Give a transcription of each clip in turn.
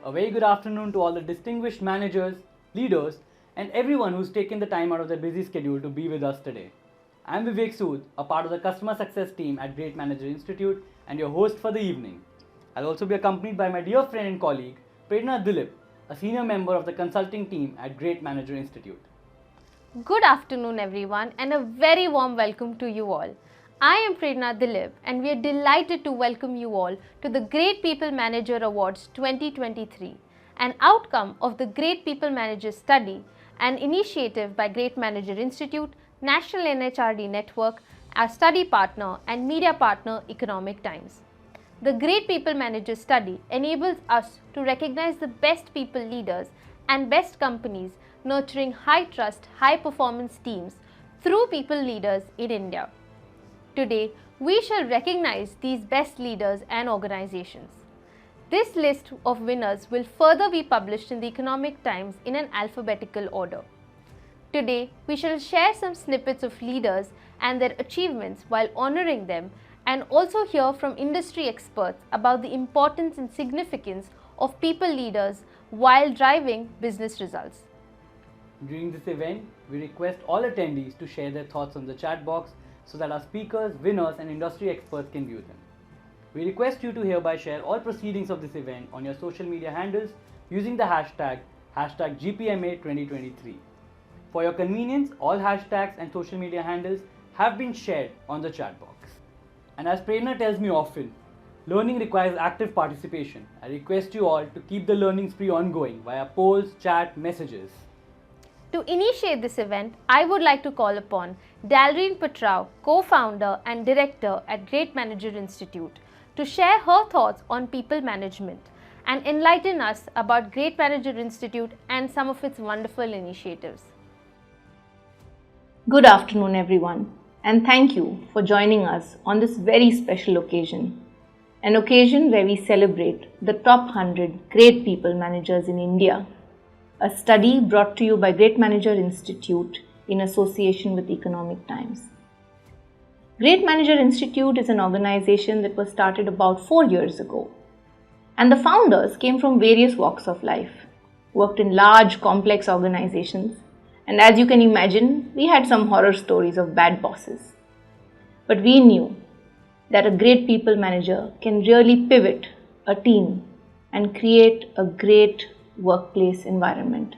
A very good afternoon to all the distinguished managers, leaders, and everyone who's taken the time out of their busy schedule to be with us today. I'm Vivek Sood, a part of the customer success team at Great Manager Institute and your host for the evening. I'll also be accompanied by my dear friend and colleague, Prerna Dilip, a senior member of the consulting team at Great Manager Institute. Good afternoon everyone and a very warm welcome to you all. I am Prerna Dilip and we are delighted to welcome you all to the Great People Manager Awards 2023, an outcome of the Great People Manager Study, an initiative by Great Manager Institute, National NHRD Network, our study partner and media partner Economic Times. The Great People Manager Study enables us to recognize the best people leaders and best companies nurturing high trust, high performance teams through people leaders in India. Today, we shall recognize these best leaders and organizations. This list of winners will further be published in the Economic Times in an alphabetical order. Today, we shall share some snippets of leaders and their achievements while honoring them, and also hear from industry experts about the importance and significance of people leaders while driving business results. During this event, we request all attendees to share their thoughts on the chat box so that our speakers, winners and industry experts can view them. We request you to hereby share all proceedings of this event on your social media handles using the hashtag #GPMA2023. For your convenience, all hashtags and social media handles have been shared on the chat box. And as Prerna tells me often, learning requires active participation. I request you all to keep the learning spree ongoing via polls, chat, messages. To initiate this event, I would like to call upon Dalrine Patrao, co-founder and director at Great Manager Institute, to share her thoughts on people management and enlighten us about Great Manager Institute and some of its wonderful initiatives. Good afternoon everyone, and thank you for joining us on this very special occasion. An occasion where we celebrate the top 100 great people managers in India. A study brought to you by Great Manager Institute in association with Economic Times. Great Manager Institute is an organization that was started about 4 years ago. And the founders came from various walks of life, worked in large, complex organizations, and as you can imagine, we had some horror stories of bad bosses. But we knew that a great people manager can really pivot a team and create a great workplace environment.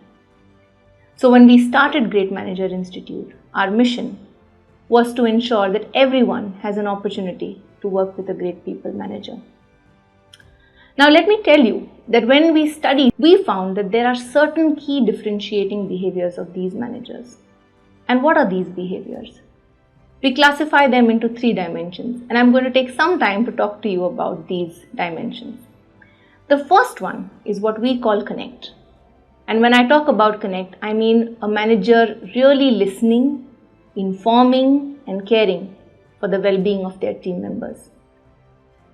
So when we started Great Manager Institute, our mission was to ensure that everyone has an opportunity to work with a great people manager. Now let me tell you that when we studied, we found that there are certain key differentiating behaviors of these managers. And what are these behaviors? We classify them into 3 dimensions, and I'm going to take some time to talk to you about these dimensions. The first one is what we call connect. And when I talk about connect, I mean a manager really listening, informing and caring for the well-being of their team members.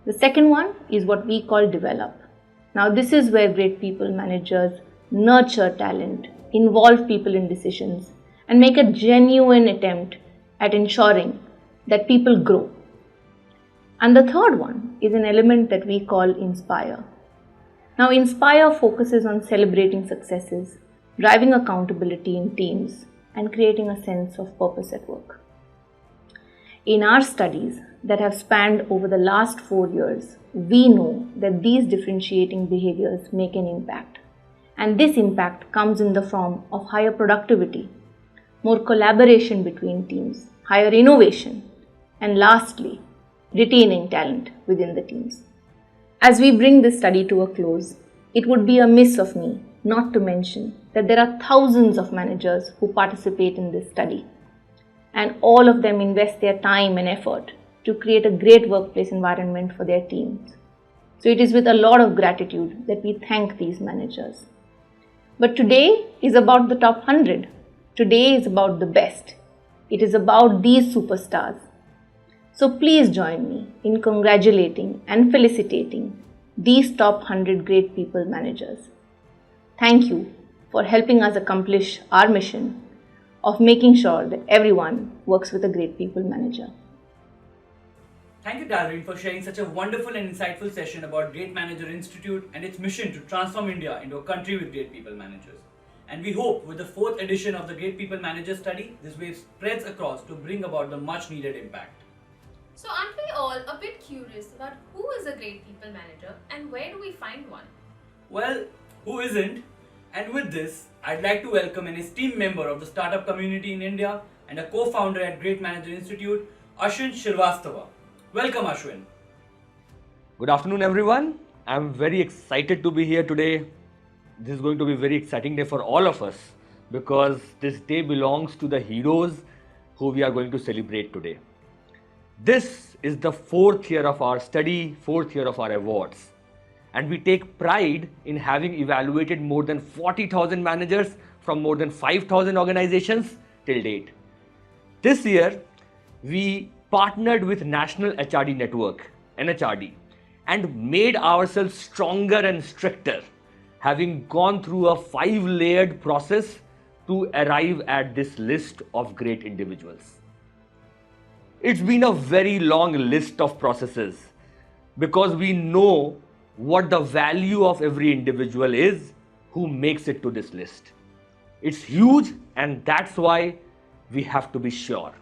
The second one is what we call develop. Now this is where great people managers nurture talent, involve people in decisions, and make a genuine attempt at ensuring that people grow. And the third one is an element that we call inspire. Now, Inspire focuses on celebrating successes, driving accountability in teams, and creating a sense of purpose at work. In our studies that have spanned over the last 4 years, we know that these differentiating behaviors make an impact. And this impact comes in the form of higher productivity, more collaboration between teams, higher innovation, and lastly, retaining talent within the teams. As we bring this study to a close, it would be amiss of me not to mention that there are thousands of managers who participate in this study, and all of them invest their time and effort to create a great workplace environment for their teams. So it is with a lot of gratitude that we thank these managers. But today is about the top 100. Today is about the best. It is about these superstars. So please join me in congratulating and felicitating these top 100 great people managers. Thank you for helping us accomplish our mission of making sure that everyone works with a great people manager. Thank you, Darwin, for sharing such a wonderful and insightful session about Great Manager Institute and its mission to transform India into a country with great people managers. And we hope with the fourth edition of the Great People Manager Study, this wave spreads across to bring about the much needed impact. So aren't we all a bit curious about who is a great people manager and where do we find one? Well, who isn't? And with this, I'd like to welcome an esteemed member of the startup community in India and a co-founder at Great Manager Institute, Ashwin Shrivastava. Welcome, Ashwin. Good afternoon, everyone. I'm very excited to be here today. This is going to be a very exciting day for all of us because this day belongs to the heroes who we are going to celebrate today. This is the fourth year of our study, fourth year of our awards. And we take pride in having evaluated more than 40,000 managers from more than 5,000 organizations till date. This year, we partnered with National HRD Network, NHRD, and made ourselves stronger and stricter, having gone through a 5-layered process to arrive at this list of great individuals. It's been a very long list of processes because we know what the value of every individual is who makes it to this list. It's huge, and that's why we have to be sure.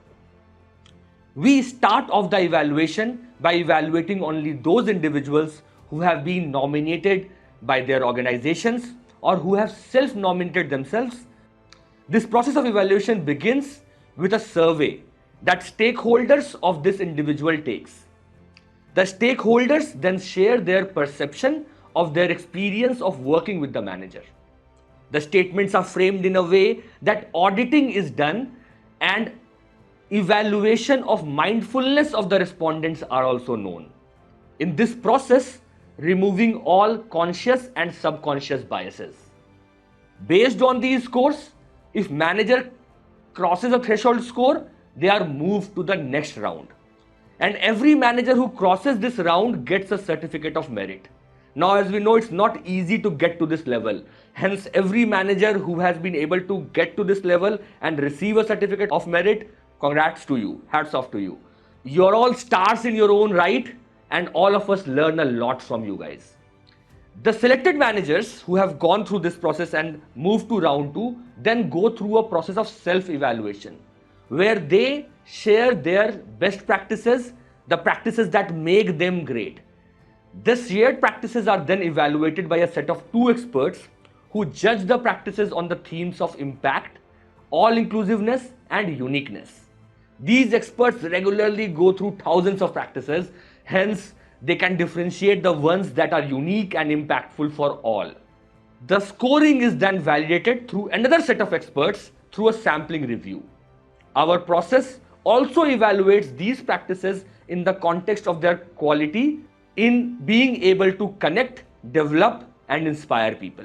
We start off the evaluation by evaluating only those individuals who have been nominated by their organizations or who have self-nominated themselves. This process of evaluation begins with a survey that stakeholders of this individual takes. The stakeholders then share their perception of their experience of working with the manager. The statements are framed in a way that auditing is done and evaluation of mindfulness of the respondents are also known. In this process, removing all conscious and subconscious biases. Based on these scores, if manager crosses a threshold score, they are moved to the next round. And every manager who crosses this round gets a certificate of merit. Now, as we know, it's not easy to get to this level. Hence, every manager who has been able to get to this level and receive a certificate of merit, congrats to you, hats off to you. You're all stars in your own right, and all of us learn a lot from you guys. The selected managers who have gone through this process and moved to round 2 then go through a process of self-evaluation where they share their best practices, the practices that make them great. The shared practices are then evaluated by a set of 2 experts who judge the practices on the themes of impact, all-inclusiveness, and uniqueness. These experts regularly go through thousands of practices, hence they can differentiate the ones that are unique and impactful for all. The scoring is then validated through another set of experts through a sampling review. Our process also evaluates these practices in the context of their quality in being able to connect, develop, and inspire people.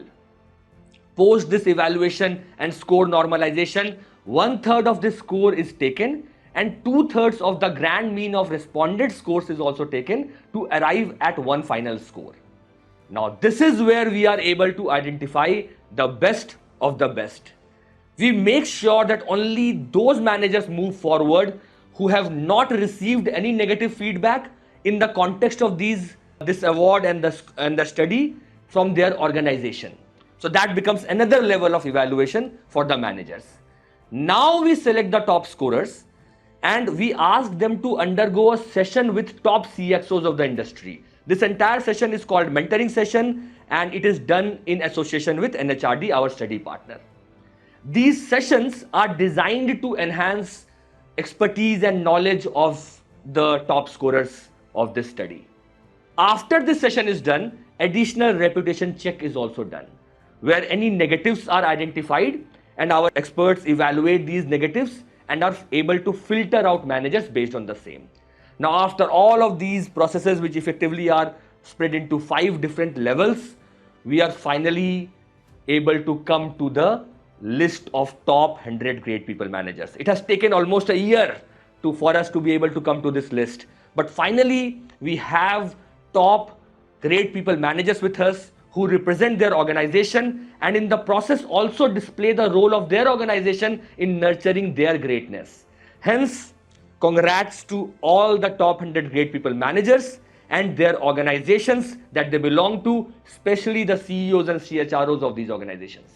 Post this evaluation and score normalization, 1/3 of this score is taken and 2/3 of the grand mean of respondent scores is also taken to arrive at one final score. Now, this is where we are able to identify the best of the best. We make sure that only those managers move forward who have not received any negative feedback in the context of this award and the study from their organization. So that becomes another level of evaluation for the managers. Now we select the top scorers and we ask them to undergo a session with top CXOs of the industry. This entire session is called mentoring session and it is done in association with NHRD, our study partner. These sessions are designed to enhance expertise and knowledge of the top scorers of this study. After this session is done, additional reputation check is also done, where any negatives are identified and our experts evaluate these negatives and are able to filter out managers based on the same. Now, after all of these processes, which effectively are spread into 5 different levels, we are finally able to come to the list of top 100 great people managers. It has taken almost a year for us to be able to come to this list. But finally, we have top great people managers with us who represent their organization and in the process also display the role of their organization in nurturing their greatness. Hence, Congrats to all the top 100 great people managers and their organizations that they belong to, especially the CEOs and CHROs of these organizations.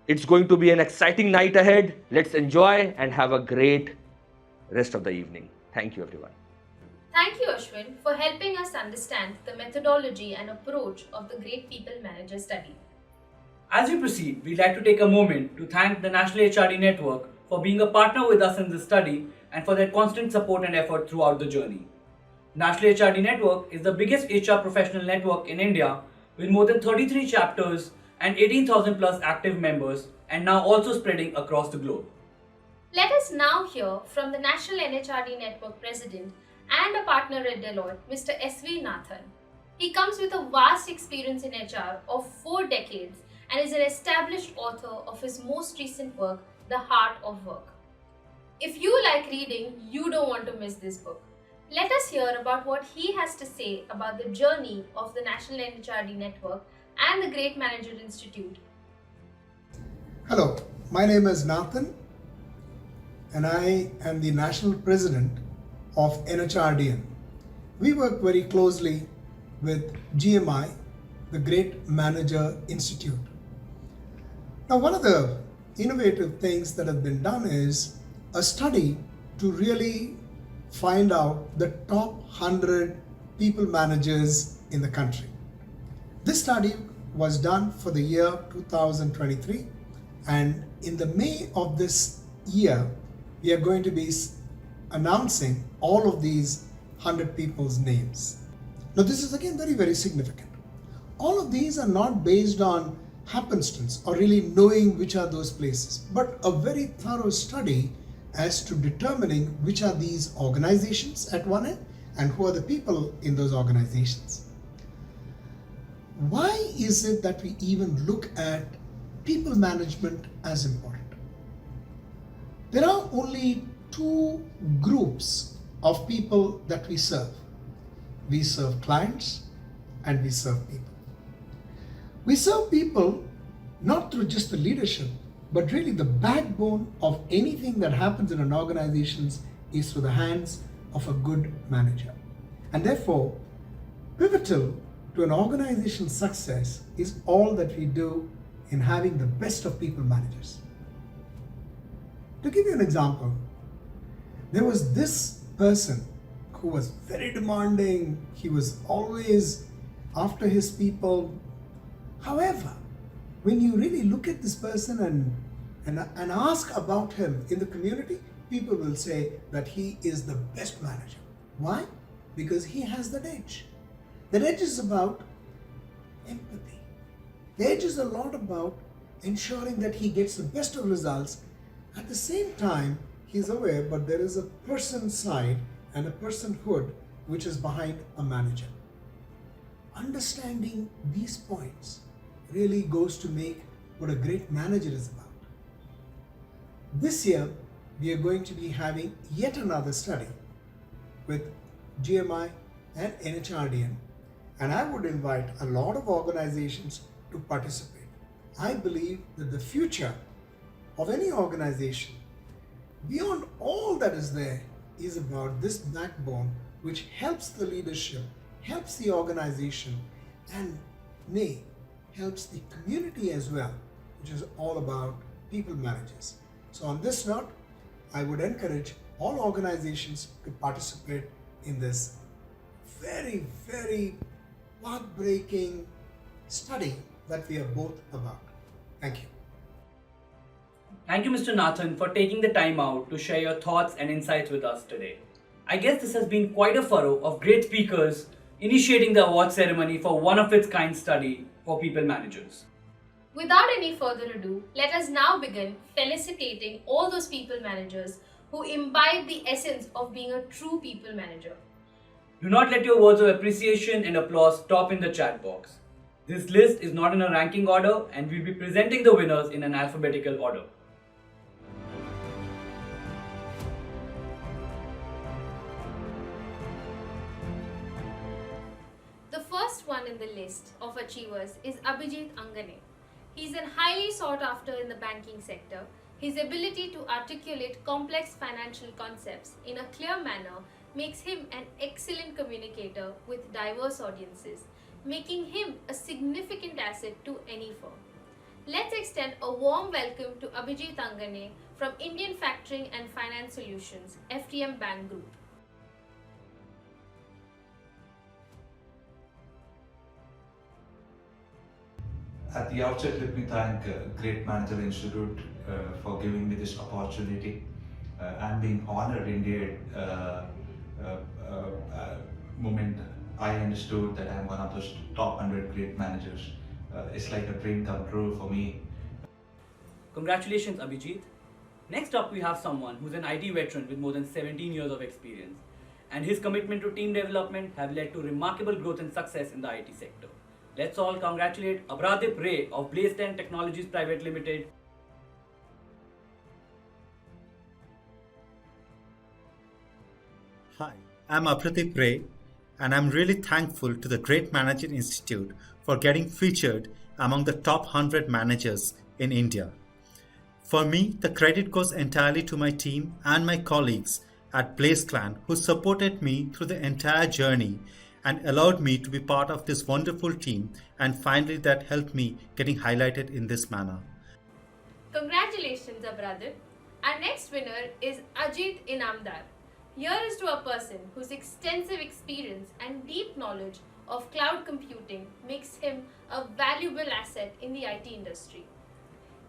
It's going to be an exciting night ahead. Let's enjoy and have a great rest of the evening. Thank you, everyone. Thank you, Ashwin, for helping us understand the methodology and approach of the Great People Manager study. As we proceed, we'd like to take a moment to thank the National HRD Network for being a partner with us in this study and for their constant support and effort throughout the journey. National HRD Network is the biggest HR professional network in India with more than 33 chapters and 18,000 plus active members, and now also spreading across the globe. Let us now hear from the National NHRD Network President and a partner at Deloitte, Mr. S.V. Nathan. He comes with a vast experience in HR of 4 decades and is an established author of his most recent work, The Heart of Work. If you like reading, you don't want to miss this book. Let us hear about what he has to say about the journey of the National NHRD Network and the Great Manager Institute. Hello, my name is Nathan and I am the National President of NHRDN. We work very closely with GMI, the Great Manager Institute. Now, one of the innovative things that have been done is a study to really find out the top 100 people managers in the country. This study was done for the year 2023, and in the May of this year, we are going to be announcing all of these 100 people's names. Now, this is again very, very significant. All of these are not based on happenstance or really knowing which are those places, but a very thorough study as to determining which are these organizations at one end and who are the people in those organizations. Why is it that we even look at people management as important? There are only 2 groups of people that we serve. We serve clients and we serve people. We serve people not through just the leadership, but really the backbone of anything that happens in an organization is through the hands of a good manager. And therefore, pivotal to an organization's success is all that we do in having the best of people managers. To give you an example, there was this person who was very demanding. He was always after his people. However, when you really look at this person and ask about him in the community, people will say that he is the best manager. Why? Because he has that edge. That edge is about empathy. The edge is a lot about ensuring that he gets the best of results. At the same time, he's aware, but there is a person side and a personhood which is behind a manager. Understanding these points really goes to make what a great manager is about. This year, we are going to be having yet another study with GMI and NHRDN, and I would invite a lot of organizations to participate. I believe that the future of any organization, beyond all that is there, is about this backbone which helps the leadership, helps the organization, and helps the community as well, which is all about people managers. So on this note, I would encourage all organizations to participate in this very, very path-breaking study that we are both about. Thank you. Thank you, Mr. Nathan, for taking the time out to share your thoughts and insights with us today. I guess this has been quite a furrow of great speakers initiating the award ceremony for one of its kind study for people managers. Without any further ado, let us now begin felicitating all those people managers who imbibe the essence of being a true people manager. Do not let your words of appreciation and applause stop in the chat box. This list is not in a ranking order, and we'll be presenting the winners in an alphabetical order. The first one in the list of achievers is Abhijit Angane. He's an highly sought after in the banking sector. His ability to articulate complex financial concepts in a clear manner makes him an excellent communicator with diverse audiences, making him a significant asset to any firm. Let's extend a warm welcome to Abhijit Angane from Indian Factoring and Finance Solutions, FTM Bank Group. At the outset, let me thank Great Manager Institute for giving me this opportunity. I'm being honored indeed. Moment I understood that I'm one of those top 100 great managers. It's like a dream come true for me. Congratulations, Abhijit. Next up, we have someone who's an IT veteran with more than 17 years of experience, and his commitment to team development have led to remarkable growth and success in the IT sector. Let's all congratulate Abradip Ray of Blaze 10 Technologies Private Limited. Hi, I'm Apradeep Ray, and I'm really thankful to the Great Manager Institute for getting featured among the top 100 managers in India. For me, the credit goes entirely to my team and my colleagues at Blaze Clan who supported me through the entire journey and allowed me to be part of this wonderful team, and finally that helped me getting highlighted in this manner. Congratulations, Abradip. Our next winner is Ajit Inamdar. Here is to a person whose extensive experience and deep knowledge of cloud computing makes him a valuable asset in the IT industry.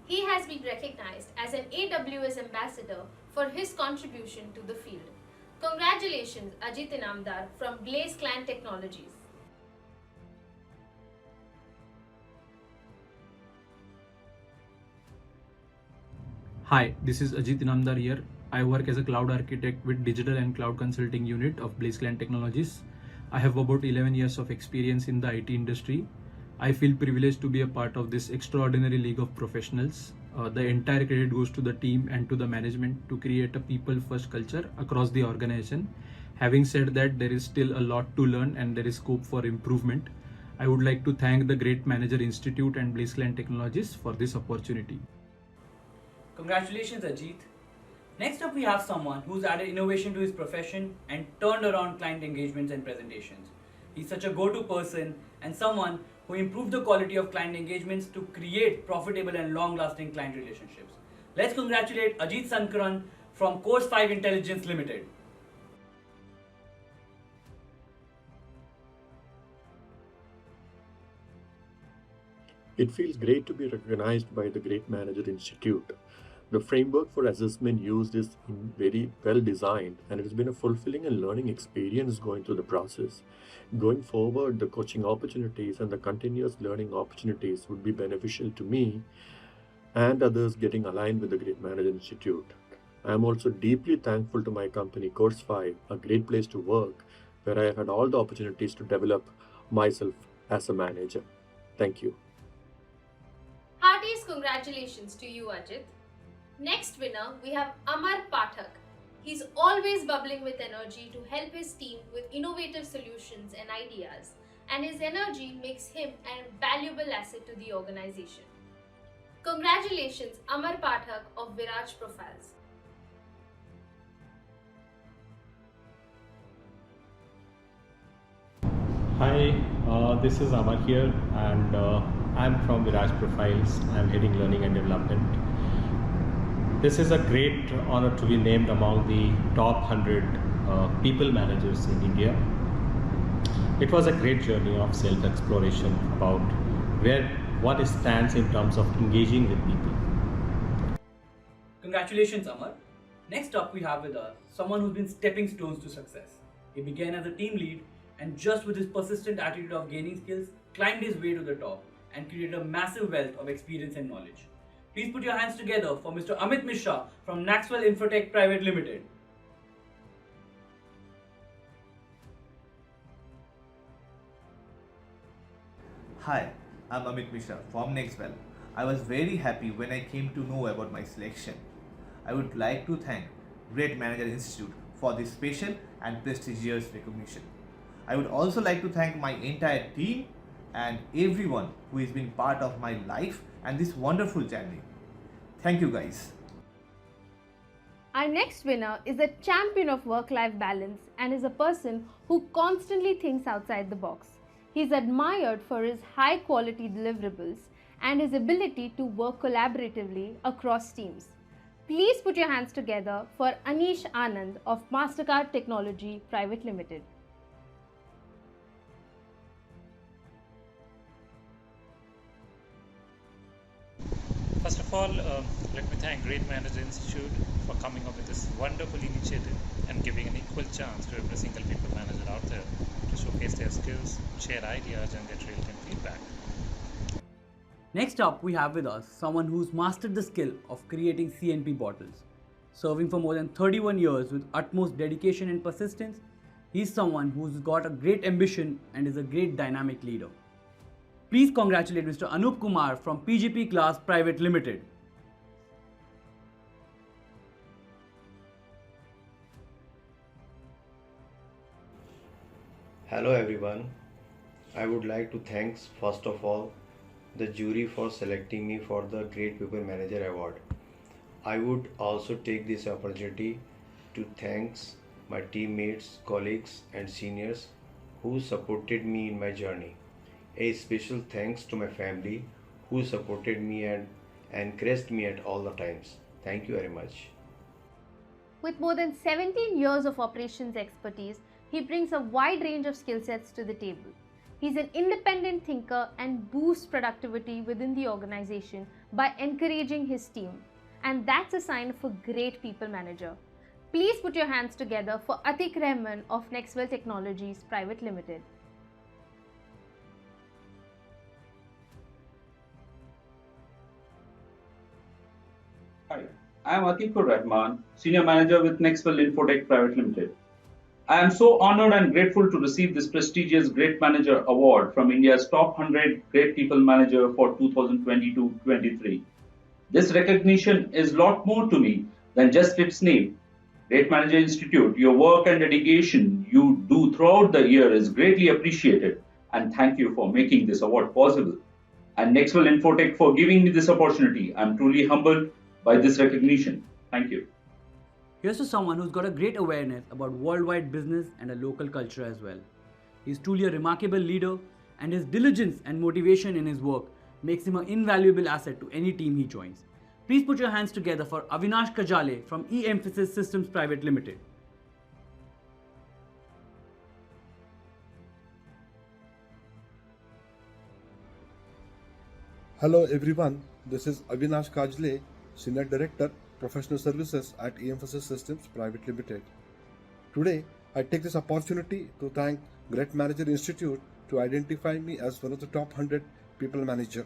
He has been recognized as an AWS ambassador for his contribution to the field. Congratulations, Ajit Inamdar from Blaze Clan Technologies. Hi, this is Ajit Inamdar here. I work as a cloud architect with Digital and Cloud Consulting Unit of Blaze Clan Technologies. I have about 11 years of experience in the IT industry. I feel privileged to be a part of this extraordinary league of professionals. The entire credit goes to the team and to the management to create a people-first culture across the organization. Having said that, there is still a lot to learn and there is scope for improvement. I would like to thank the Great Manager Institute and Blaze Clan Technologies for this opportunity. Congratulations, Ajit. Next up, we have someone who's added innovation to his profession and turned around client engagements and presentations. He's such a go-to person and someone who improved the quality of client engagements to create profitable and long-lasting client relationships. Let's congratulate Ajit Sankaran from Course 5 Intelligence Limited. It feels great to be recognized by the Great Manager Institute. The framework for assessment used is very well designed, and it has been a fulfilling and learning experience going through the process. Going forward, the coaching opportunities and the continuous learning opportunities would be beneficial to me and others getting aligned with the Great Manager Institute. I am also deeply thankful to my company, Course 5, a great place to work, where I have had all the opportunities to develop myself as a manager. Thank you. Heartiest congratulations to you, Ajit. Next winner, we have Amar Pathak. He's always bubbling with energy to help his team with innovative solutions and ideas, and his energy makes him a valuable asset to the organization. Congratulations, Amar Pathak of Viraj Profiles. Hi, this is Amar here, and I'm from Viraj Profiles. I'm heading learning and development. This is a great honor to be named among the top 100 people managers in India. It was a great journey of self-exploration about where one stands in terms of engaging with people. Congratulations, Amar. Next up, we have with us someone who's been stepping stones to success. He began as a team lead and just with his persistent attitude of gaining skills, climbed his way to the top and created a massive wealth of experience and knowledge. Please put your hands together for Mr. Amit Mishra from Maxwell Infotech Private Limited. Hi, I'm Amit Mishra from Nextwell. I was very happy when I came to know about my selection. I would like to thank Great Manager Institute for this special and prestigious recognition. I would also like to thank my entire team and everyone who has been part of my life and this wonderful journey. Thank you guys. Our next winner is a champion of work-life balance and is a person who constantly thinks outside the box. He is admired for his high-quality deliverables and his ability to work collaboratively across teams. Please put your hands together for Anish Anand of Mastercard Technology Private Limited. First of all, let me thank Great Manager Institute for coming up with this wonderful initiative and giving an equal chance to every single people manager out there to showcase their skills, share ideas, and get real-time feedback. Next up, we have with us someone who's mastered the skill of creating CNP bottles. Serving for more than 31 years with utmost dedication and persistence, he's someone who's got a great ambition and is a great dynamic leader. Please congratulate Mr. Anup Kumar from PGP Class Private Limited. Hello everyone. I would like to thank first of all the jury for selecting me for the Great People Manager Award. I would also take this opportunity to thank my teammates, colleagues and seniors who supported me in my journey. A special thanks to my family who supported me and encouraged me at all the times. Thank you very much. With more than 17 years of operations expertise, he brings a wide range of skill sets to the table. He's an independent thinker and boosts productivity within the organization by encouraging his team. And that's a sign of a great people manager. Please put your hands together for Atiq Rahman of Nextwell Technologies Private Limited. Hi, I am Atiqur Rahman, Senior Manager with Nextwell Infotech Private Limited. I am so honored and grateful to receive this prestigious Great Manager Award from India's top 100 Great People Manager for 2022-23. This recognition is a lot more to me than just its name. Great Manager Institute, your work and dedication you do throughout the year is greatly appreciated, and thank you for making this award possible. And Nextwell Infotech for giving me this opportunity. I am truly humbled by this recognition. Thank you. Here's to someone who's got a great awareness about worldwide business and a local culture as well. He's truly a remarkable leader, and his diligence and motivation in his work makes him an invaluable asset to any team he joins. Please put your hands together for Avinash Kajale from E-Emphasis Systems Private Limited. Hello everyone, this is Avinash Kajale, Senior Director, Professional Services at E-Emphasis Systems Private Limited. Today, I take this opportunity to thank Great Manager Institute to identify me as one of the top 100 people manager.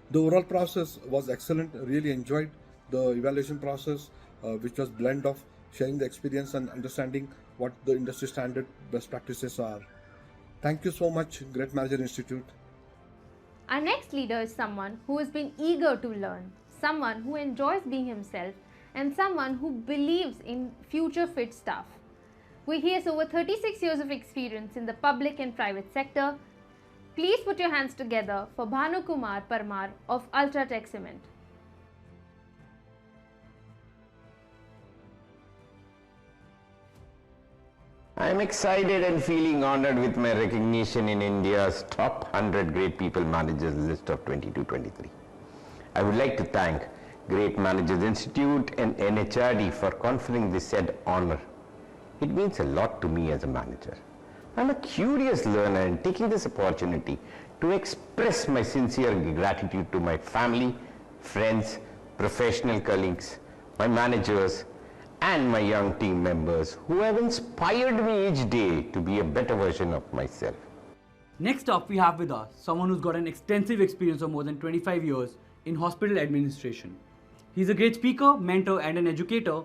The overall process was excellent. Really enjoyed the evaluation process, which was blend of sharing the experience and understanding what the industry standard best practices are. Thank you so much, Great Manager Institute. Our next leader is someone who has been eager to learn, someone who enjoys being himself, and someone who believes in future fit staff. He has over 36 years of experience in the public and private sector. Please put your hands together for Bhanu Kumar Parmar of Ultratech Cement. I am excited and feeling honored with my recognition in India's top 100 Great People Managers list of 22-23. I would like to thank Great Managers Institute and NHRD for conferring this said honor. It means a lot to me as a manager. I'm a curious learner and taking this opportunity to express my sincere gratitude to my family, friends, professional colleagues, my managers, and my young team members who have inspired me each day to be a better version of myself. Next up, we have with us someone who's got an extensive experience of more than 25 years in hospital administration. He's a great speaker, mentor, and an educator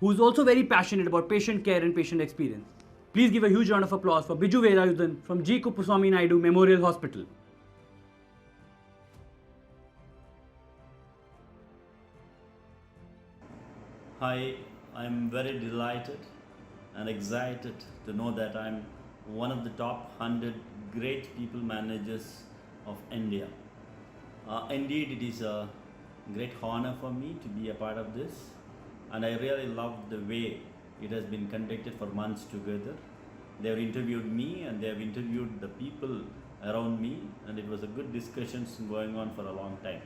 who's also very passionate about patient care and patient experience. Please give a huge round of applause for Biju Vedayudan from G. Kuppuswamy Naidu Memorial Hospital. Hi, I'm very delighted and excited to know that I'm one of the top 100 great people managers of India. Indeed, it is a great honor for me to be a part of this. and I really loved the way it has been conducted for months together. They have interviewed me and they have interviewed the people around me, and it was a good discussions going on for a long time.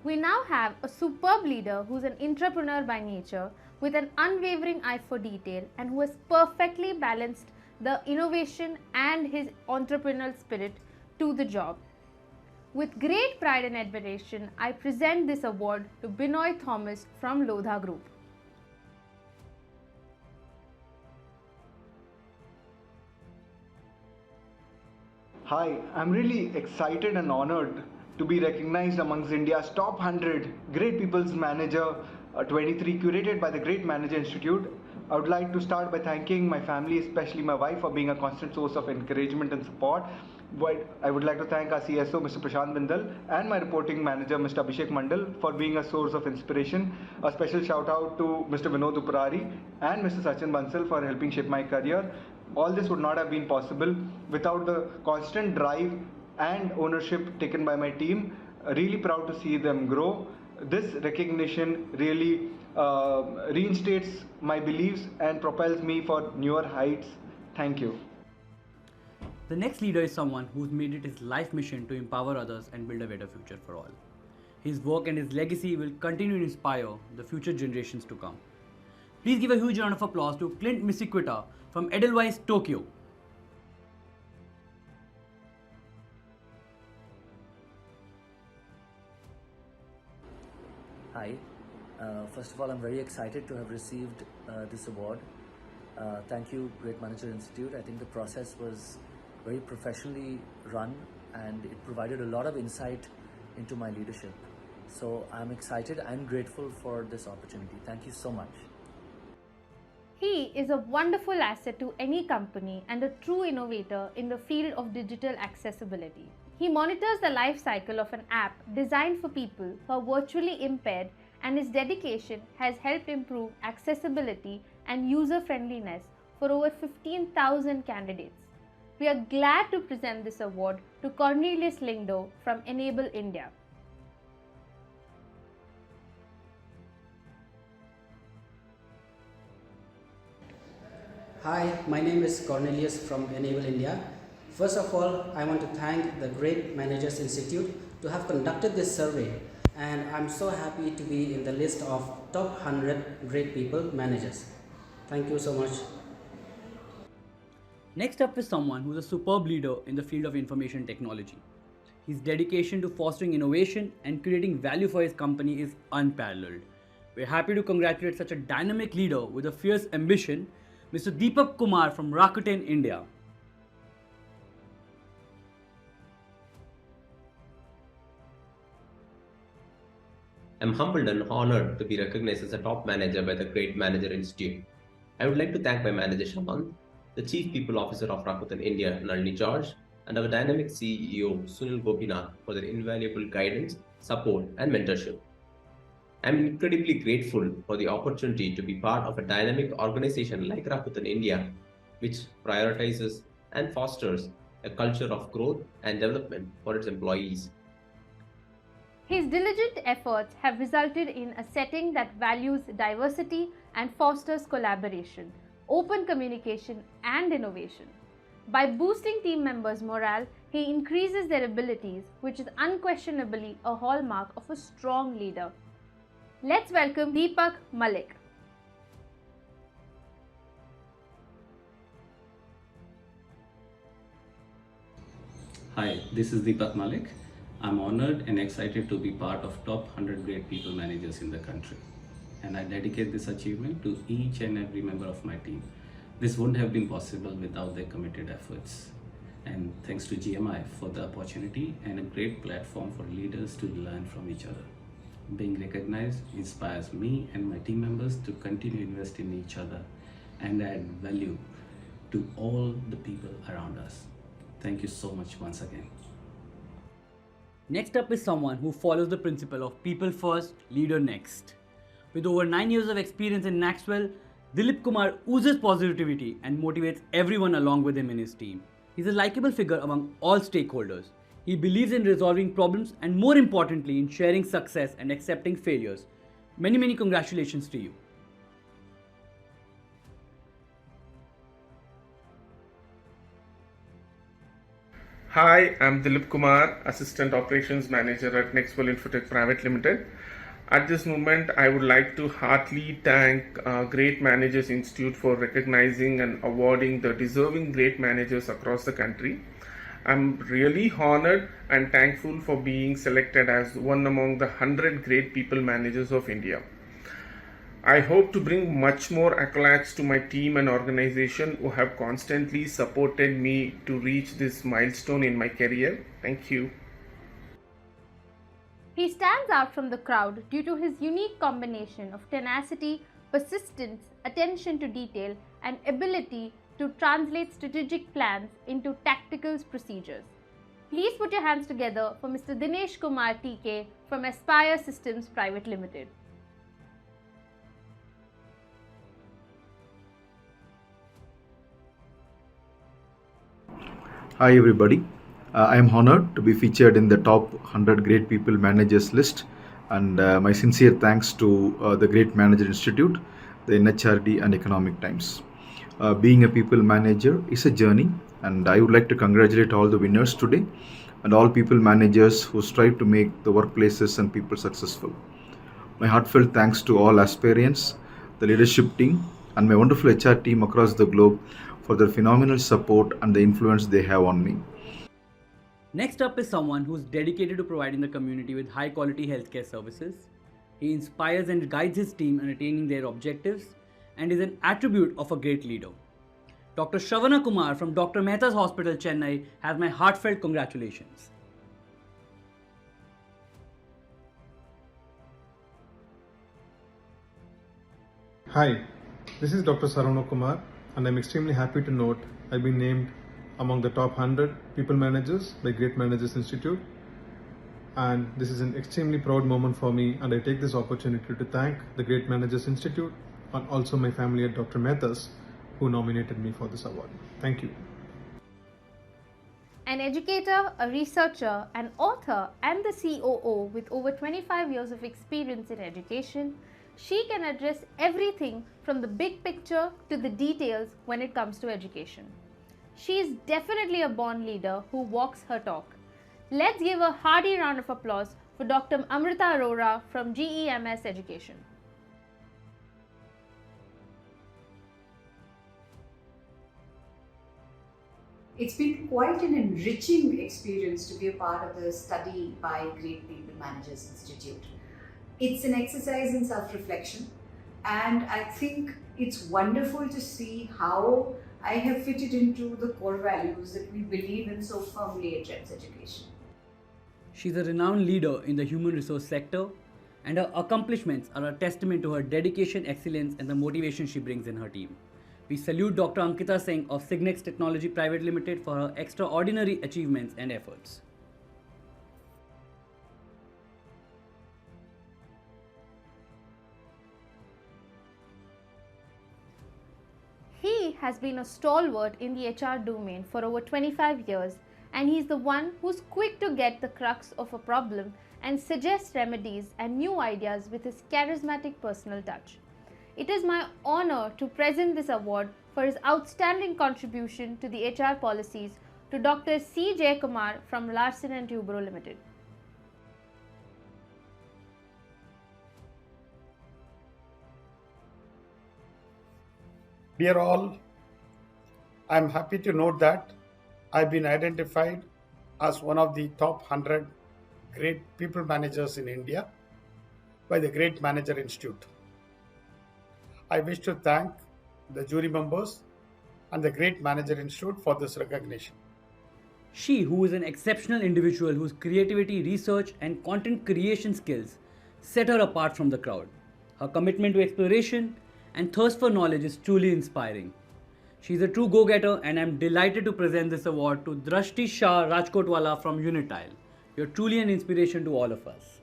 We now have a superb leader who's an entrepreneur by nature with an unwavering eye for detail and who has perfectly balanced the innovation and his entrepreneurial spirit to the job. With great pride and admiration, I present this award to Binoy Thomas from Lodha Group. Hi, I'm really excited and honored to be recognized amongst India's top 100 Great People's Manager 23 curated by the Great Manager Institute. I would like to start by thanking my family, especially my wife, for being a constant source of encouragement and support. I would like to thank our CSO, Mr. Prashant Bindal, and my reporting manager, Mr. Abhishek Mandal, for being a source of inspiration. A special shout out to Mr. Vinod Upurari and Mr. Sachin Bansal for helping shape my career. All this would not have been possible without the constant drive and ownership taken by my team. Really proud to see them grow. This recognition really reinstates my beliefs and propels me for newer heights. Thank you. The next leader is someone who's made it his life mission to empower others and build a better future for all. His work and his legacy will continue to inspire the future generations to come. Please give a huge round of applause to Clint Misiquita from Edelweiss, Tokyo. Hi. First of all, I'm very excited to have received this award. Thank you, Great Manager Institute. I think the process was very professionally run and it provided a lot of insight into my leadership. So I'm excited and grateful for this opportunity. Thank you so much. He is a wonderful asset to any company and a true innovator in the field of digital accessibility. He monitors the life cycle of an app designed for people who are virtually impaired, and his dedication has helped improve accessibility and user friendliness for over 15,000 candidates. We are glad to present this award to Cornelius Lingdo from Enable India. Hi, my name is Cornelius from Enable India. First of all, I want to thank the Great Managers Institute to have conducted this survey, and I'm so happy to be in the list of top 100 great people managers. Thank you so much. Next up is someone who's a superb leader in the field of information technology. His dedication to fostering innovation and creating value for his company is unparalleled. We're happy to congratulate such a dynamic leader with a fierce ambition, Mr. Deepak Kumar from Rakuten, India. I'm humbled and honored to be recognized as a top manager by the Great Manager Institute. I would like to thank my manager Shamant, the Chief People Officer of Rakuten India, Nalini George, and our dynamic CEO Sunil Gopinath for their invaluable guidance, support, and mentorship. I'm incredibly grateful for the opportunity to be part of a dynamic organization like Rakuten India, which prioritizes and fosters a culture of growth and development for its employees. His diligent efforts have resulted in a setting that values diversity and fosters collaboration, open communication, and innovation. By boosting team members' morale, he increases their abilities, which is unquestionably a hallmark of a strong leader. Let's welcome Deepak Malik. Hi, this is Deepak Malik. I'm honored and excited to be part of top 100 great people managers in the country. And I dedicate this achievement to each and every member of my team. This wouldn't have been possible without their committed efforts. And thanks to GMI for the opportunity and a great platform for leaders to learn from each other. Being recognized inspires me and my team members to continue investing in each other and add value to all the people around us. Thank you so much once again. Next up is someone who follows the principle of people first, leader next. With over 9 years of experience in Maxwell, Dilip Kumar oozes positivity and motivates everyone along with him in his team. He's a likable figure among all stakeholders. He believes in resolving problems and, more importantly, in sharing success and accepting failures. Many congratulations to you. Hi, I'm Dilip Kumar, Assistant Operations Manager at Nextwell Infotech Private Limited. At this moment, I would like to heartily thank Great Managers Institute for recognizing and awarding the deserving great managers across the country. I'm really honored and thankful for being selected as one among the 100 great people managers of India. I hope to bring much more accolades to my team and organization who have constantly supported me to reach this milestone in my career. Thank you. He stands out from the crowd due to his unique combination of tenacity, persistence, attention to detail, and ability to translate strategic plans into tactical procedures. Please put your hands together for Mr. Dinesh Kumar TK from Aspire Systems Private Limited. Hi everybody, I am honored to be featured in the top 100 Great People Managers list, and my sincere thanks to the Great Manager Institute, the NHRD and Economic Times. Being a people manager is a journey, and I would like to congratulate all the winners today and all people managers who strive to make the workplaces and people successful. My heartfelt thanks to all aspirants, the leadership team, and my wonderful HR team across the globe for their phenomenal support and the influence they have on me. Next up is someone who's dedicated to providing the community with high quality healthcare services. He inspires and guides his team in attaining their objectives and is an attribute of a great leader. Dr. Shravana Kumar from Dr. Mehta's Hospital, Chennai has my heartfelt congratulations. Hi, this is Dr. Saravana Kumar, and I'm extremely happy to note I've been named among the top 100 people managers by Great Managers Institute. And this is an extremely proud moment for me, and I take this opportunity to thank the Great Managers Institute and also my family at Dr. Mehta's who nominated me for this award. Thank you. An educator, a researcher, an author, and the COO with over 25 years of experience in education, she can address everything from the big picture to the details when it comes to education. She is definitely a born leader who walks her talk. Let's give a hearty round of applause for Dr. Amrita Arora from GEMS Education. It's been quite an enriching experience to be a part of the study by Great People Managers Institute. It's an exercise in self-reflection, and I think it's wonderful to see how I have fitted into the core values that we believe in so firmly at GEMS Education. She's a renowned leader in the human resource sector, and her accomplishments are a testament to her dedication, excellence, and the motivation she brings in her team. We salute Dr. Ankita Singh of Signex Technology Private Limited for her extraordinary achievements and efforts. He has been a stalwart in the HR domain for over 25 years, and he's the one who's quick to get the crux of a problem and suggest remedies and new ideas with his charismatic personal touch. It is my honor to present this award for his outstanding contribution to the HR policies to Dr. C. J. Kumar from Larsen & Toubro Limited. Dear all, I am happy to note that I've been identified as one of the top 100 great people managers in India by the Great Manager Institute. I wish to thank the jury members and the Great Manager Institute for this recognition. She, who is an exceptional individual whose creativity, research, and content creation skills set her apart from the crowd. Her commitment to exploration and thirst for knowledge is truly inspiring. She is a true go-getter, and I am delighted to present this award to Drashti Shah Rajkotwala from Unitile. You are truly an inspiration to all of us.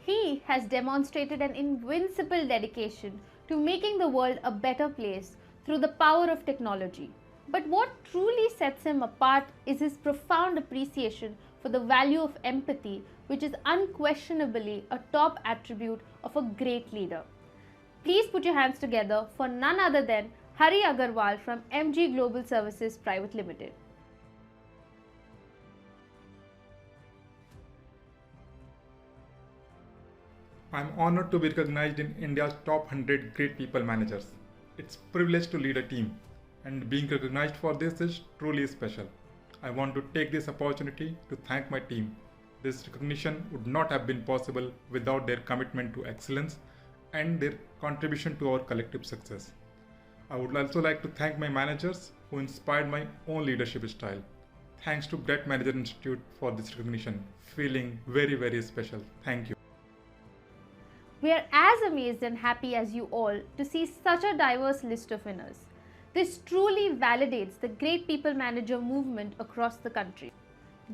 He has demonstrated an invincible dedication to making the world a better place through the power of technology. But what truly sets him apart is his profound appreciation for the value of empathy, which is unquestionably a top attribute of a great leader. Please put your hands together for none other than Hari Agarwal from MG Global Services Private Limited. I am honored to be recognized in India's top 100 great people managers. It's a privilege to lead a team, and being recognized for this is truly special. I want to take this opportunity to thank my team. This recognition would not have been possible without their commitment to excellence and their contribution to our collective success. I would also like to thank my managers who inspired my own leadership style. Thanks to Great Manager Institute for this recognition. Feeling very, very special. Thank you. We are as amazed and happy as you all to see such a diverse list of winners. This truly validates the Great People Manager movement across the country.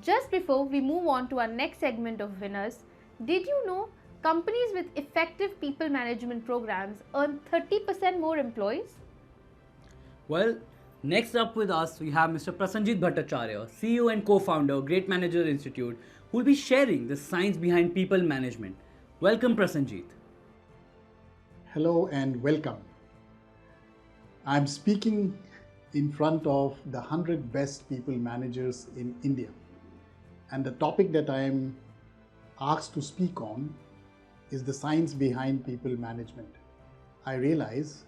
Just before we move on to our next segment of winners, did you know companies with effective people management programs earn 30% more employees? Well, next up with us, we have Mr. Prasanjit Bhattacharya, CEO and co-founder, Great Manager Institute, who will be sharing the science behind people management. Welcome, Prasanjit. Hello and welcome. I'm speaking in front of the 100 best people managers in India. And the topic that I am asked to speak on is the science behind people management. I realize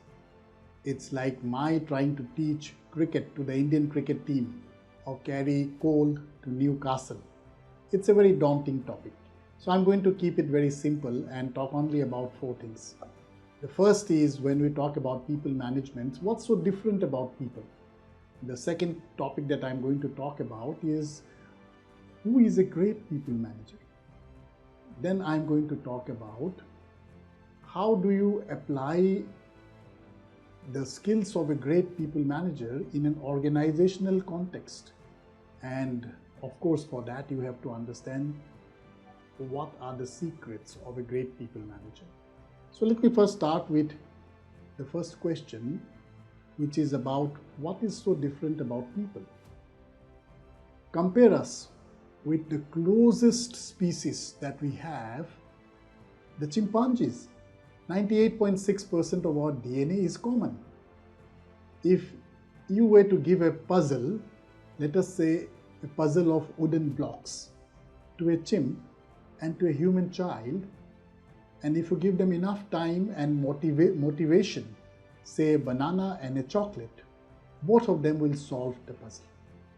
it's like my trying to teach cricket to the Indian cricket team or carry coal to Newcastle. It's a very daunting topic. So I'm going to keep it very simple and talk only about 4 things. The first is when we talk about people management, what's so different about people? The second topic that I'm going to talk about is who is a great people manager? Then I'm going to talk about how do you apply the skills of a great people manager in an organizational context. And of course, for that you have to understand what are the secrets of a great people manager. So let me first start with the first question, which is about what is so different about people. Compare us with the closest species that we have, the chimpanzees. 98.6% of our DNA is common. If you were to give a puzzle, let us say a puzzle of wooden blocks, to a chimp and to a human child, and if you give them enough time and motivation, say a banana and a chocolate, both of them will solve the puzzle.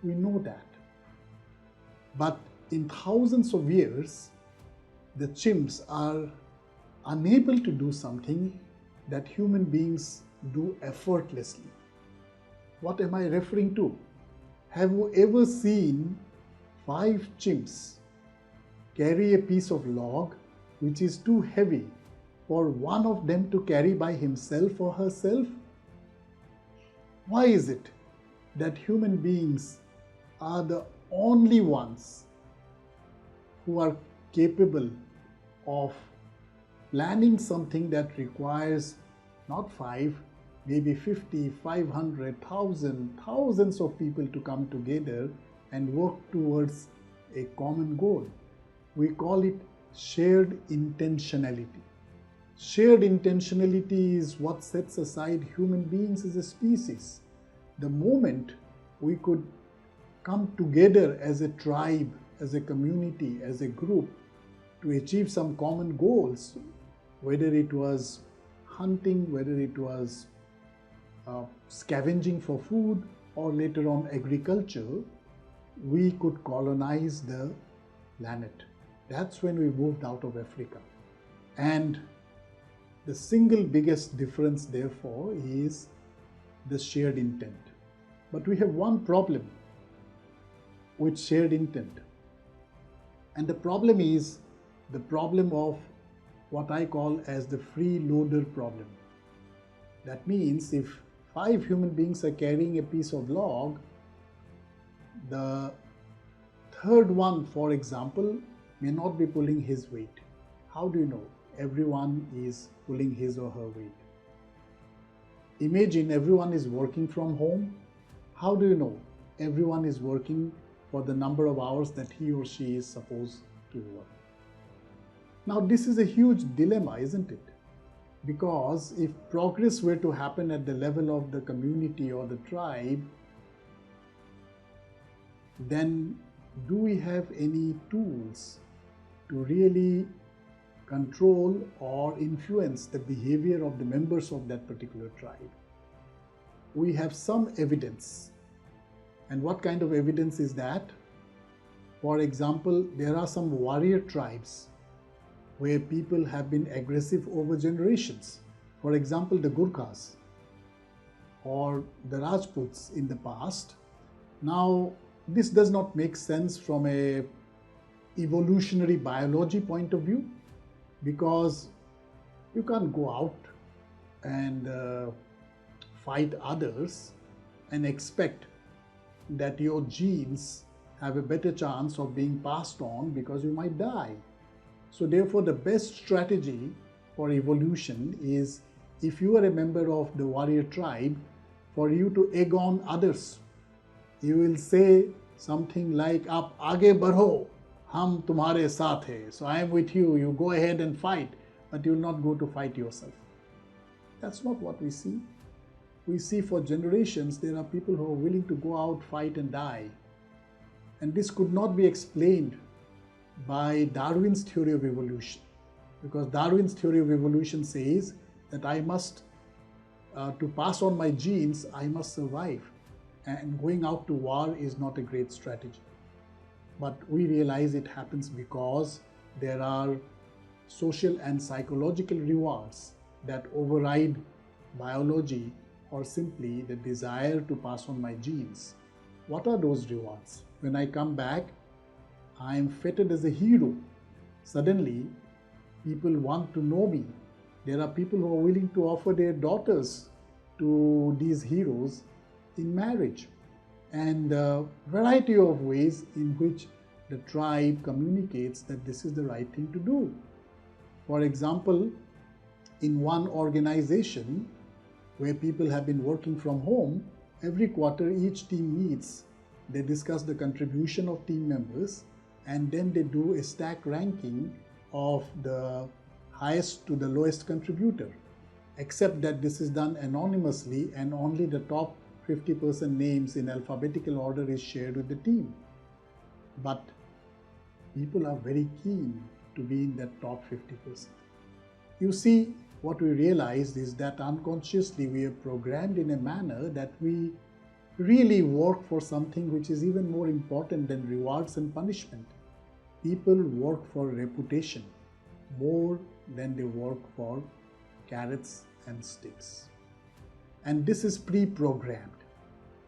We know that. But in thousands of years, the chimps are unable to do something that human beings do effortlessly. What am I referring to? Have you ever seen 5 chimps carry a piece of log which is too heavy for one of them to carry by himself or herself? Why is it that human beings are the only ones who are capable of planning something that requires not 5, maybe 50, 500, 1,000, thousands of people to come together and work towards a common goal? We call it shared intentionality. Shared intentionality is what sets aside human beings as a species. The moment we could come together as a tribe, as a community, as a group to achieve some common goals, whether it was hunting, whether it was scavenging for food, or later on agriculture, we could colonize the planet. That's when we moved out of Africa. And the single biggest difference, therefore, is the shared intent. But we have one problem with shared intent. And the problem is the problem of what I call as the freeloader problem. That means if 5 human beings are carrying a piece of log, the third one, for example, may not be pulling his weight. How do you know? Everyone is pulling his or her weight. Imagine everyone is working from home. how do you know everyone is working for the number of hours that he or she is supposed to work? Now, this is a huge dilemma, isn't it? Because if progress were to happen at the level of the community or the tribe, then do we have any tools to really control or influence the behavior of the members of that particular tribe? We have some evidence. And what kind of evidence is that? For example, there are some warrior tribes where people have been aggressive over generations. For example, the Gurkhas or the Rajputs in the past. Now, this does not make sense from a evolutionary biology point of view, because you can't go out and fight others and expect that your genes have a better chance of being passed on, because you might die. So therefore, the best strategy for evolution is, if you are a member of the warrior tribe, for you to egg on others. You will say something like, "Aap aage badho, hum tumhare saath hai." So I am with you, you go ahead and fight, but you will not go to fight yourself. That's not what we see. We see for generations there are people who are willing to go out, fight and die. And this could not be explained by Darwin's theory of evolution, because Darwin's theory of evolution says that I must, to pass on my genes, I must survive, and going out to war is not a great strategy. But we realize it happens because there are social and psychological rewards that override biology, or simply the desire to pass on my genes. What are those rewards? When I come back, I am feted as a hero. Suddenly, people want to know me. There are people who are willing to offer their daughters to these heroes in marriage, and a variety of ways in which the tribe communicates that this is the right thing to do. For example, in one organization where people have been working from home, every quarter each team meets, they discuss the contribution of team members, and then they do a stack ranking of the highest to the lowest contributor, except that this is done anonymously and only the top 50% names in alphabetical order is shared with the team. But people are very keen to be in that top 50%. You see, what we realized is that unconsciously we are programmed in a manner that we really work for something which is even more important than rewards and punishment. People work for reputation more than they work for carrots and sticks. And this is pre-programmed.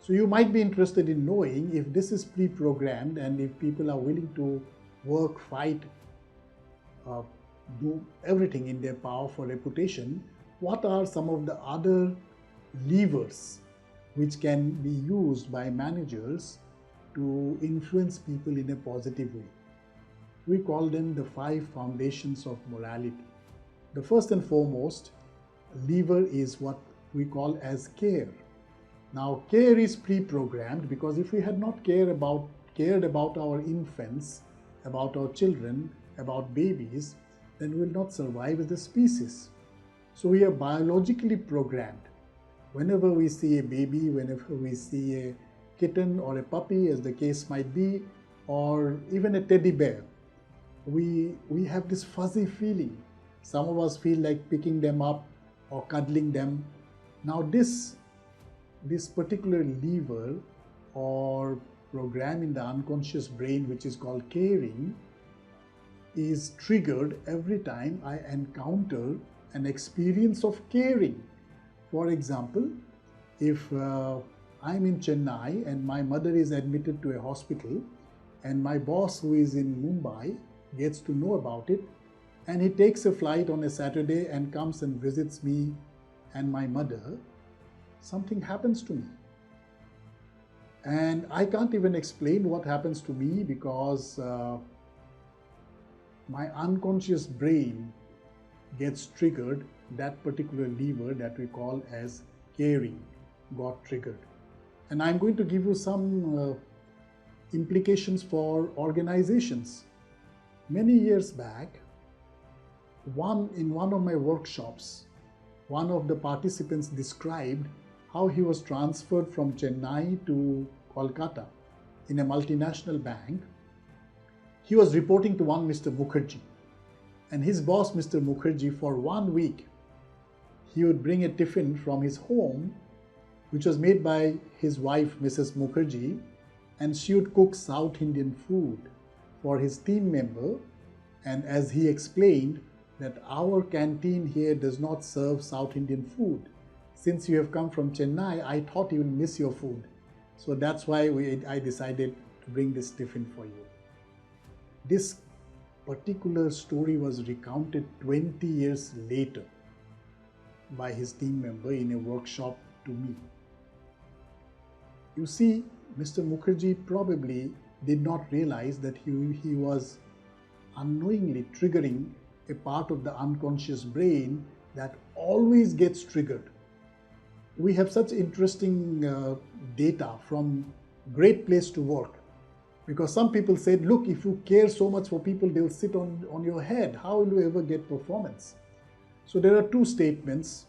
So you might be interested in knowing, if this is pre-programmed and if people are willing to work, fight, do everything in their power for reputation, what are some of the other levers which can be used by managers to influence people in a positive way? We call them the 5 foundations of morality. The first and foremost lever is what we call as care. Now, care is pre-programmed, because if we had not cared about our infants, about our children, about babies, then we will not survive as a species. So we are biologically programmed. Whenever we see a baby, whenever we see a kitten or a puppy, as the case might be, or even a teddy bear, we have this fuzzy feeling. Some of us feel like picking them up or cuddling them. Now this particular lever or program in the unconscious brain, which is called caring, is triggered every time I encounter an experience of caring. For example, if I'm in Chennai and my mother is admitted to a hospital, and my boss, who is in Mumbai, gets to know about it, and he takes a flight on a Saturday and comes and visits me and my mother, something happens to me. And I can't even explain what happens to me, because my unconscious brain gets triggered. That particular lever that we call as caring got triggered. And I'm going to give you some implications for organizations. Many years back, in one of my workshops, one of the participants described how he was transferred from Chennai to Kolkata in a multinational bank. He was reporting to one Mr. Mukherjee, and his boss, Mr. Mukherjee, for 1 week, he would bring a tiffin from his home, which was made by his wife, Mrs. Mukherjee, and she would cook South Indian food for his team member. And as he explained, that our canteen here does not serve South Indian food. Since you have come from Chennai, I thought you will miss your food. So that's why I decided to bring this tiffin for you. This particular story was recounted 20 years later by his team member in a workshop to me. You see, Mr. Mukherjee probably did not realize that he was unknowingly triggering a part of the unconscious brain that always gets triggered. We have such interesting data from Great Place to Work, because some people said, look, if you care so much for people, they'll sit on your head. How will you ever get performance? So there are two statements.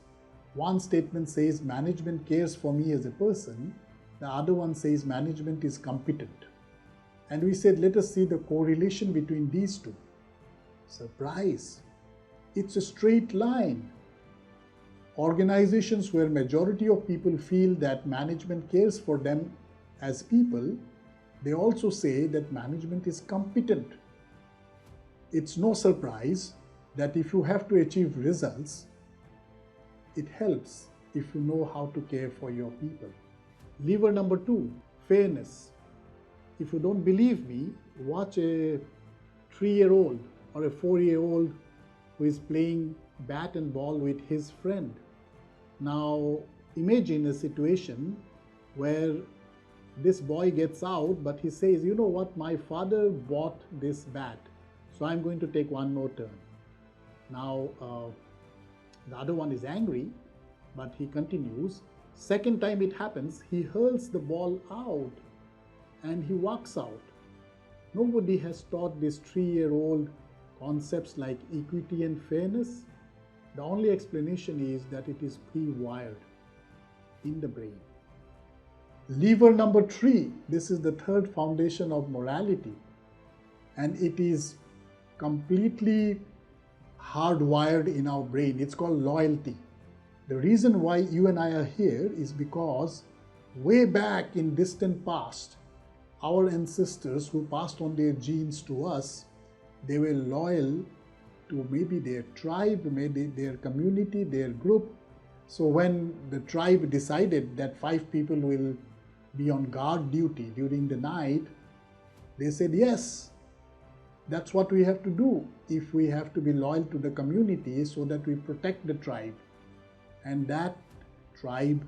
One statement says management cares for me as a person. The other one says management is competent. And we said, let us see the correlation between these two. Surprise! It's a straight line. Organizations where majority of people feel that management cares for them as people, they also say that management is competent. It's no surprise that if you have to achieve results, it helps if you know how to care for your people. Lever number 2, fairness. If you don't believe me, watch a 3-year-old or a 4-year-old who is playing bat and ball with his friend. Now imagine a situation where this boy gets out, but he says, you know what, my father bought this bat, so I'm going to take one more turn. Now the other one is angry, but he continues. Second time it happens, he hurls the ball out and he walks out. Nobody has taught this 3-year-old concepts like equity and fairness. The only explanation is that it is pre-wired in the brain. Lever number 3, this is the third foundation of morality, and it is completely hardwired in our brain. It's called loyalty. The reason why you and I are here is because way back in distant past, our ancestors who passed on their genes to us, they were loyal to maybe their tribe, maybe their community, their group. So when the tribe decided that 5 people will be on guard duty during the night, they said, yes, that's what we have to do if we have to be loyal to the community so that we protect the tribe. And that tribe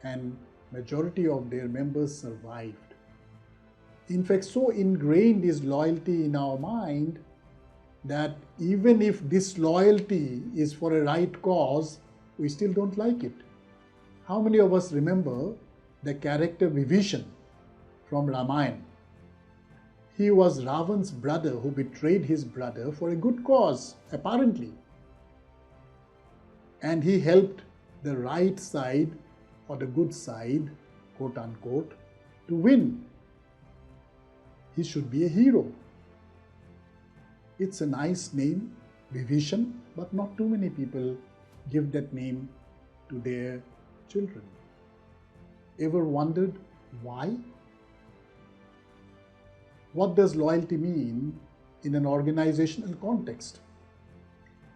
and majority of their members survived. In fact, so ingrained is loyalty in our mind that even if this loyalty is for a right cause, we still don't like it. How many of us remember the character Vibhishan from Ramayana? He was Ravan's brother who betrayed his brother for a good cause, apparently. And he helped the right side or the good side, quote unquote, to win. He should be a hero. It's a nice name, Vibhishan, but not too many people give that name to their children. Ever wondered why? What does loyalty mean in an organizational context?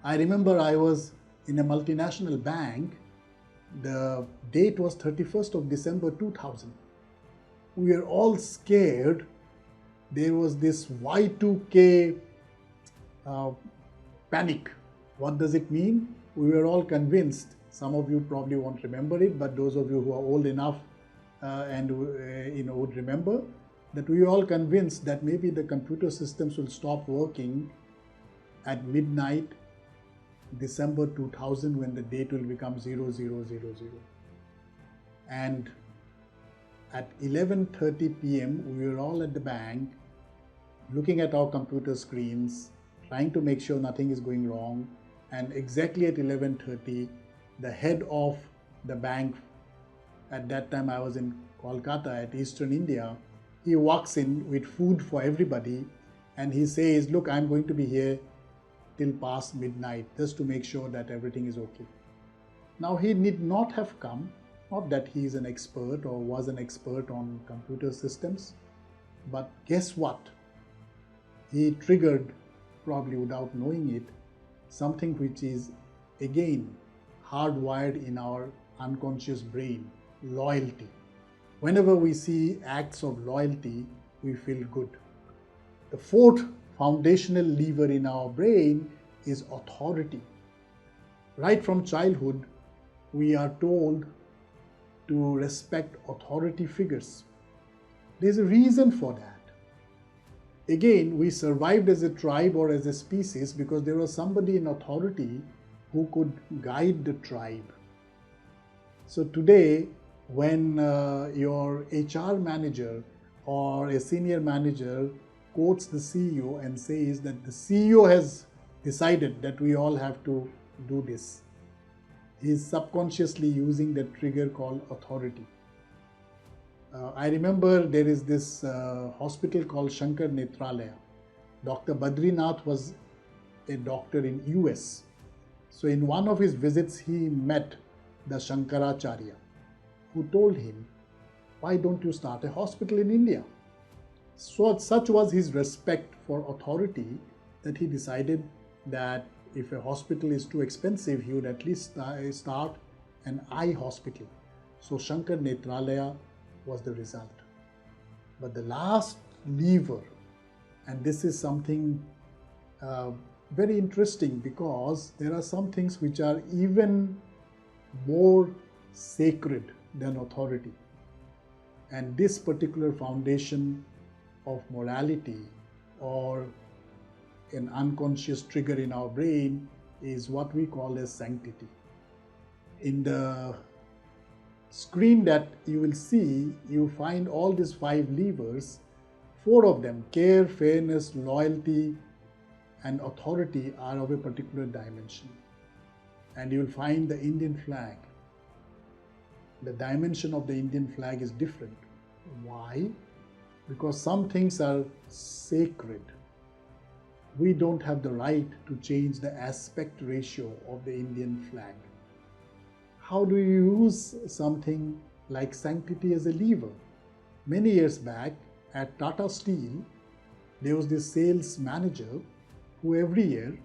I remember I was in a multinational bank. The date was 31st of December 2000. We were all scared. There was this Y2K panic. What does it mean? We were all convinced. Some of you probably won't remember it, but those of you who are old enough would remember that we were all convinced that maybe the computer systems will stop working at midnight, December 2000, when the date will become 0000. And at 11:30 p.m. we were all at the bank looking at our computer screens, trying to make sure nothing is going wrong, and exactly at 11:30 the head of the bank, at that time I was in Kolkata at Eastern India, he walks in with food for everybody and he says, look, I'm going to be here till past midnight just to make sure that everything is okay. Now he need not have come, not that he is an expert or was an expert on computer systems, but guess what? He triggered, probably without knowing it, something which is again hardwired in our unconscious brain, loyalty. Whenever we see acts of loyalty, we feel good. The fourth foundational lever in our brain is authority. Right from childhood, we are told to respect authority figures. There's a reason for that. Again, we survived as a tribe or as a species because there was somebody in authority who could guide the tribe. So today, when your HR manager or a senior manager quotes the CEO and says that the CEO has decided that we all have to do this, he is subconsciously using the trigger called authority. I remember there is this hospital called Shankar Netralaya. Dr. Badrinath was a doctor in US. So in one of his visits, he met the Shankaracharya, who told him, why don't you start a hospital in India? So such was his respect for authority that he decided that if a hospital is too expensive, he would at least start an eye hospital. So Shankar Netralaya was the result. But the last lever, and this is something very interesting because there are some things which are even more sacred than authority. And this particular foundation of morality or an unconscious trigger in our brain is what we call as sanctity. In the screen that you will see, you find all these 5 levers. 4 of them, care, fairness, loyalty, and authority, are of a particular dimension. And you will find the Indian flag. The dimension of the Indian flag is different. Why? Because some things are sacred. We don't have the right to change the aspect ratio of the Indian flag. How do you use something like sanctity as a lever? Many years back at Tata Steel, there was this sales manager who every year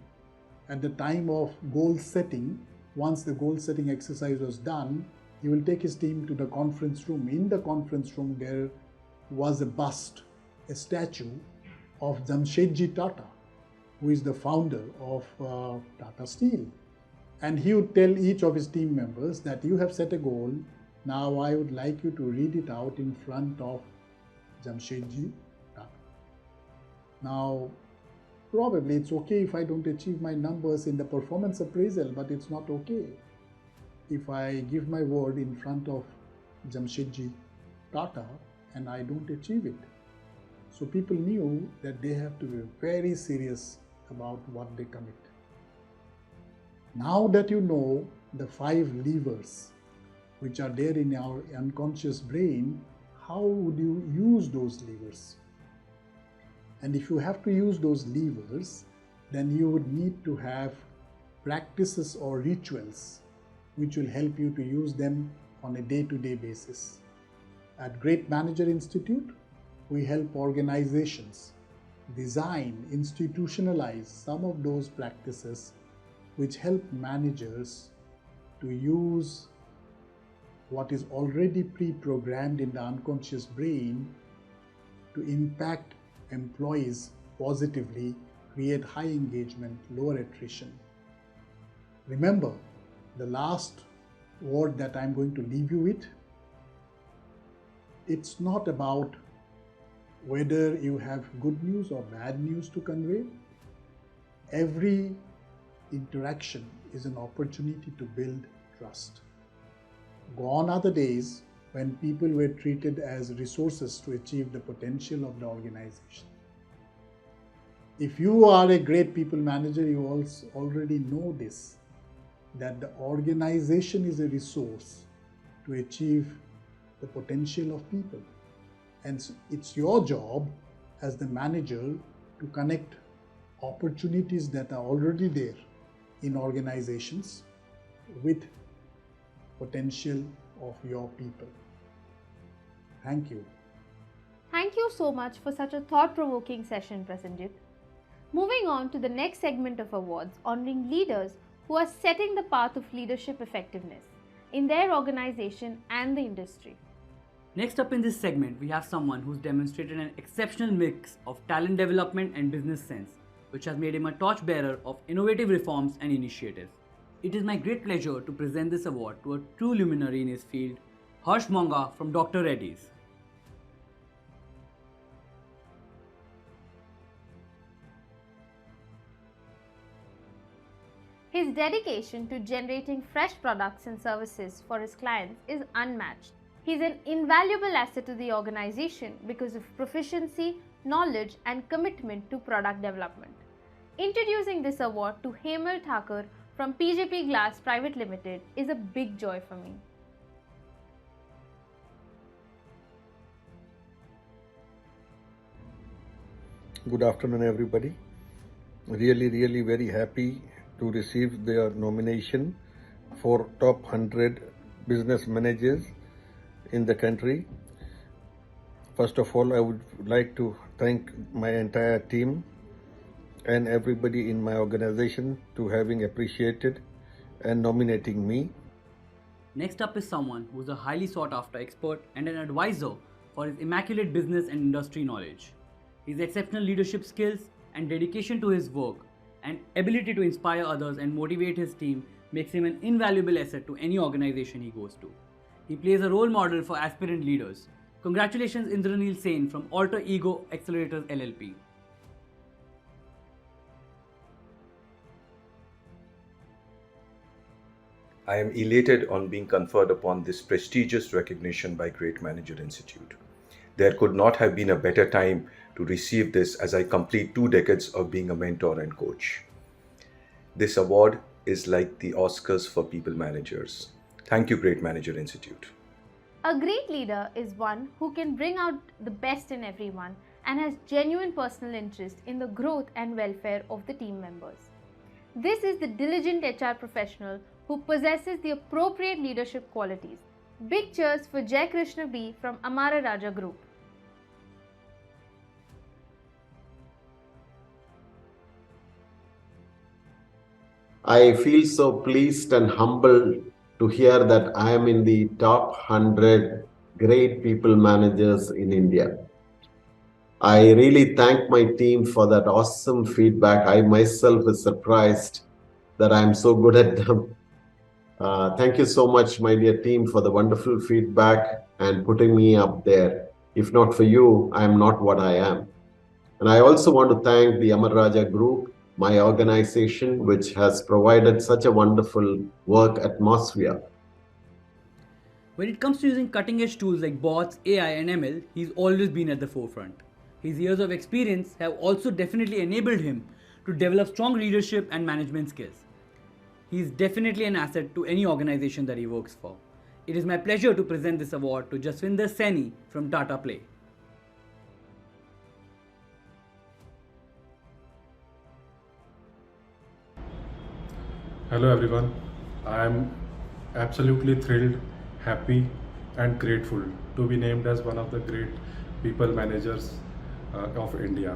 at the time of goal setting, once the goal setting exercise was done, he will take his team to the conference room. In the conference room, there was a bust, a statue of Jamshedji Tata, who is the founder of Tata Steel. And he would tell each of his team members that you have set a goal, now I would like you to read it out in front of Jamshedji Tata. Now, probably it's okay if I don't achieve my numbers in the performance appraisal, but it's not okay if I give my word in front of Jamshedji Tata and I don't achieve it. So people knew that they have to be very serious about what they commit. Now that you know the 5 levers which are there in our unconscious brain, how would you use those levers? And if you have to use those levers, then you would need to have practices or rituals which will help you to use them on a day-to-day basis. At Great Manager Institute, we help organizations design, institutionalize some of those practices which help managers to use what is already pre-programmed in the unconscious brain to impact employees positively, create high engagement, lower attrition. Remember, the last word that I'm going to leave you with, it's not about whether you have good news or bad news to convey. Every interaction is an opportunity to build trust. Gone are the days when people were treated as resources to achieve the potential of the organization. If you are a great people manager, you also already know this, that the organization is a resource to achieve the potential of people. And it's your job as the manager to connect opportunities that are already there in organizations with potential of your people. Thank you. Thank you so much for such a thought-provoking session, Prasenjit. Moving on to the next segment of awards, honoring leaders who are setting the path of leadership effectiveness in their organization and the industry. Next up in this segment, we have someone who's demonstrated an exceptional mix of talent development and business sense, which has made him a torchbearer of innovative reforms and initiatives. It is my great pleasure to present this award to a true luminary in his field, Harsh Monga from Dr. Reddy's. His dedication to generating fresh products and services for his clients is unmatched. He is an invaluable asset to the organization because of proficiency, knowledge, and commitment to product development. Introducing this award to Hemal Thakur from PJP Glass Private Limited is a big joy for me. Good afternoon, everybody. Really very happy to receive their nomination for top 100 business managers in the country. First of all, I would like to thank my entire team and everybody in my organization to having appreciated and nominating me. Next up is someone who is a highly sought after expert and an advisor for his immaculate business and industry knowledge. His exceptional leadership skills and dedication to his work and ability to inspire others and motivate his team makes him an invaluable asset to any organization he goes to. He plays a role model for aspirant leaders. Congratulations Indranil Sen from Alter Ego Accelerators LLP. I am elated on being conferred upon this prestigious recognition by Great Manager Institute. There could not have been a better time to receive this as I complete 2 decades of being a mentor and coach. This award is like the Oscars for people managers. Thank you, Great Manager Institute. A great leader is one who can bring out the best in everyone and has genuine personal interest in the growth and welfare of the team members. This is the diligent HR professional who possesses the appropriate leadership qualities. Big cheers for Jai Krishna B from Amara Raja Group. I feel so pleased and humbled to hear that I am in the top 100 great people managers in India. I really thank my team for that awesome feedback. I myself is surprised that I'm so good at them. Thank you so much, my dear team, for the wonderful feedback and putting me up there. If not for you, I am not what I am. And I also want to thank the Amar Raja Group, my organization, which has provided such a wonderful work atmosphere. When it comes to using cutting edge tools like bots, AI and ML, he's always been at the forefront. His years of experience have also definitely enabled him to develop strong leadership and management skills. He is definitely an asset to any organization that he works for. It is my pleasure to present this award to Jaswinder Saini from Tata Play. Hello everyone. I am absolutely thrilled, happy and grateful to be named as one of the great people managers of India.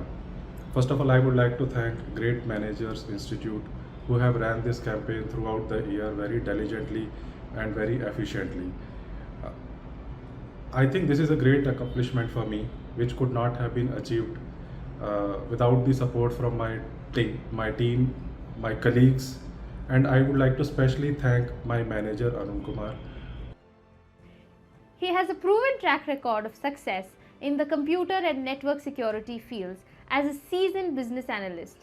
First of all, I would like to thank Great Managers Institute who have ran this campaign throughout the year very diligently and very efficiently. I think this is a great accomplishment for me, which could not have been achieved without the support from my team, my colleagues, and I would like to specially thank my manager Arun Kumar. He has a proven track record of success in the computer and network security fields as a seasoned business analyst.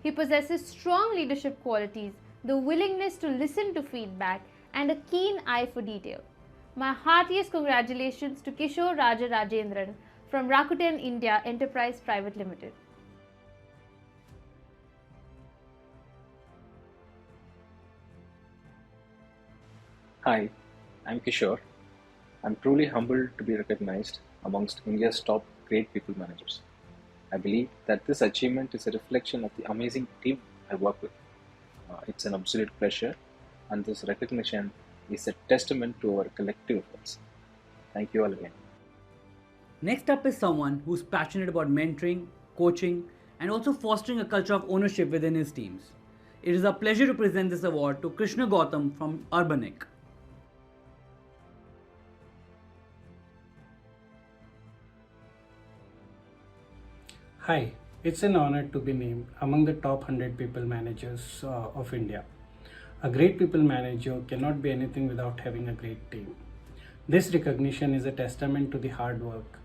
He possesses strong leadership qualities, the willingness to listen to feedback, and a keen eye for detail. My heartiest congratulations to Kishore Raja Rajendran from Rakuten India Enterprise Private Limited. Hi, I'm Kishore. I'm truly humbled to be recognized amongst India's top great people managers. I believe that this achievement is a reflection of the amazing team I work with. It's an absolute pleasure, and this recognition is a testament to our collective efforts. Thank you all again. Next up is someone who's passionate about mentoring, coaching, and also fostering a culture of ownership within his teams. It is a pleasure to present this award to Krishna Gautam from Urbanic. Hi, it's an honor to be named among the top 100 people managers of India. A great people manager cannot be anything without having a great team. This recognition is a testament to the hard work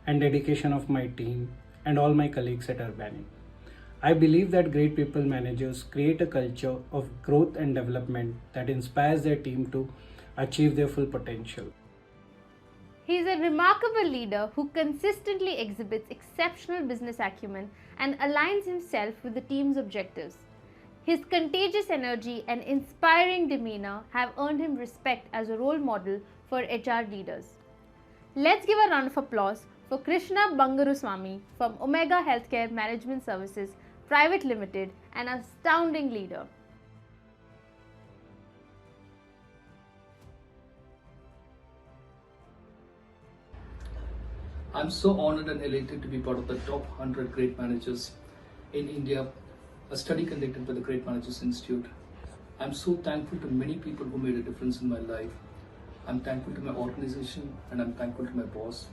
and dedication of my team and all my colleagues at Urbanic. I believe that great people managers create a culture of growth and development that inspires their team to achieve their full potential. He is a remarkable leader who consistently exhibits exceptional business acumen and aligns himself with the team's objectives. His contagious energy and inspiring demeanor have earned him respect as a role model for HR leaders. Let's give a round of applause for Krishna Bangaruswamy from Omega Healthcare Management Services Private Limited, an astounding leader. I'm so honored and elated to be part of the top 100 great managers in India, a study conducted by the Great Managers Institute. I'm so thankful to many people who made a difference in my life. I'm thankful to my organization and I'm thankful to my boss.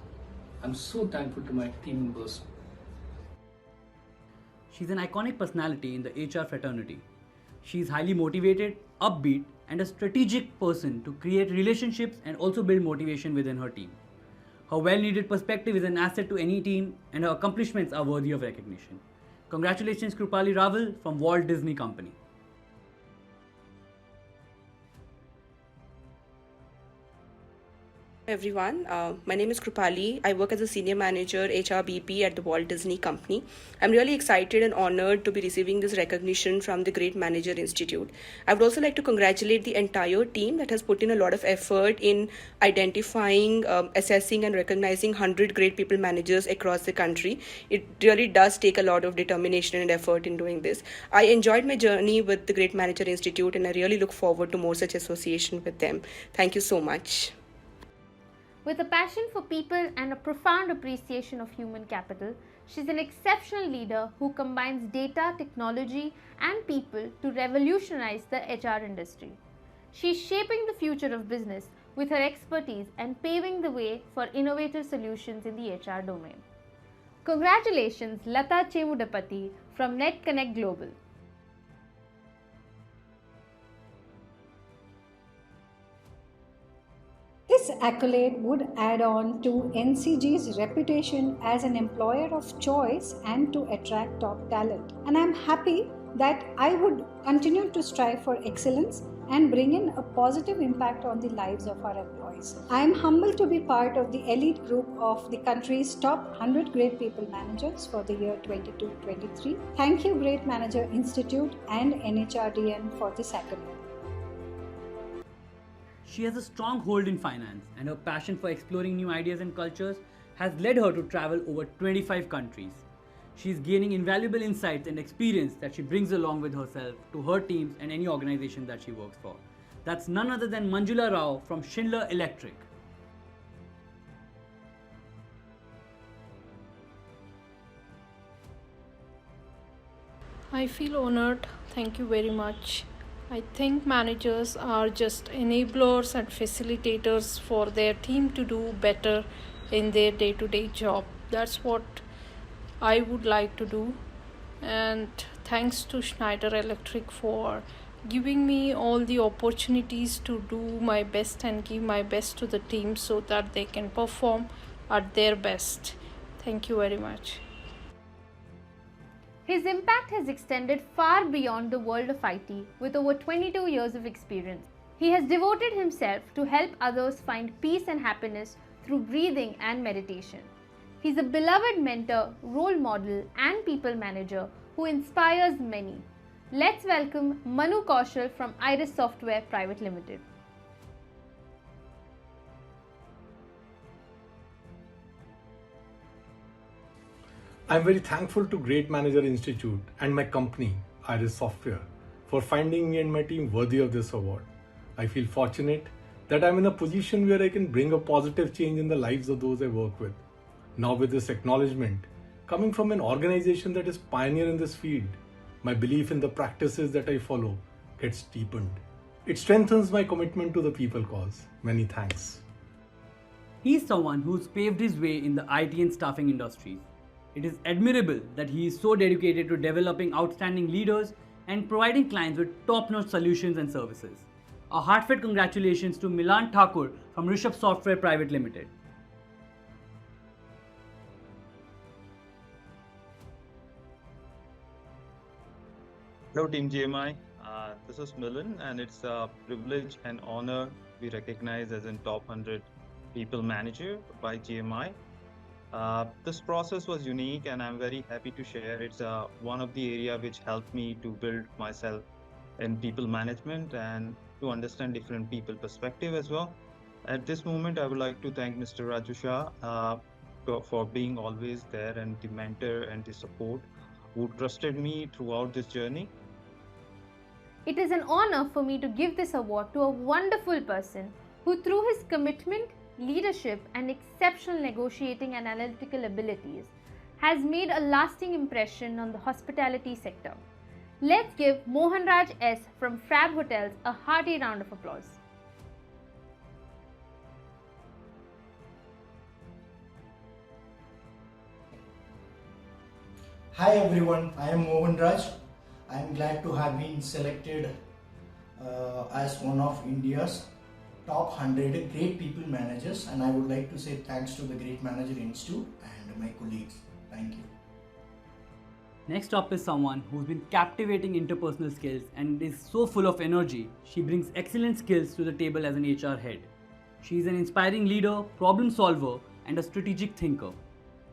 I'm so thankful to my team members. She's an iconic personality in the HR fraternity. She's highly motivated, upbeat, and a strategic person to create relationships and also build motivation within her team. Her well-needed perspective is an asset to any team, and her accomplishments are worthy of recognition. Congratulations, Krupali Raval from Walt Disney Company. Everyone, my name is Krupali. I work as a senior manager HRBP at the Walt Disney Company. I'm really excited and honored to be receiving this recognition from the Great Manager Institute. I would also like to congratulate the entire team that has put in a lot of effort in identifying, assessing and recognizing 100 great people managers across the country. It really does take a lot of determination and effort in doing this. I enjoyed my journey with the Great Manager Institute and I really look forward to more such association with them. Thank you so much. With a passion for people and a profound appreciation of human capital, she's an exceptional leader who combines data, technology, and people to revolutionize the HR industry. She's shaping the future of business with her expertise and paving the way for innovative solutions in the HR domain. Congratulations, Lata Chemudapati from NetConnect Global. This accolade would add on to NCG's reputation as an employer of choice and to attract top talent. And I'm happy that I would continue to strive for excellence and bring in a positive impact on the lives of our employees. I am humbled to be part of the elite group of the country's top 100 great people managers for the year 22-23. Thank you, Great Manager Institute and NHRDN for this accolade. She has a strong hold in finance, and her passion for exploring new ideas and cultures has led her to travel over 25 countries. She is gaining invaluable insights and experience that she brings along with herself to her teams and any organization that she works for. That's none other than Manjula Rao from Schindler Electric. I feel honored. Thank you very much. I think managers are just enablers and facilitators for their team to do better in their day-to-day job. That's what I would like to do. And thanks to Schneider Electric for giving me all the opportunities to do my best and give my best to the team so that they can perform at their best. Thank you very much. His impact has extended far beyond the world of IT with over 22 years of experience. He has devoted himself to help others find peace and happiness through breathing and meditation. He's a beloved mentor, role model, and people manager who inspires many. Let's welcome Manu Kaushal from Iris Software Private Limited. I'm very thankful to Great Manager Institute and my company, Iris Software, for finding me and my team worthy of this award. I feel fortunate that I'm in a position where I can bring a positive change in the lives of those I work with. Now, with this acknowledgement, coming from an organization that is pioneer in this field, my belief in the practices that I follow gets deepened. It strengthens my commitment to the people cause. Many thanks. He's someone who's paved his way in the IT and staffing industries. It is admirable that he is so dedicated to developing outstanding leaders and providing clients with top-notch solutions and services. A heartfelt congratulations to Milan Thakur from Rishabh Software Private Limited. Hello Team GMI, this is Milan and it's a privilege and honor to be recognized as a top 100 people manager by GMI. This process was unique and I'm very happy to share. It's one of the area which helped me to build myself in people management and to understand different people perspective as well. At this moment, I would like to thank Mr. Raju Shah for being always there and the mentor and the support who trusted me throughout this journey. It is an honor for me to give this award to a wonderful person who, through his commitment, leadership and exceptional negotiating and analytical abilities, has made a lasting impression on the hospitality sector. Let's give Mohan Raj S. from Frab Hotels a hearty round of applause. Hi everyone, I am Mohan Raj. I am glad to have been selected as one of India's top 100 great people managers, and I would like to say thanks to the Great Manager Institute and my colleagues. Thank you. Next up is someone who's been captivating interpersonal skills and is so full of energy. She brings excellent skills to the table as an HR head. She is an inspiring leader, problem solver, and a strategic thinker.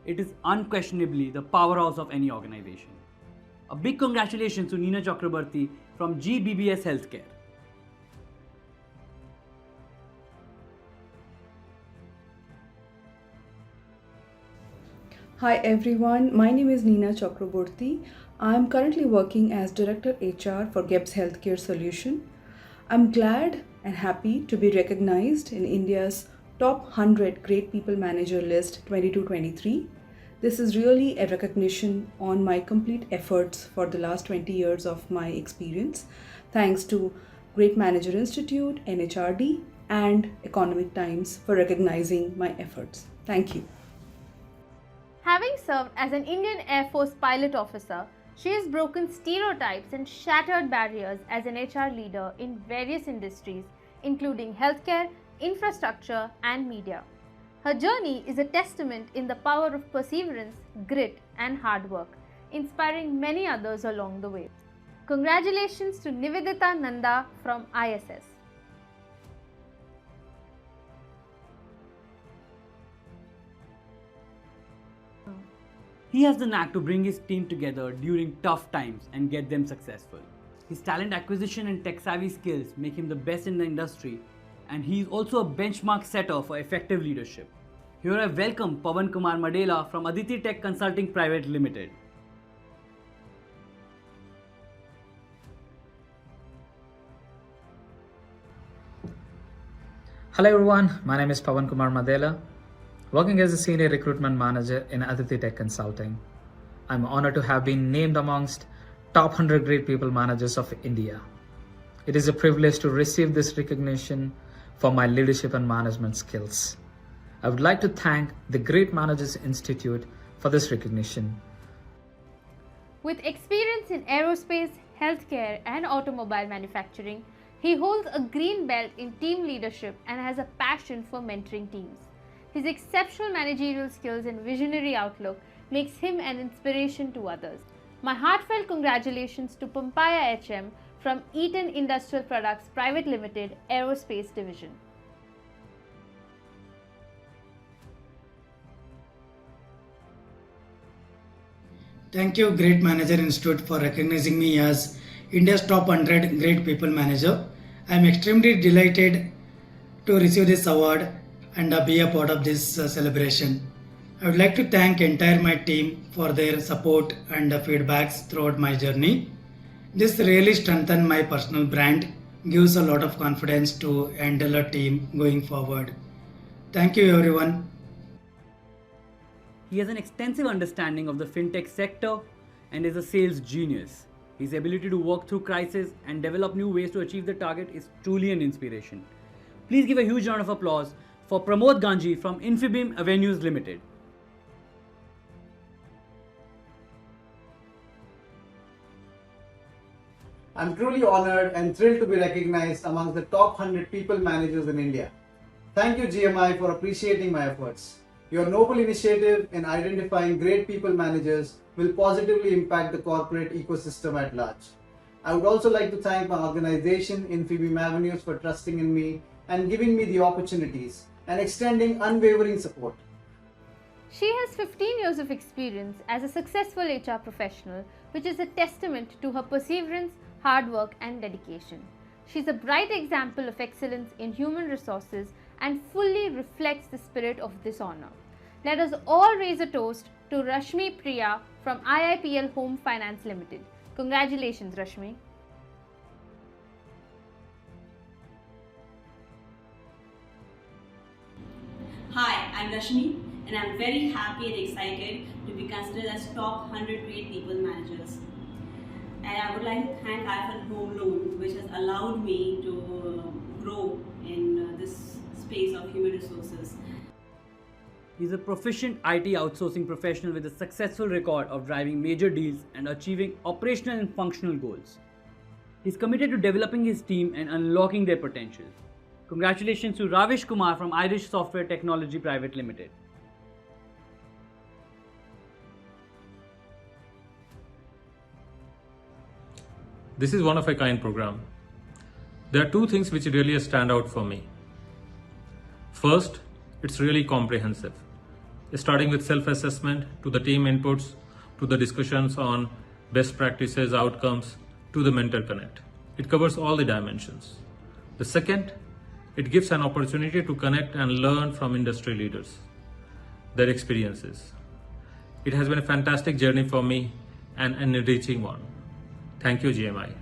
It is unquestionably the powerhouse of any organization. A big congratulations to Neena Chakrabarti from GBBS Healthcare. Hi everyone, my name is Neena Chakraborty. I am currently working as Director HR for GEBS Healthcare Solution. I'm glad and happy to be recognized in India's top 100 Great People Manager list 22-23. This is really a recognition on my complete efforts for the last 20 years of my experience, thanks to Great Manager Institute, NHRD, and Economic Times for recognizing my efforts. Thank you. Having served as an Indian Air Force pilot officer, she has broken stereotypes and shattered barriers as an HR leader in various industries, including healthcare, infrastructure, and media. Her journey is a testament in the power of perseverance, grit, and hard work, inspiring many others along the way. Congratulations to Nivedita Nanda from ISS. He has the knack to bring his team together during tough times and get them successful. His talent acquisition and tech-savvy skills make him the best in the industry, and he is also a benchmark setter for effective leadership. Here I welcome Pawan Kumar Madela from Aditi Tech Consulting Private Limited. Hello everyone, my name is Pawan Kumar Madela, working as a Senior Recruitment Manager in Aditi Tech Consulting. I'm honored to have been named amongst top 100 Great People Managers of India. It is a privilege to receive this recognition for my leadership and management skills. I would like to thank the Great Managers Institute for this recognition. With experience in aerospace, healthcare, and automobile manufacturing, he holds a green belt in team leadership and has a passion for mentoring teams. His exceptional managerial skills and visionary outlook makes him an inspiration to others. My heartfelt congratulations to Pampaya HM from Eaton Industrial Products Private Limited Aerospace Division. Thank you, Great Manager Institute, for recognizing me as India's top 100 Great People Manager. I am extremely delighted to receive this award and be a part of this celebration. I would like to thank entire my team for their support and feedbacks throughout my journey. This really strengthened my personal brand, gives a lot of confidence to handle a team going forward. Thank you, everyone. He has an extensive understanding of the fintech sector and is a sales genius. His ability to work through crises and develop new ways to achieve the target is truly an inspiration. Please give a huge round of applause for Pramod Ganji from Infibeam Avenues Limited. I'm truly honored and thrilled to be recognized among the top 100 people managers in India. Thank you, GMI, for appreciating my efforts. Your noble initiative in identifying great people managers will positively impact the corporate ecosystem at large. I would also like to thank my organization, Infibeam Avenues, for trusting in me and giving me the opportunities and extending unwavering support. She has 15 years of experience as a successful HR professional, which is a testament to her perseverance, hard work and dedication. She's a bright example of excellence in human resources and fully reflects the spirit of this honor. Let us all raise a toast to Rashmi Priya from IIPL Home Finance Limited. Congratulations, Rashmi. Hi, I'm Rashmi and I'm very happy and excited to be considered as top 100 great people managers. And I would like to thank IIFL Home Loan, which has allowed me to grow in this space of human resources. He's a proficient IT outsourcing professional with a successful record of driving major deals and achieving operational and functional goals. He's committed to developing his team and unlocking their potential. Congratulations to Ravish Kumar from Irish Software Technology Private Limited. This is one of a kind program. There are two things which really stand out for me. First, it's really comprehensive, starting with self-assessment to the team inputs, to the discussions on best practices, outcomes, to the mentor connect. It covers all the dimensions. The second, it gives an opportunity to connect and learn from industry leaders, their experiences. It has been a fantastic journey for me and an enriching one. Thank you, GMI.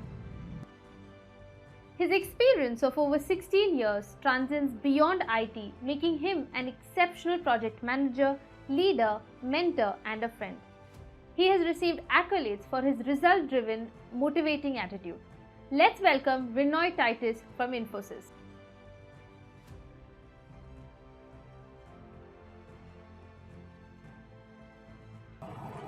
His experience of over 16 years transcends beyond IT, making him an exceptional project manager, leader, mentor, and a friend. He has received accolades for his result-driven, motivating attitude. Let's welcome Rinoy Titus from Infosys.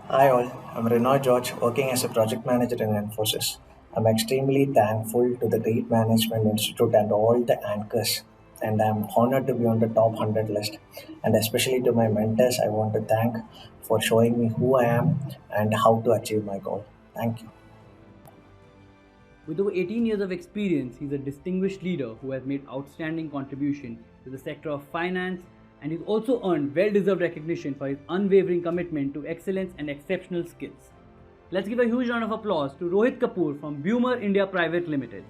Hi all, I'm Rinoy George, working as a project manager in Infosys. I'm extremely thankful to the Great Management Institute and all the anchors, and I'm honored to be on the top 100 list. And especially to my mentors, I want to thank for showing me who I am and how to achieve my goal. Thank you. With over 18 years of experience, he's a distinguished leader who has made outstanding contribution to the sector of finance, and he's also earned well-deserved recognition for his unwavering commitment to excellence and exceptional skills. Let's give a huge round of applause to Rohit Kapoor from Bumer India Private Limited.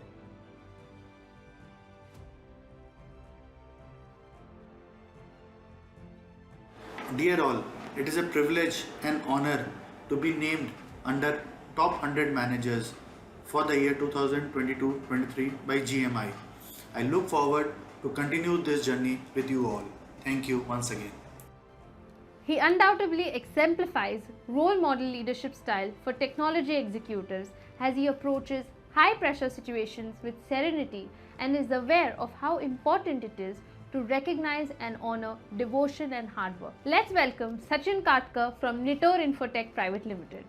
Dear all, it is a privilege and honor to be named under top 100 managers for the year 2022-23 by GMI. I look forward to continue this journey with you all. Thank you once again. He undoubtedly exemplifies role model leadership style for technology executors as he approaches high pressure situations with serenity and is aware of how important it is to recognize and honor devotion and hard work. Let's welcome Sachin Katkar from Nitor Infotech Private Limited.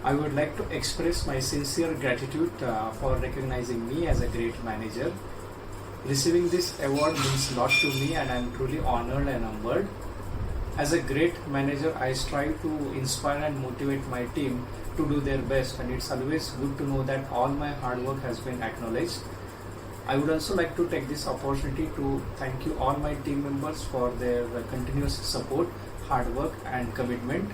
I would like to express my sincere gratitude for recognizing me as a great manager. Receiving this award means a lot to me and I am truly honored and humbled. As a great manager, I strive to inspire and motivate my team to do their best, and it's always good to know that all my hard work has been acknowledged. I would also like to take this opportunity to thank you all my team members for their continuous support, hard work and commitment.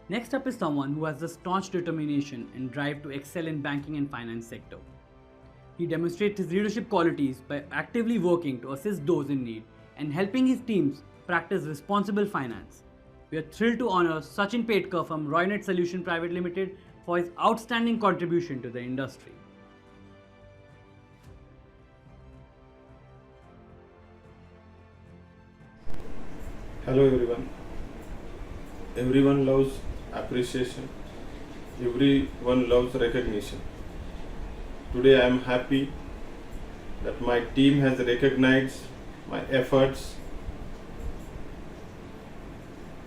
Next up is someone who has the staunch determination and drive to excel in banking and finance sector. He demonstrates his leadership qualities by actively working to assist those in need and helping his teams practice responsible finance. We are thrilled to honor Sachin Petkar from Roynet Solution Private Limited for his outstanding contribution to the industry. Hello everyone. Everyone loves appreciation. Everyone loves recognition. Today I am happy that my team has recognized my efforts.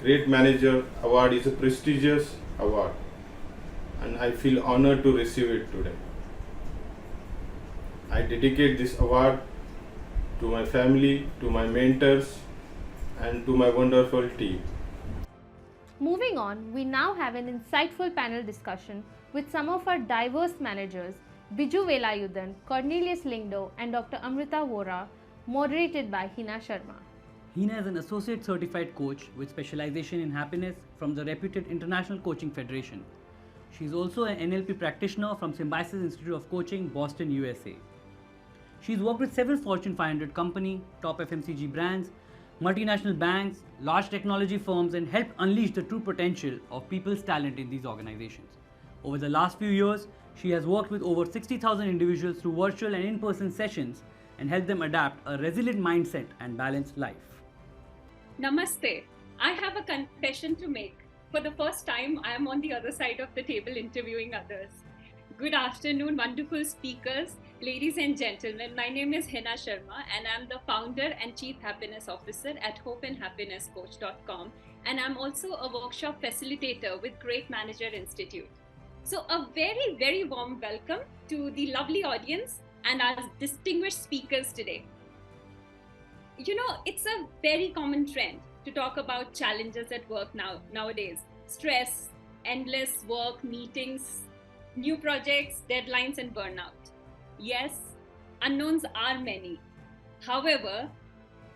Great Manager Award is a prestigious award and I feel honored to receive it today. I dedicate this award to my family, to my mentors and to my wonderful team. Moving on, we now have an insightful panel discussion with some of our diverse managers, Biju Velayudan, Cornelius Lingdo and Dr. Amrita Vora, moderated by Hina Sharma. Hina is an associate certified coach with specialization in happiness from the reputed International Coaching Federation. She is also an NLP practitioner from Symbiosis Institute of Coaching, Boston, USA. She's worked with several Fortune 500 companies, top FMCG brands, multinational banks, large technology firms and helped unleash the true potential of people's talent in these organizations. Over the last few years, she has worked with over 60,000 individuals through virtual and in-person sessions and helped them adapt a resilient mindset and balanced life. Namaste. I have a confession to make. For the first time, I am on the other side of the table interviewing others. Good afternoon, wonderful speakers. Ladies and gentlemen, my name is Hina Sharma and I'm the founder and chief happiness officer at hopeandhappinesscoach.com, and I'm also a workshop facilitator with Great Manager Institute. So a very, very warm welcome to the lovely audience and our distinguished speakers today. You know, it's a very common trend to talk about challenges at work nowadays. Stress, endless work, meetings, new projects, deadlines and burnout. Yes, unknowns are many. However,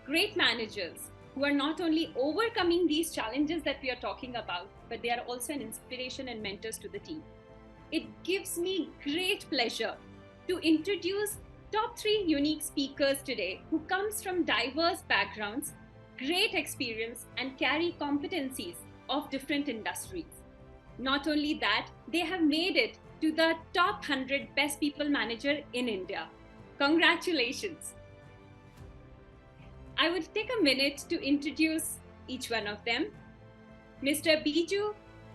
great managers who are not only overcoming these challenges that we are talking about, but they are also an inspiration and mentors to the team. It gives me great pleasure to introduce top 3 unique speakers today who comes from diverse backgrounds, great experience and carry competencies of different industries. Not only that, they have made it to the top 100 best people manager in India. Congratulations. I would take a minute to introduce each one of them. Mr. Biju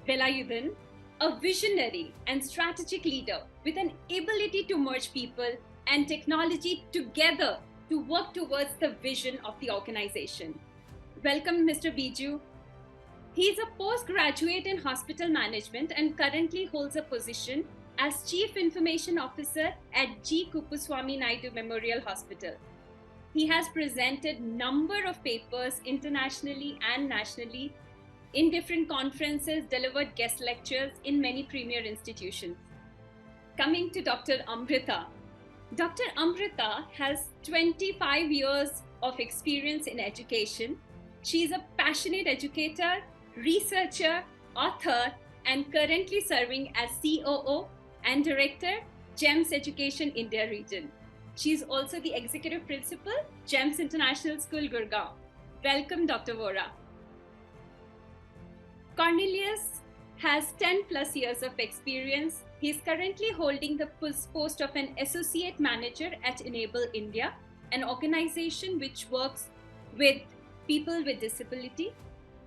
Velayudan, a visionary and strategic leader with an ability to merge people and technology together to work towards the vision of the organization. Welcome, Mr. Biju. He is a postgraduate in hospital management and currently holds a position as Chief Information Officer at G. Kuppuswamy Naidu Memorial Hospital. He has presented number of papers internationally and nationally in different conferences, delivered guest lectures in many premier institutions. Coming to Dr. Amrita. Dr. Amrita has 25 years of experience in education. She is a passionate educator, researcher, author, and currently serving as COO and Director, GEMS Education India Region. She is also the Executive Principal, GEMS International School, Gurgaon. Welcome, Dr. Vora. Cornelius has 10 plus years of experience. He is currently holding the post of an Associate Manager at Enable India, an organization which works with people with disability.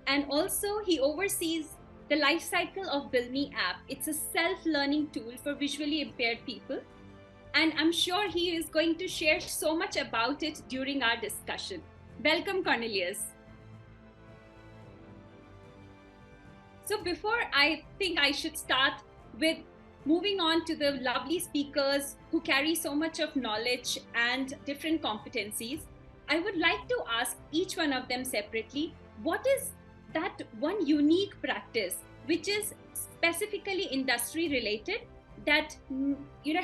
And also he oversees the life cycle of Bilme app. It's a self-learning tool for visually impaired people. And I'm sure he is going to share so much about it during our discussion. Welcome, Cornelius. So before I think I should start with moving on to the lovely speakers who carry so much of knowledge and different competencies, I would like to ask each one of them separately, what is that one unique practice which is specifically industry related that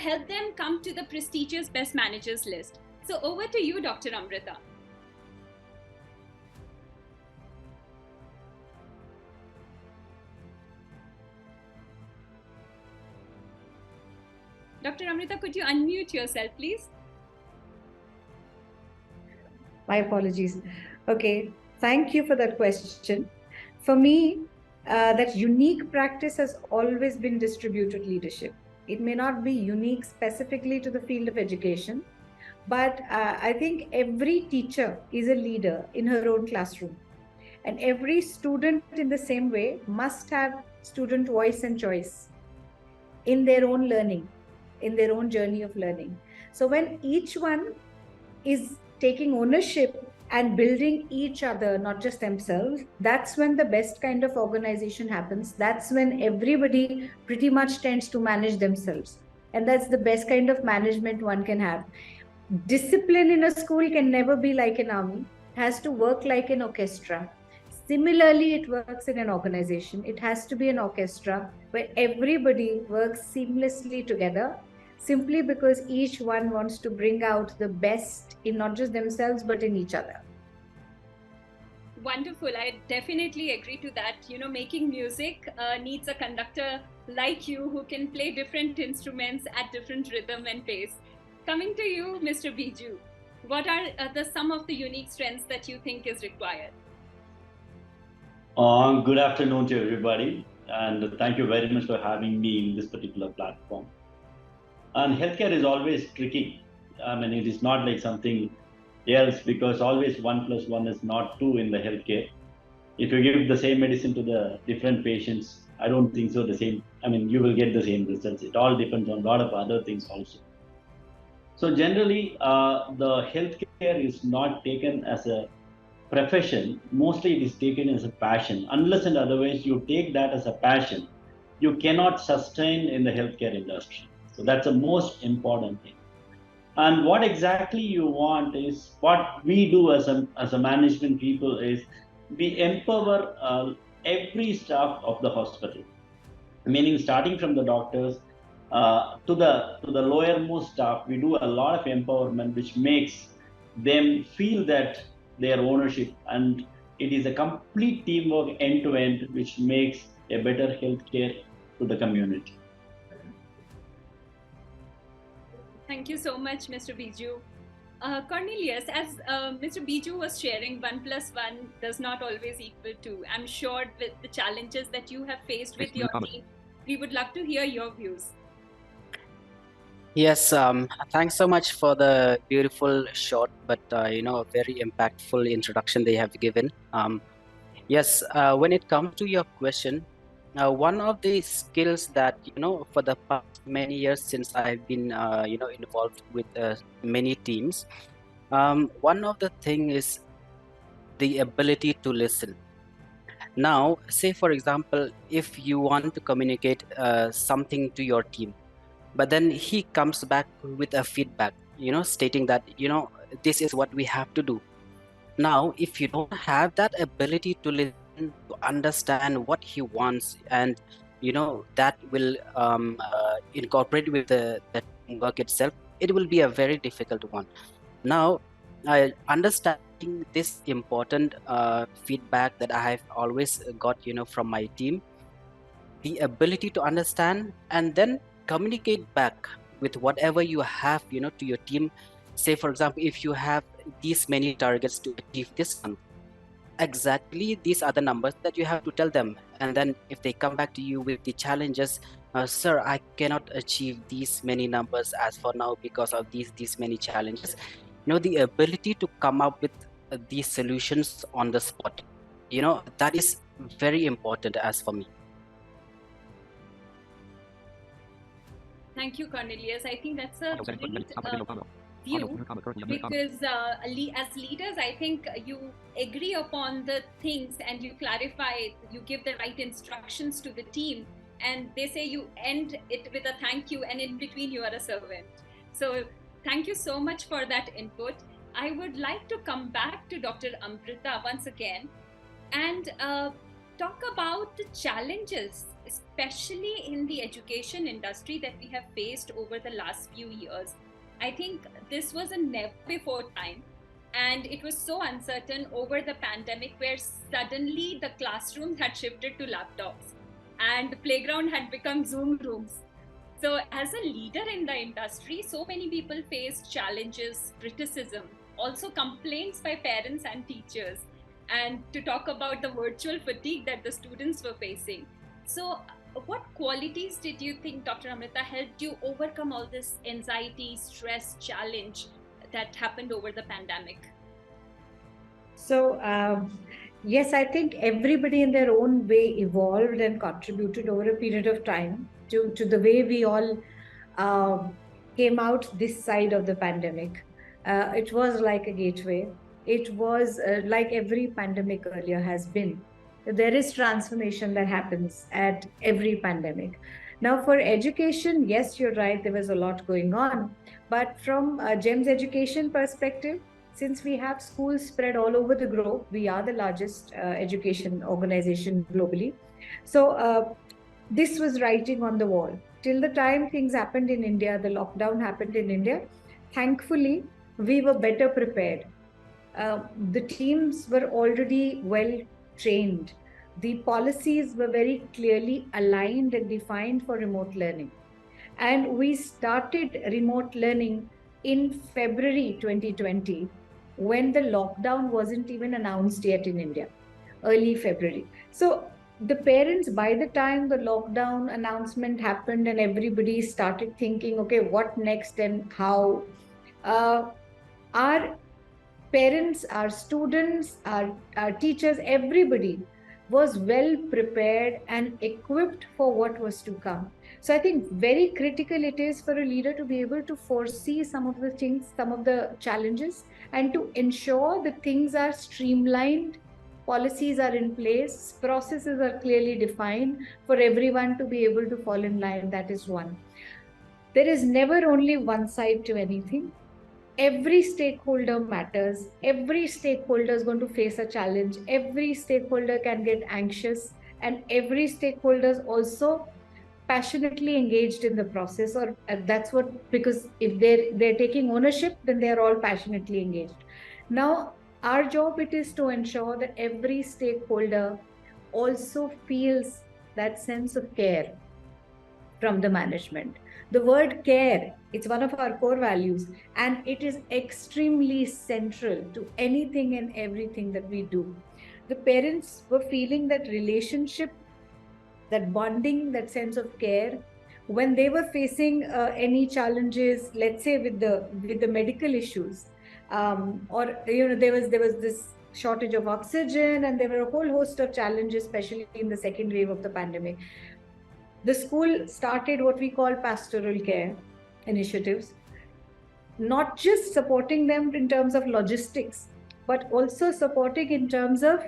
help them come to the prestigious best managers list? So over to you, Dr. Amrita. Dr. Amrita, could you unmute yourself, please? My apologies. Okay, thank you for that question. For me, that unique practice has always been distributed leadership. It may not be unique specifically to the field of education, but I think every teacher is a leader in her own classroom. And every student, in the same way, must have student voice and choice in their own learning, in their own journey of learning. So when each one is taking ownership and building each other, not just themselves, that's when the best kind of organization happens. That's when everybody pretty much tends to manage themselves. And that's the best kind of management one can have. Discipline in a school can never be like an army, it has to work like an orchestra. Similarly, it works in an organization. It has to be an orchestra where everybody works seamlessly together, simply because each one wants to bring out the best in not just themselves, but in each other. Wonderful. I definitely agree to that. Making music needs a conductor like you who can play different instruments at different rhythm and pace. Coming to you, Mr. Biju, what are some of the unique strengths that you think is required? Good afternoon to everybody, and thank you very much for having me in this particular platform. And healthcare is always tricky. I mean, it is not like something else, because always 1 + 1 is not 2 in the healthcare. If you give the same medicine to the different patients, I don't think so. You will get the same results. It all depends on a lot of other things also. So generally, the healthcare is not taken as a profession. Mostly it is taken as a passion. Unless and otherwise you take that as a passion, you cannot sustain in the healthcare industry. So that's the most important thing. And what exactly you want is, what we do as a management people is, we empower every staff of the hospital, meaning starting from the doctors to the lowermost staff. We do a lot of empowerment, which makes them feel that their ownership, and it is a complete teamwork end to end, which makes a better healthcare to the community. Thank you so much, Mr. Biju. Cornelius, as Mr. Biju was sharing, 1 + 1 does not always equal 2. I'm sure with the challenges that you have faced with your team, we would love to hear your views. Yes, thanks so much for the beautiful, short, but very impactful introduction they have given. Yes, when it comes to your question, one of the skills that for the past many years since I've been involved with many teams, one of the thing is the ability to listen. Now, say for example, if you want to communicate something to your team, but then he comes back with a feedback, stating that this is what we have to do. Now, if you don't have that ability to listen, to understand what he wants, and that will incorporate with the work itself, it will be a very difficult one. Now, understanding this important feedback that I have always got from my team, the ability to understand and then communicate back with whatever you have to your team. Say for example, if you have these many targets to achieve this month, exactly these are the numbers that you have to tell them. And then if they come back to you with the challenges, sir, I cannot achieve these many numbers as for now because of these many challenges, the ability to come up with these solutions on the spot, that is very important as for me. Thank you, Cornelius. I think that's a great view, because as leaders, I think you agree upon the things and you clarify, you give the right instructions to the team, and they say you end it with a thank you, and in between you are a servant. So thank you so much for that input. I would like to come back to Dr. Amrita once again and talk about the challenges, especially in the education industry, that we have faced over the last few years. I think this was a never before time, and it was so uncertain over the pandemic, where suddenly the classrooms had shifted to laptops and the playground had become Zoom rooms. So, as a leader in the industry, so many people faced challenges, criticism, also complaints by parents and teachers, and to talk about the virtual fatigue that the students were facing. So, what qualities did you think, Dr. Amrita, helped you overcome all this anxiety, stress, challenge that happened over the pandemic? So, yes, I think everybody in their own way evolved and contributed over a period of time to the way we all came out this side of the pandemic. It was like a gateway. It was like every pandemic earlier has been. There is transformation that happens at every pandemic. Now, for education, yes, you're right, there was a lot going on. But from GEM's education perspective, since we have schools spread all over the globe, we are the largest education organization globally. So this was writing on the wall. Till the time things happened in India, the lockdown happened in India, thankfully, we were better prepared. The teams were already well trained. The policies were very clearly aligned and defined for remote learning. And we started remote learning in February 2020, when the lockdown wasn't even announced yet in India, early February. So the parents, by the time the lockdown announcement happened and everybody started thinking, okay, what next and how, our parents, our students, our teachers, everybody was well prepared and equipped for what was to come. So I think very critical it is for a leader to be able to foresee some of the things, some of the challenges, and to ensure that things are streamlined, policies are in place, processes are clearly defined for everyone to be able to fall in line. That is one. There is never only one side to anything. Every stakeholder matters. Every stakeholder is going to face a challenge. Every stakeholder can get anxious, and every stakeholder is also passionately engaged in the process. Or that's what, because if they're taking ownership, then they're all passionately engaged. Now, our job it is to ensure that every stakeholder also feels that sense of care from the management. The word care, it's one of our core values, and it is extremely central to anything and everything that we do. The parents were feeling that relationship, that bonding, that sense of care. When they were facing any challenges, let's say with the medical issues, or there was this shortage of oxygen, and there were a whole host of challenges, especially in the second wave of the pandemic. The school started what we call pastoral care initiatives, not just supporting them in terms of logistics, but also supporting in terms of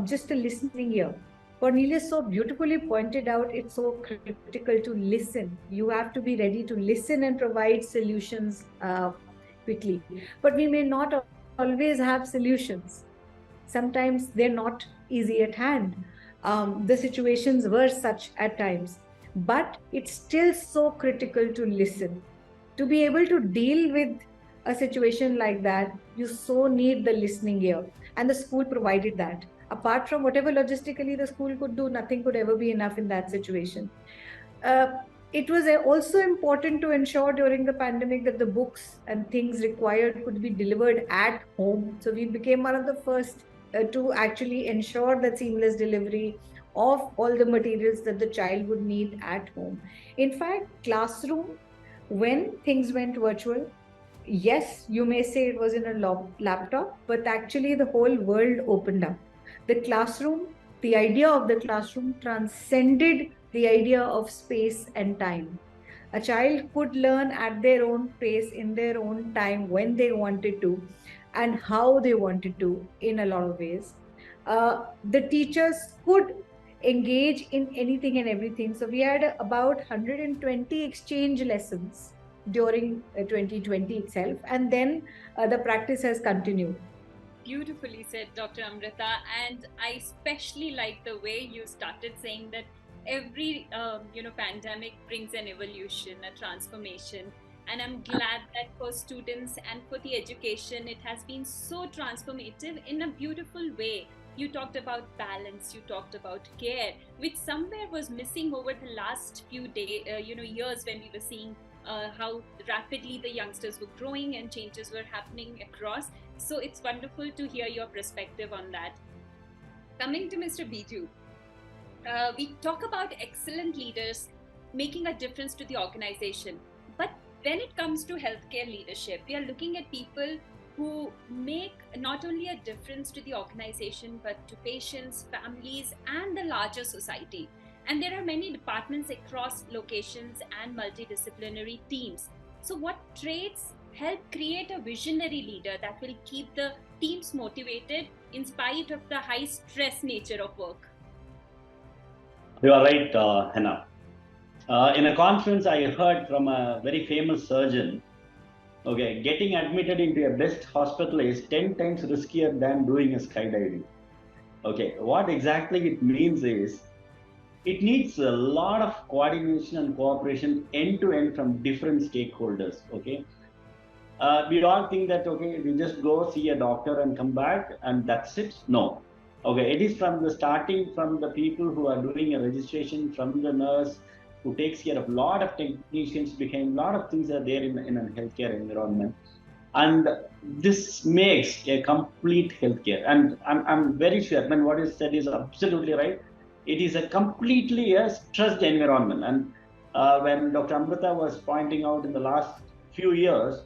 just a listening ear. Cornelius so beautifully pointed out, it's so critical to listen. You have to be ready to listen and provide solutions quickly. But we may not always have solutions. Sometimes they're not easy at hand. The situations were such at times, but it's still so critical to listen. To be able to deal with a situation like that, you so need the listening ear, and the school provided that. Apart from whatever logistically the school could do, nothing could ever be enough in that situation. It was also important to ensure during the pandemic that the books and things required could be delivered at home. So we became one of the first to actually ensure that seamless delivery of all the materials that the child would need at home. In fact, classroom, when things went virtual, yes, you may say it was in a laptop, but actually the whole world opened up. The classroom, the idea of the classroom transcended the idea of space and time. A child could learn at their own pace, in their own time, when they wanted to, and how they wanted to, in a lot of ways. The teachers could engage in anything and everything. So we had about 120 exchange lessons during 2020 itself, and then the practice has continued. Beautifully said, Dr. Amrita. And I especially like the way you started saying that every pandemic brings an evolution, a transformation. And I'm glad that for students and for the education, it has been so transformative in a beautiful way. You talked about balance, you talked about care, which somewhere was missing over the last few years when we were seeing how rapidly the youngsters were growing and changes were happening across. So it's wonderful to hear your perspective on that. Coming to Mr. Biju, we talk about excellent leaders making a difference to the organization. But when it comes to healthcare leadership, we are looking at people who make not only a difference to the organization, but to patients, families, and the larger society. And there are many departments across locations and multidisciplinary teams. So, what traits help create a visionary leader that will keep the teams motivated in spite of the high stress nature of work? You are right, Hannah. In a conference, I heard from a very famous surgeon, okay, getting admitted into a best hospital is 10 times riskier than doing a skydiving. Okay, what exactly it means is, it needs a lot of coordination and cooperation end to end from different stakeholders. Okay, we all think that okay, we just go see a doctor and come back and that's it. No, okay, it is from the starting, from the people who are doing a registration, from the nurse who takes care of a lot of technicians, became a lot of things are there in a healthcare environment, and this makes a complete healthcare. And I'm very sure, when what is said is absolutely right. It is a completely a stressed environment. And when Dr. Amrita was pointing out in the last few years,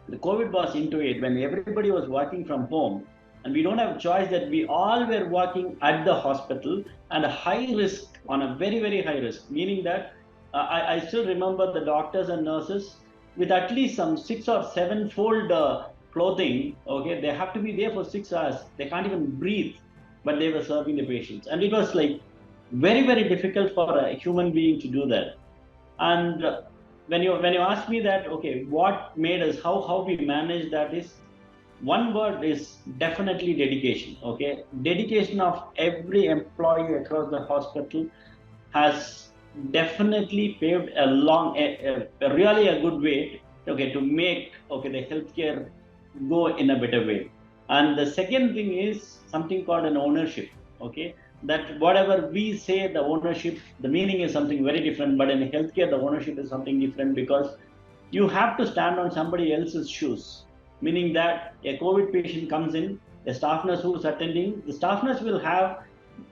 the COVID was into it when everybody was working from home, and we don't have choice that we all were working at the hospital and a high risk, on a very, very high risk, meaning that I still remember the doctors and nurses with at least some 6 or 7 fold clothing. Okay, they have to be there for 6 hours. They can't even breathe, but they were serving the patients. And it was like very, very difficult for a human being to do that. And when you ask me that, okay, what made us, how we manage that, is one word is definitely dedication. Okay, dedication of every employee across the hospital has definitely paved a really a good way, okay, to make, okay, the healthcare go in a better way. And the second thing is something called an ownership. Okay, that whatever we say, the ownership, the meaning is something very different, but in healthcare the ownership is something different, because you have to stand on somebody else's shoes, meaning that a COVID patient comes in, a staff nurse who's attending, the staff nurse will have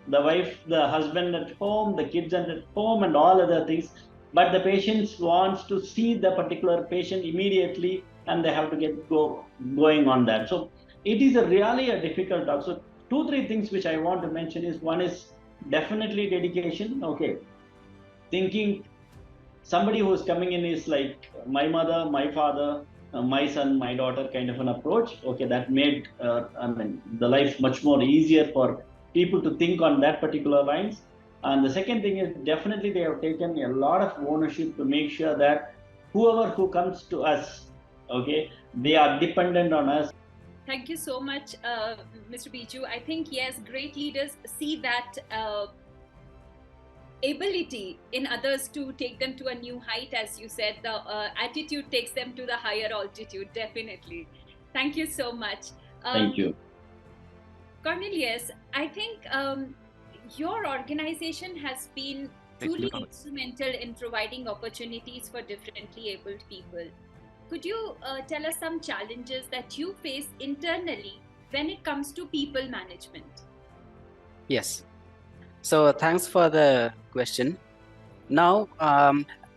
the wife, the husband at home, the kids at home, and all other things. But the patient wants to see the particular patient immediately, and they have to get going on that. So it is really a difficult task. So 2-3 things which I want to mention is, one is definitely dedication. Okay, thinking somebody who's coming in is like my mother, my father, my son, my daughter kind of an approach. Okay, that made the life much more easier for people to think on that particular lines. And the second thing is, definitely they have taken a lot of ownership to make sure that who comes to us, okay, they are dependent on us. Thank you so much, Mr. Biju. I think, yes, great leaders see that ability in others to take them to a new height. As you said, the attitude takes them to the higher altitude, definitely. Thank you so much. Thank you. Cornelius, I think your organization has been truly instrumental in providing opportunities for differently abled people. Could you tell us some challenges that you face internally when it comes to people management? Yes. So thanks for the question. Now,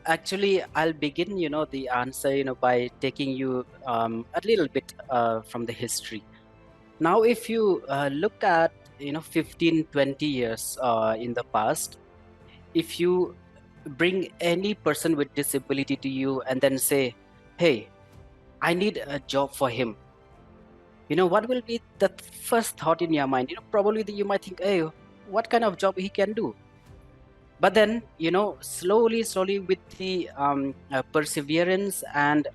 actually, I'll begin, the answer, by taking you a little bit from the history. Now, if you look at, 15, 20 years in the past, if you bring any person with disability to you and then say, hey, I need a job for him, what will be the first thought in your mind? Probably you might think, hey, what kind of job he can do? But then, slowly with the perseverance and,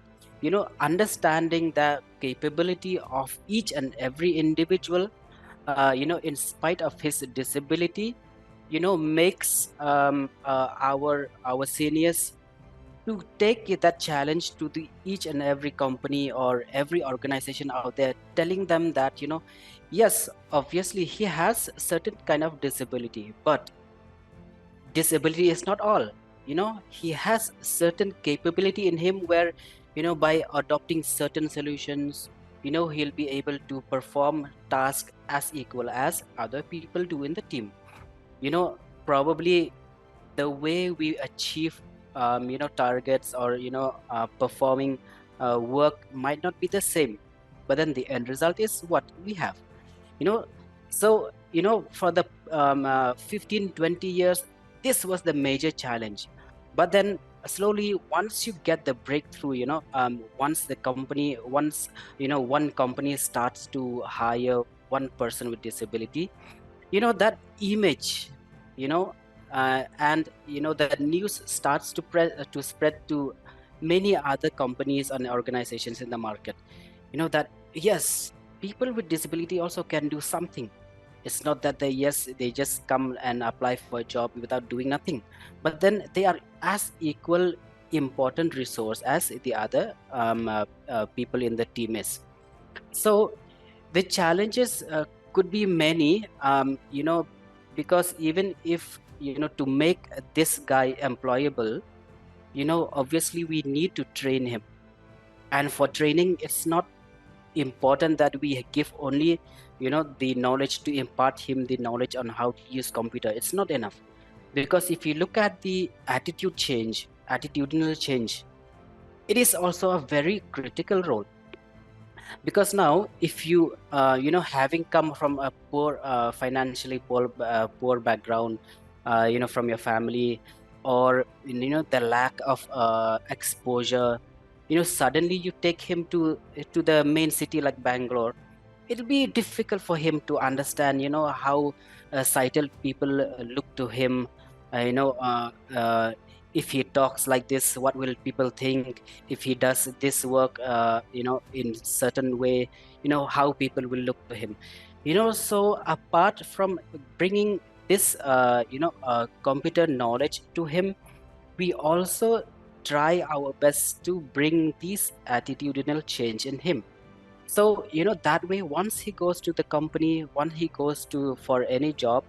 understanding the capability of each and every individual, in spite of his disability, makes our seniors to take that challenge to the each and every company or every organization out there, telling them that, yes, obviously he has certain kind of disability, but disability is not all. He has certain capability in him where, by adopting certain solutions, he'll be able to perform tasks as equal as other people do in the team. Probably the way we achieve targets or performing work might not be the same, but then the end result is what we have. So for the 15-20 years, this was the major challenge. But then slowly, once you get the breakthrough, once one company starts to hire one person with disability, that image, and the news starts to spread to many other companies and organizations in the market, that yes, people with disability also can do something. It's not that they just come and apply for a job without doing nothing, but then they are as equal important resource as the other people in the team is. So the challenges could be many, because even if, to make this guy employable, obviously we need to train him. And for training, it's not important that we give only, the knowledge to impart him the knowledge on how to use computer. It's not enough. Because if you look at the attitudinal change, it is also a very critical role. Because now, if you having come from a poor financially poor background, from your family, or the lack of exposure, suddenly you take him to the main city like Bangalore, it'll be difficult for him to understand how sighted people look to him. uh, you know uh, uh, if he talks like this, what will people think? If he does this work in certain way, how people will look to him. So apart from bringing this computer knowledge to him, we also try our best to bring this attitudinal change in him. So that way, once he goes to the company, once he goes to for any job,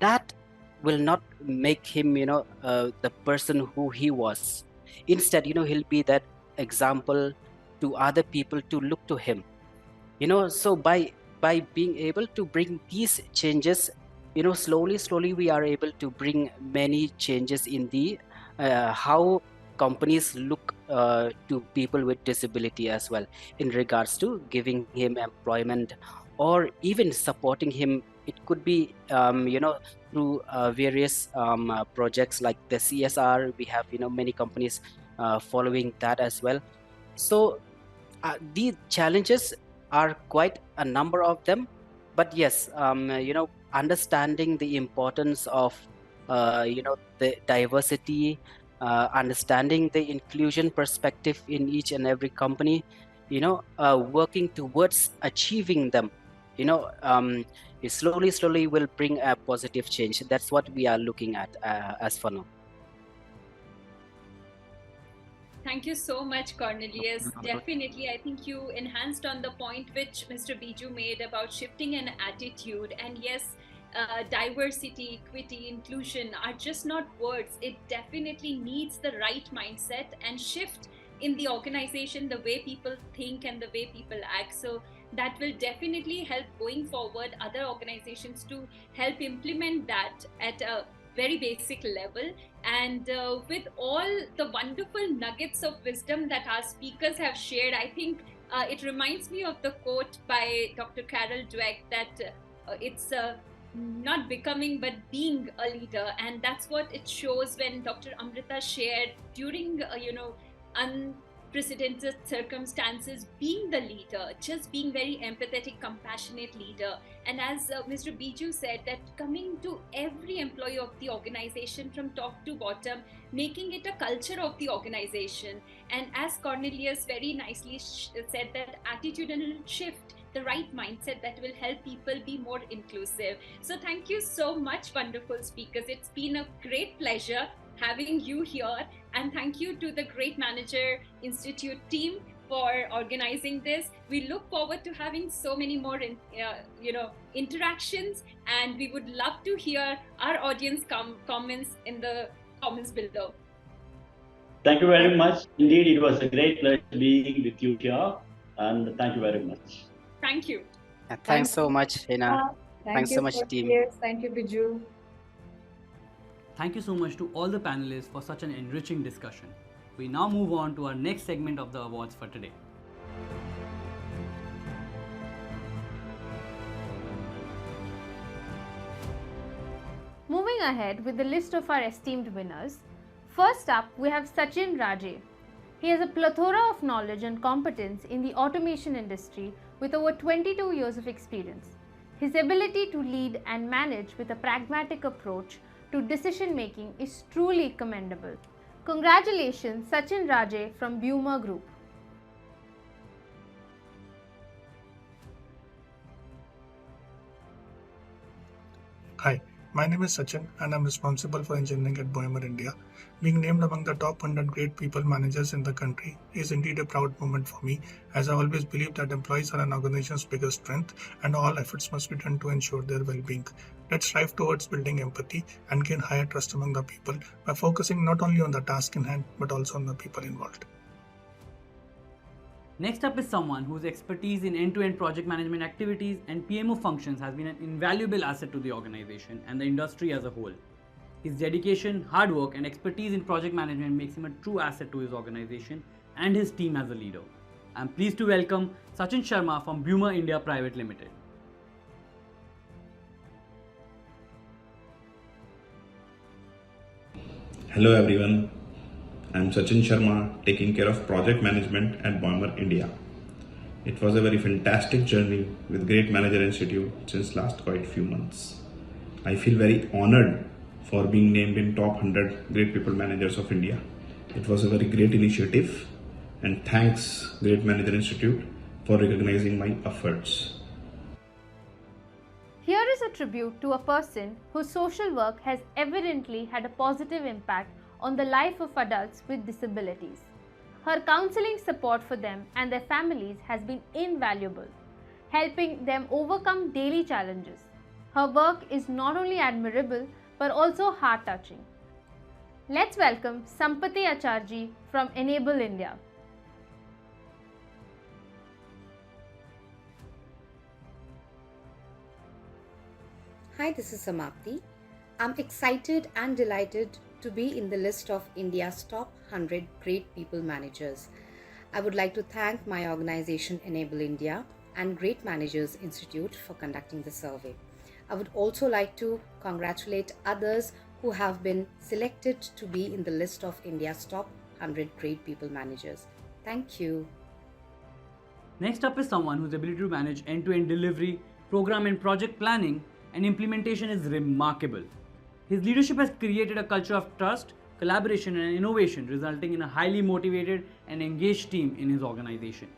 that will not make him the person who he was. Instead, he'll be that example to other people to look to him. So by being able to bring these changes, slowly we are able to bring many changes in the how companies look to people with disability as well, in regards to giving him employment or even supporting him. It could be through various projects like the CSR. We have many companies following that as well. So the challenges are quite a number of them, but yes, understanding the importance of the diversity, understanding the inclusion perspective in each and every company, working towards achieving them, it slowly will bring a positive change. That's what we are looking at as for now. Thank you so much, Cornelius. Definitely, I think you enhanced on the point which Mr. Biju made about shifting an attitude. And yes, diversity, equity, inclusion are just not words. It definitely needs the right mindset and shift in the organization, the way people think and the way people act. So that will definitely help going forward other organizations to help implement that at a very basic level. And with all the wonderful nuggets of wisdom that our speakers have shared, I think it reminds me of the quote by Dr. Carol Dweck that it's not becoming but being a leader. And that's what it shows when Dr. Amrita shared during unprecedented circumstances, being the leader, just being very empathetic, compassionate leader. And as Mr. Biju said, that coming to every employee of the organization from top to bottom, making it a culture of the organization. And as Cornelius very nicely said, that attitudinal shift, the right mindset that will help people be more inclusive. So thank you so much, wonderful speakers. It's been a great pleasure having you here, and thank you to the Great Manager Institute team for organizing this. We look forward to having so many more interactions, and we would love to hear our audience comments in the comments below. Thank you very much. Indeed, it was a great pleasure being with you here, and thank you very much. Thank you. Thanks so much, Hina. Thanks so much, team. Thank you, Biju. Thank you so much to all the panelists for such an enriching discussion. We now move on to our next segment of the awards for today. Moving ahead with the list of our esteemed winners. First up, we have Sachin Raje. He has a plethora of knowledge and competence in the automation industry with over 22 years of experience. His ability to lead and manage with a pragmatic approach to decision making is truly commendable. Congratulations, Sachin Raje from Buma Group. Hi, my name is Sachin and I'm responsible for engineering at Boemer India. Being named among the top 100 great people managers in the country is indeed a proud moment for me, as I always believe that employees are an organization's biggest strength and all efforts must be done to ensure their well-being. Let's strive towards building empathy and gain higher trust among the people by focusing not only on the task in hand but also on the people involved. Next up is someone whose expertise in end-to-end project management activities and PMO functions has been an invaluable asset to the organization and the industry as a whole. His dedication, hard work, and expertise in project management makes him a true asset to his organization and his team as a leader. I am pleased to welcome Sachin Sharma from Buma India Private Limited. Hello everyone, I am Sachin Sharma, taking care of project management at Boemer India. It was a very fantastic journey with Great Manager Institute since last quite few months. I feel very honored for being named in top 100 Great People Managers of India. It was a very great initiative, and thanks Great Manager Institute for recognizing my efforts. Here is a tribute to a person whose social work has evidently had a positive impact on the life of adults with disabilities. Her counseling support for them and their families has been invaluable, helping them overcome daily challenges. Her work is not only admirable but also heart-touching. Let's welcome Sampati Acharji from Enable India. Hi, this is Samapti. I'm excited and delighted to be in the list of India's top 100 great people managers. I would like to thank my organization Enable India and Great Managers Institute for conducting the survey. I would also like to congratulate others who have been selected to be in the list of India's top 100 great people managers. Thank you. Next up is someone whose ability to manage end-to-end delivery, program and project planning and implementation is remarkable. His leadership has created a culture of trust, collaboration and innovation, resulting in a highly motivated and engaged team in his organization.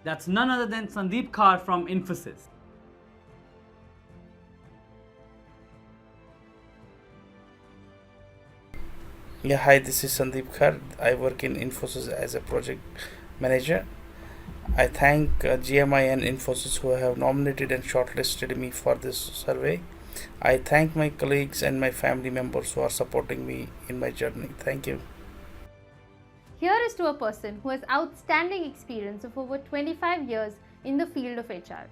That's none other than Sandeep Khar from Infosys. Yeah, hi, this is Sandeep Khar. I work in Infosys as a project manager. I thank GMI and Infosys who have nominated and shortlisted me for this survey. I thank my colleagues and my family members who are supporting me in my journey. Thank you. Here is to a person who has outstanding experience of over 25 years in the field of HR.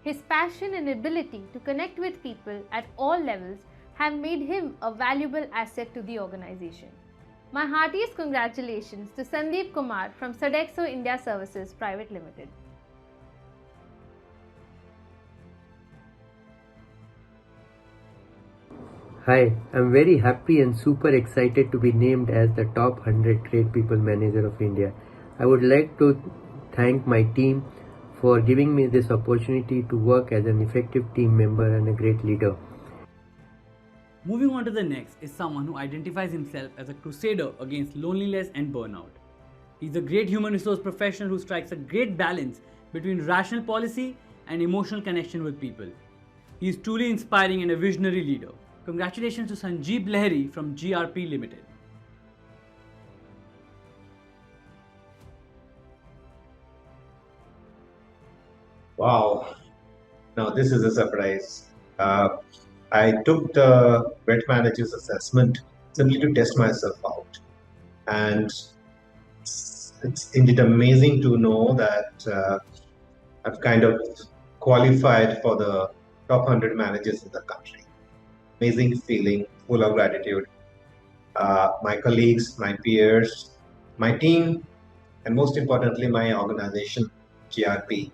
His passion and ability to connect with people at all levels have made him a valuable asset to the organization. My heartiest congratulations to Sandeep Kumar from Sodexo India Services Private Limited. Hi, I'm very happy and super excited to be named as the top 100 Great People Manager of India. I would like to thank my team for giving me this opportunity to work as an effective team member and a great leader. Moving on to the next is someone who identifies himself as a crusader against loneliness and burnout. He's a great human resource professional who strikes a great balance between rational policy and emotional connection with people. He is truly inspiring and a visionary leader. Congratulations to Sanjeev Lahiri from GRP Limited. Wow, now this is a surprise. I took the Great Managers Assessment simply to test myself out. And it's indeed amazing to know that I've kind of qualified for the top 100 managers in the country. Amazing feeling, full of gratitude. My colleagues, my peers, my team, and most importantly, my organization, GRP.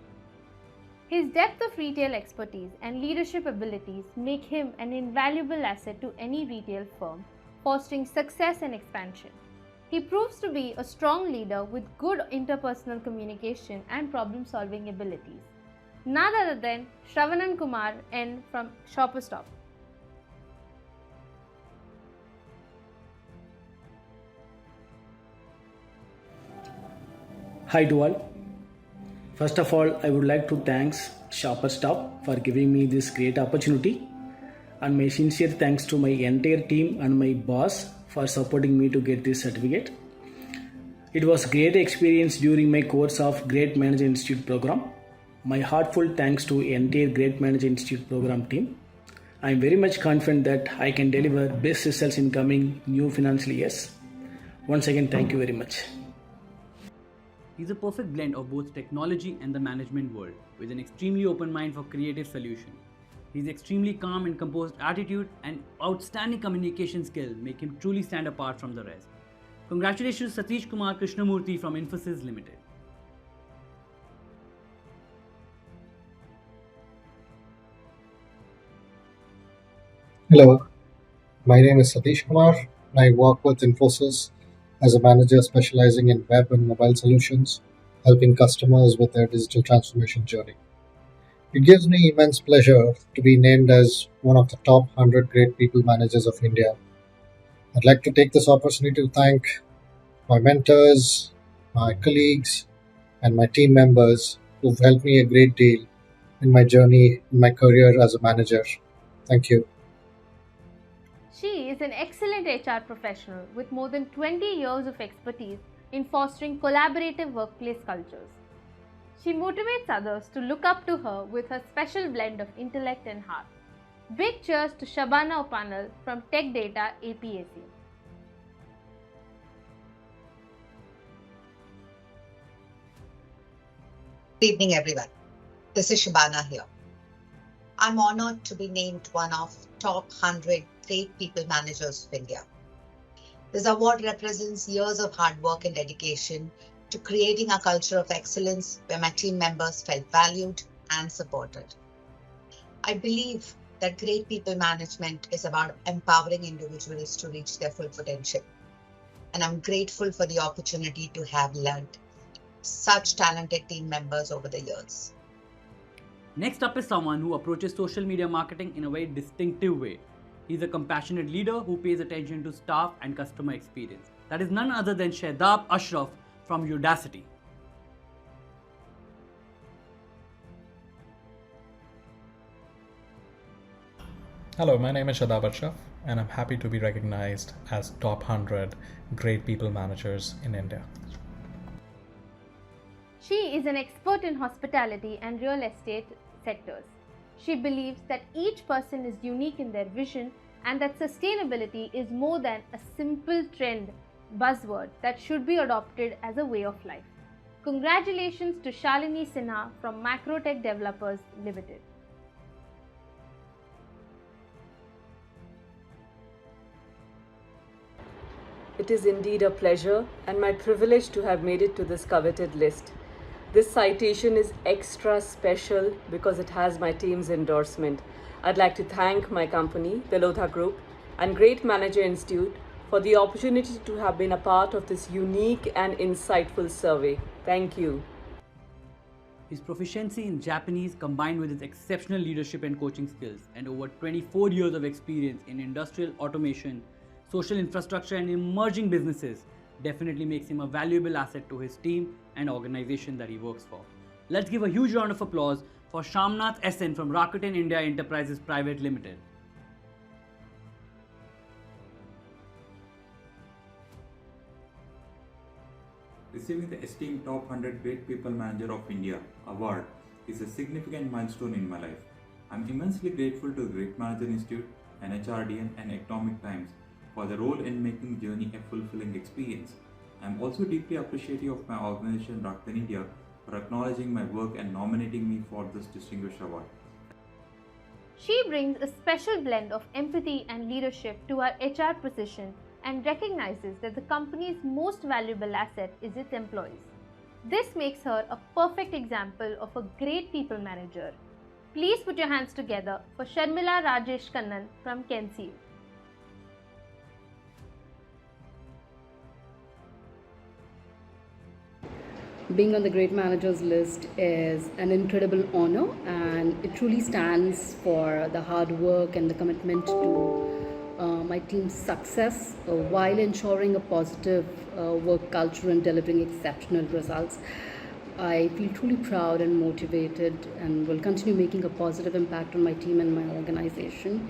His depth of retail expertise and leadership abilities make him an invaluable asset to any retail firm, fostering success and expansion. He proves to be a strong leader with good interpersonal communication and problem-solving abilities. None other than Shravanan Kumar N from Shoppers Stop. Hi to all. First of all, I would like to thank Shopper Stop for giving me this great opportunity, and my sincere thanks to my entire team and my boss for supporting me to get this certificate. It was a great experience during my course of Great Manager Institute program. My heartfelt thanks to entire Great Manager Institute program team. I am very much confident that I can deliver best results in coming new financial years. Once again, thank you very much. He's a perfect blend of both technology and the management world, with an extremely open mind for creative solutions. His extremely calm and composed attitude and outstanding communication skill make him truly stand apart from the rest. Congratulations to Satish Kumar Krishnamurthy from Infosys Limited. Hello, my name is Satish Kumar. I work with Infosys as a manager specializing in web and mobile solutions, helping customers with their digital transformation journey. It gives me immense pleasure to be named as one of the top 100 great people managers of India. I'd like to take this opportunity to thank my mentors, my colleagues, and my team members who've helped me a great deal in my journey, in my career as a manager. Thank you. She is an excellent HR professional with more than 20 years of expertise in fostering collaborative workplace cultures. She motivates others to look up to her with her special blend of intellect and heart. Big cheers to Shabana Opanal from Tech Data APAC. Good evening, everyone. This is Shabana here. I'm honored to be named one of top 100 great people managers of India. This award represents years of hard work and dedication to creating a culture of excellence where my team members felt valued and supported. I believe that great people management is about empowering individuals to reach their full potential. And I'm grateful for the opportunity to have led such talented team members over the years. Next up is someone who approaches social media marketing in a very distinctive way. He's a compassionate leader who pays attention to staff and customer experience. That is none other than Shadab Ashraf from Udacity. Hello, my name is Shadab Ashraf, and I'm happy to be recognized as top 100 great people managers in India. She is an expert in hospitality and real estate sectors. She believes that each person is unique in their vision and that sustainability is more than a simple trend buzzword that should be adopted as a way of life. Congratulations to Shalini Sinha from Macrotech Developers Limited. It is indeed a pleasure and my privilege to have made it to this coveted list. This citation is extra special because it has my team's endorsement. I'd like to thank my company, the Lotha Group, and Great Manager Institute for the opportunity to have been a part of this unique and insightful survey. Thank you. His proficiency in Japanese combined with his exceptional leadership and coaching skills and over 24 years of experience in industrial automation, social infrastructure and emerging businesses definitely makes him a valuable asset to his team and organization that he works for. Let's give a huge round of applause for Shamnath SN from Rakuten India Enterprises Private Limited. Receiving the esteemed Top 100 Great People Manager of India award is a significant milestone in my life. I'm immensely grateful to the Great Manager Institute and HRDN and Economic Times for the role in making the journey a fulfilling experience. I'm also deeply appreciative of my organization Rakuten India for acknowledging my work and nominating me for this distinguished award. She brings a special blend of empathy and leadership to our HR position and recognizes that the company's most valuable asset is its employees. This makes her a perfect example of a great people manager. Please put your hands together for Sharmila Rajesh Kannan from KenCU. Being on the Great Managers list is an incredible honor, and it truly stands for the hard work and the commitment to my team's success while ensuring a positive work culture and delivering exceptional results. I feel truly proud and motivated and will continue making a positive impact on my team and my organization.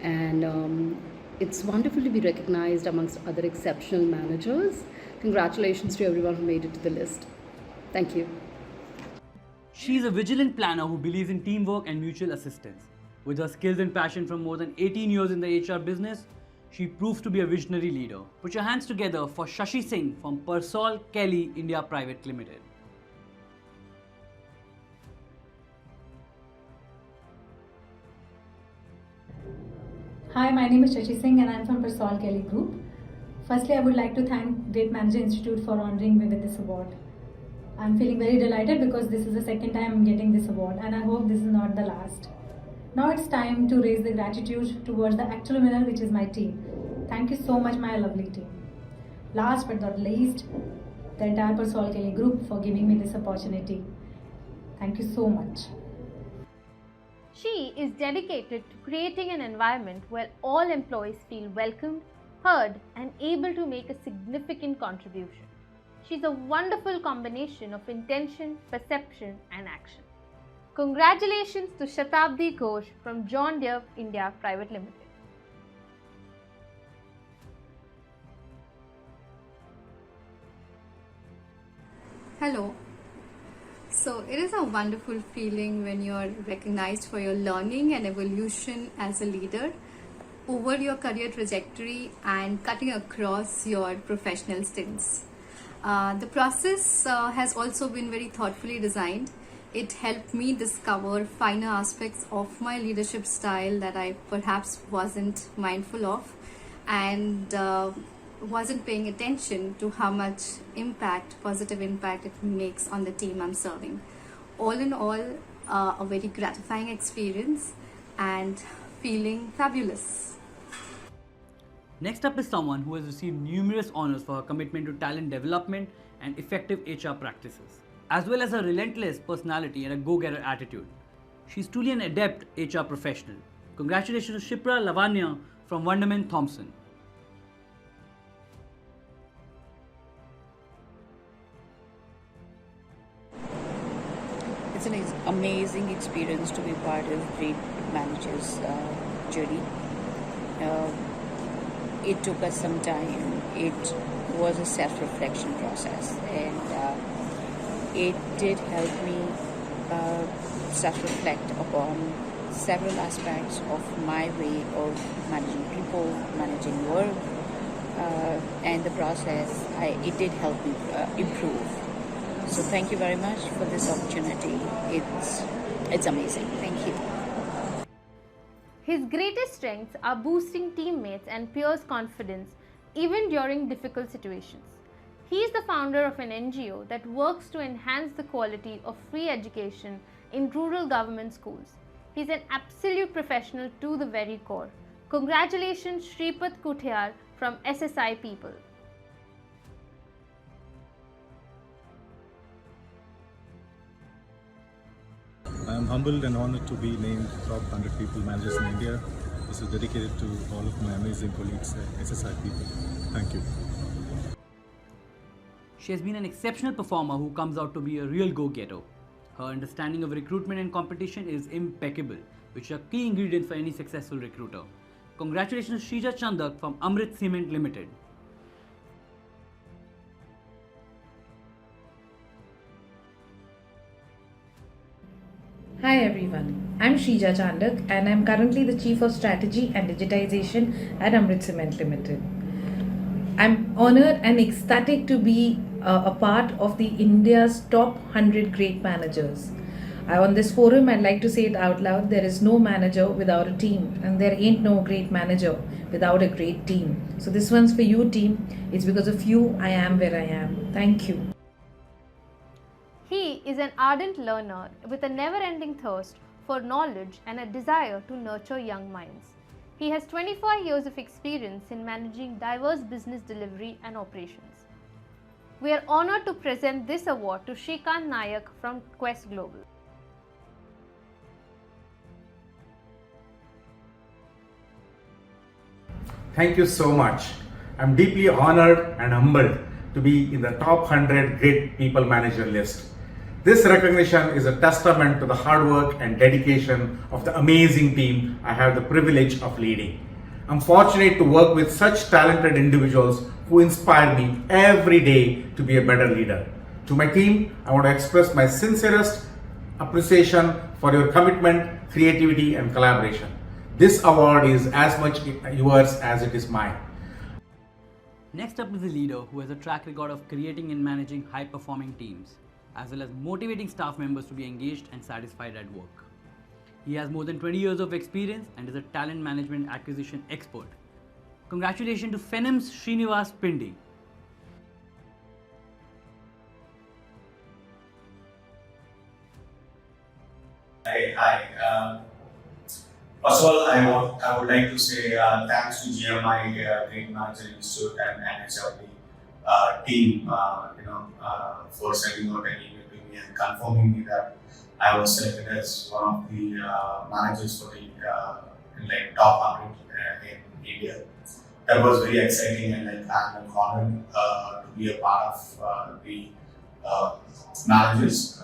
And it's wonderful to be recognized amongst other exceptional managers. Congratulations to everyone who made it to the list. Thank you. She's a vigilant planner who believes in teamwork and mutual assistance. With her skills and passion from more than 18 years in the HR business, she proves to be a visionary leader. Put your hands together for Shashi Singh from Persol Kelly India Private Limited. Hi, my name is Shashi Singh and I'm from Persol Kelly Group. Firstly, I would like to thank Great Manager Institute for honoring me with this award. I'm feeling very delighted because this is the second time I'm getting this award and I hope this is not the last. Now it's time to raise the gratitude towards the actual winner, which is my team. Thank you so much, my lovely team. Last but not least, the entire Persol Kelly Group for giving me this opportunity. Thank you so much. She is dedicated to creating an environment where all employees feel welcomed, heard, and able to make a significant contribution. She's a wonderful combination of intention, perception, and action. Congratulations to Shatabdi Ghosh from John Deere India Private Limited. Hello. So it is a wonderful feeling when you're recognized for your learning and evolution as a leader over your career trajectory and cutting across your professional stints. The process has also been very thoughtfully designed. It helped me discover finer aspects of my leadership style that I perhaps wasn't mindful of and wasn't paying attention to how much positive impact it makes on the team I'm serving. All in all, a very gratifying experience and feeling fabulous. Next up is someone who has received numerous honors for her commitment to talent development and effective HR practices, as well as her relentless personality and a go-getter attitude. She's truly an adept HR professional. Congratulations to Shipra Lavanya from Wonderman Thompson. It's an amazing experience to be part of Great Managers' journey. It took us some time. It was a self-reflection process, and it did help me self-reflect upon several aspects of my way of managing people, managing work, and the process. It did help me improve. So thank you very much for this opportunity. It's amazing. Thank you. His greatest strengths are boosting teammates and peers' confidence even during difficult situations. He is the founder of an NGO that works to enhance the quality of free education in rural government schools. He is an absolute professional to the very core. Congratulations, Shripat Kuthiar from SSI People. I am humbled and honored to be named top 100 people managers in India. This is dedicated to all of my amazing colleagues at SSI People. Thank you. She has been an exceptional performer who comes out to be a real go-getter. Her understanding of recruitment and competition is impeccable, which are key ingredients for any successful recruiter. Congratulations Shrija Chandak from Amrit Cement Limited. Hi everyone, I'm Shrija Chandak and I'm currently the Chief of Strategy and Digitization at Amrit Cement Limited. I'm honored and ecstatic to be a part of the India's top 100 great managers. On this forum, I'd like to say it out loud, there is no manager without a team and there ain't no great manager without a great team. So this one's for you team, it's because of you I am where I am. Thank you. He is an ardent learner with a never-ending thirst for knowledge and a desire to nurture young minds. He has 24 years of experience in managing diverse business delivery and operations. We are honored to present this award to Shrikant Nayak from Quest Global. Thank you so much. I'm deeply honored and humbled to be in the top 100 great people manager list. This recognition is a testament to the hard work and dedication of the amazing team I have the privilege of leading. I'm fortunate to work with such talented individuals who inspire me every day to be a better leader. To my team, I want to express my sincerest appreciation for your commitment, creativity, and collaboration. This award is as much yours as it is mine. Next up is a leader who has a track record of creating and managing high-performing teams, as well as motivating staff members to be engaged and satisfied at work. He has more than 20 years of experience and is a talent management acquisition expert. Congratulations to Phenom's Srinivas Pindi. Hi. First of all, I would like to say thanks to GMI, Great Manager Institute, and NHRD team, for sending out an email to me and confirming me that I was selected as one of the managers for the top 100 in India. That was very exciting, and I'm honored to be a part of the managers.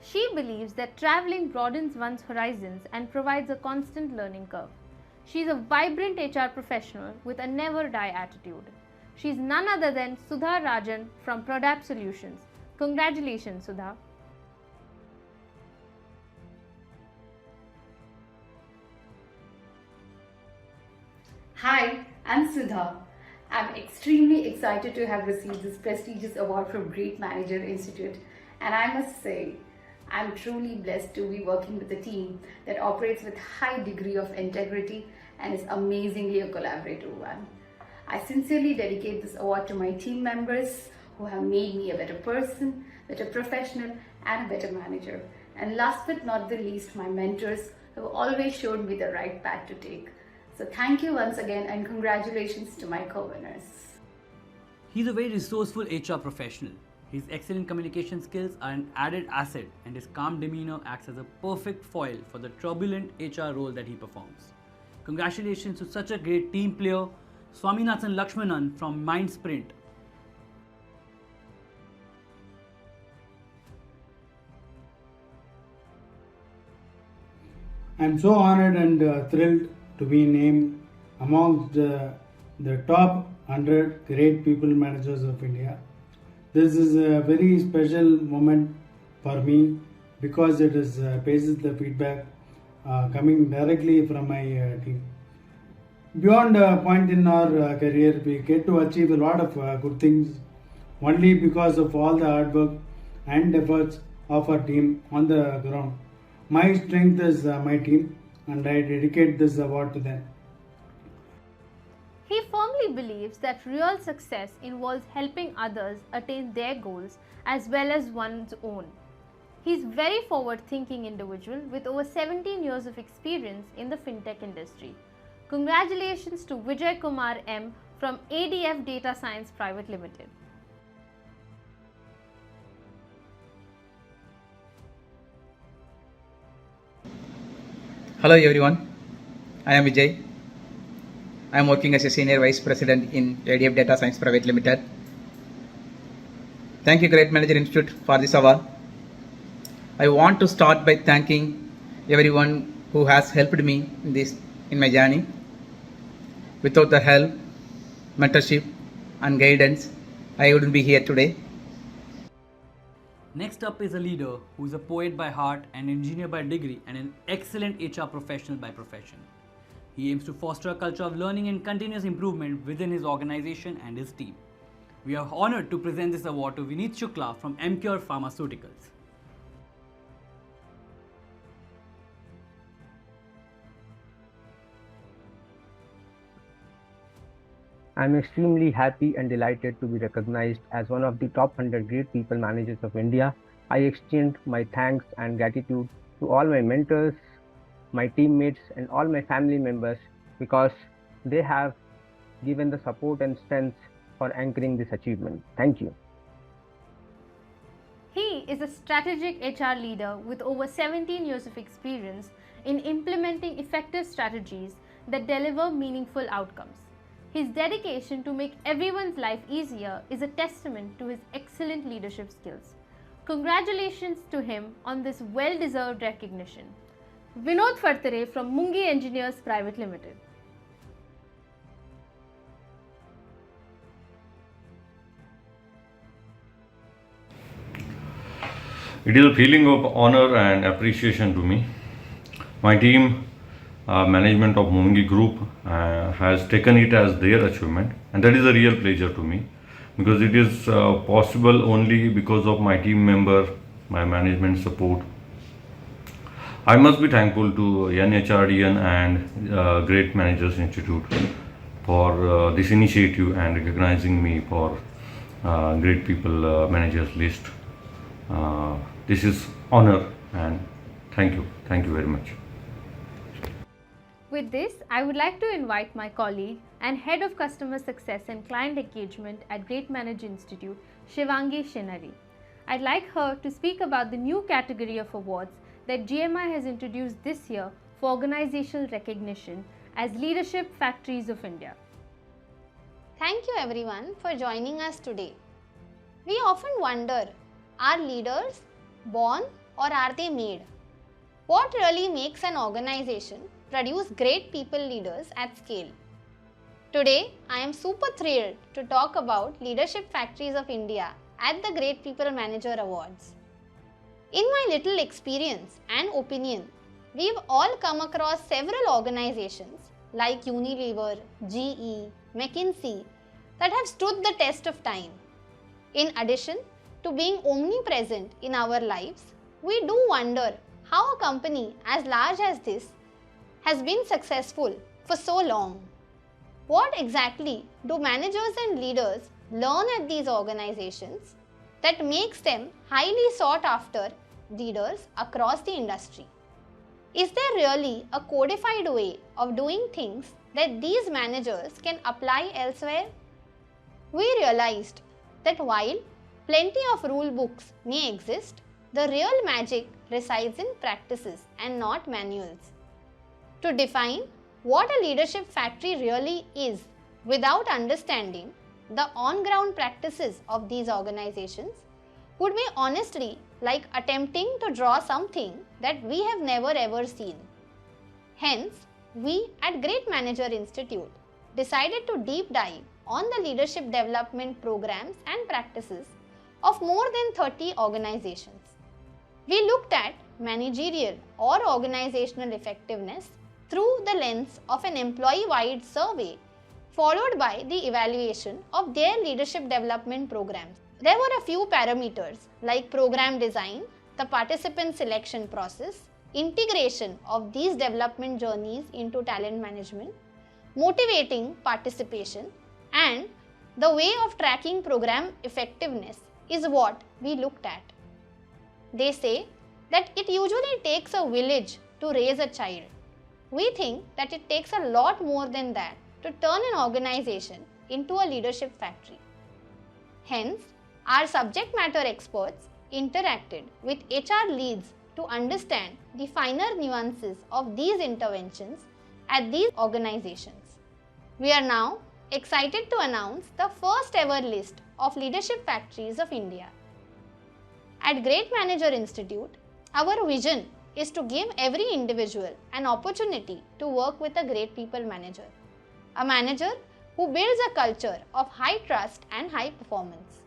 She believes that traveling broadens one's horizons and provides a constant learning curve. She is a vibrant HR professional with a never-die attitude. She is none other than Sudha Rajan from Prodap Solutions. Congratulations, Sudha. Hi, I'm Sudha. I'm extremely excited to have received this prestigious award from Great Manager Institute, and I must say, I'm truly blessed to be working with a team that operates with high degree of integrity and is amazingly a collaborative one. I sincerely dedicate this award to my team members who have made me a better person, better professional, and a better manager. And last but not the least, my mentors who have always showed me the right path to take. So thank you once again and congratulations to my co-winners. He's a very resourceful HR professional. His excellent communication skills are an added asset, and his calm demeanor acts as a perfect foil for the turbulent HR role that he performs. Congratulations to such a great team player, Swaminathan Lakshmanan from Mind Sprint. I'm so honored and thrilled to be named amongst the top 100 great people managers of India. This is a very special moment for me because it is basis the feedback coming directly from my team. Beyond a point in our career, we get to achieve a lot of good things only because of all the hard work and efforts of our team on the ground. My strength is my team, and I dedicate this award to them. He firmly believes that real success involves helping others attain their goals as well as one's own. He is a very forward-thinking individual with over 17 years of experience in the fintech industry. Congratulations to Vijay Kumar M from ADF Data Science Private Limited. Hello everyone, I am Vijay. I am working as a Senior Vice President in ADF Data Science Private Limited. Thank you Great Manager Institute for this award. I want to start by thanking everyone who has helped me in my journey. Without the help, mentorship and guidance, I wouldn't be here today. Next up is a leader who is a poet by heart, an engineer by degree, and an excellent HR professional by profession. He aims to foster a culture of learning and continuous improvement within his organization and his team. We are honored to present this award to Vineet Shukla from MCure Pharmaceuticals. I am extremely happy and delighted to be recognized as one of the top 100 great people managers of India. I extend my thanks and gratitude to all my mentors, my teammates, and all my family members because they have given the support and strength for anchoring this achievement. Thank you. He is a strategic HR leader with over 17 years of experience in implementing effective strategies that deliver meaningful outcomes. His dedication to make everyone's life easier is a testament to his excellent leadership skills. Congratulations to him on this well-deserved recognition. Vinod Fartare from Mungi Engineers Private Limited. It is a feeling of honor and appreciation to me. My team, management of Mungi Group has taken it as their achievement, and that is a real pleasure to me because it is possible only because of my team member, my management support. I must be thankful to NHRDN and Great Managers Institute for this initiative and recognizing me for Great People Managers list. This is honor and thank you very much. With this, I would like to invite my colleague and Head of Customer Success and Client Engagement at Great Manager Institute, Shivangi Shinari. I'd like her to speak about the new category of awards that GMI has introduced this year for organizational recognition as Leadership Factories of India. Thank you everyone for joining us today. We often wonder, are leaders born or are they made? What really makes an organization produce great people leaders at scale? Today, I am super thrilled to talk about Leadership Factories of India at the Great People Manager Awards. In my little experience and opinion, we've all come across several organizations like Unilever, GE, McKinsey that have stood the test of time. In addition to being omnipresent in our lives, we do wonder how a company as large as this has been successful for so long. What exactly do managers and leaders learn at these organizations that makes them highly sought after leaders across the industry? Is there really a codified way of doing things that these managers can apply elsewhere? We realized that while plenty of rule books may exist, the real magic resides in practices and not manuals. To define what a leadership factory really is without understanding the on-ground practices of these organizations would be honestly like attempting to draw something that we have never ever seen. Hence, we at Great Manager Institute decided to deep dive on the leadership development programs and practices of more than 30 organizations. We looked at managerial or organizational effectiveness through the lens of an employee-wide survey, followed by the evaluation of their leadership development programs. There were a few parameters like program design, the participant selection process, integration of these development journeys into talent management, motivating participation, and the way of tracking program effectiveness is what we looked at. They say that it usually takes a village to raise a child. We think that it takes a lot more than that to turn an organization into a leadership factory. Hence, our subject matter experts interacted with HR leads to understand the finer nuances of these interventions at these organizations. We are now excited to announce the first ever list of leadership factories of India. At Great Manager Institute, our vision is to give every individual an opportunity to work with a great people manager, a manager who builds a culture of high trust and high performance.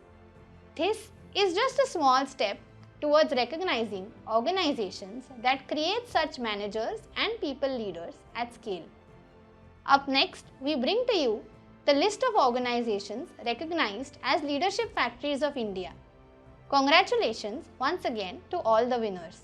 This is just a small step towards recognizing organizations that create such managers and people leaders at scale. Up next, we bring to you the list of organizations recognized as Leadership Factories of India. Congratulations once again to all the winners.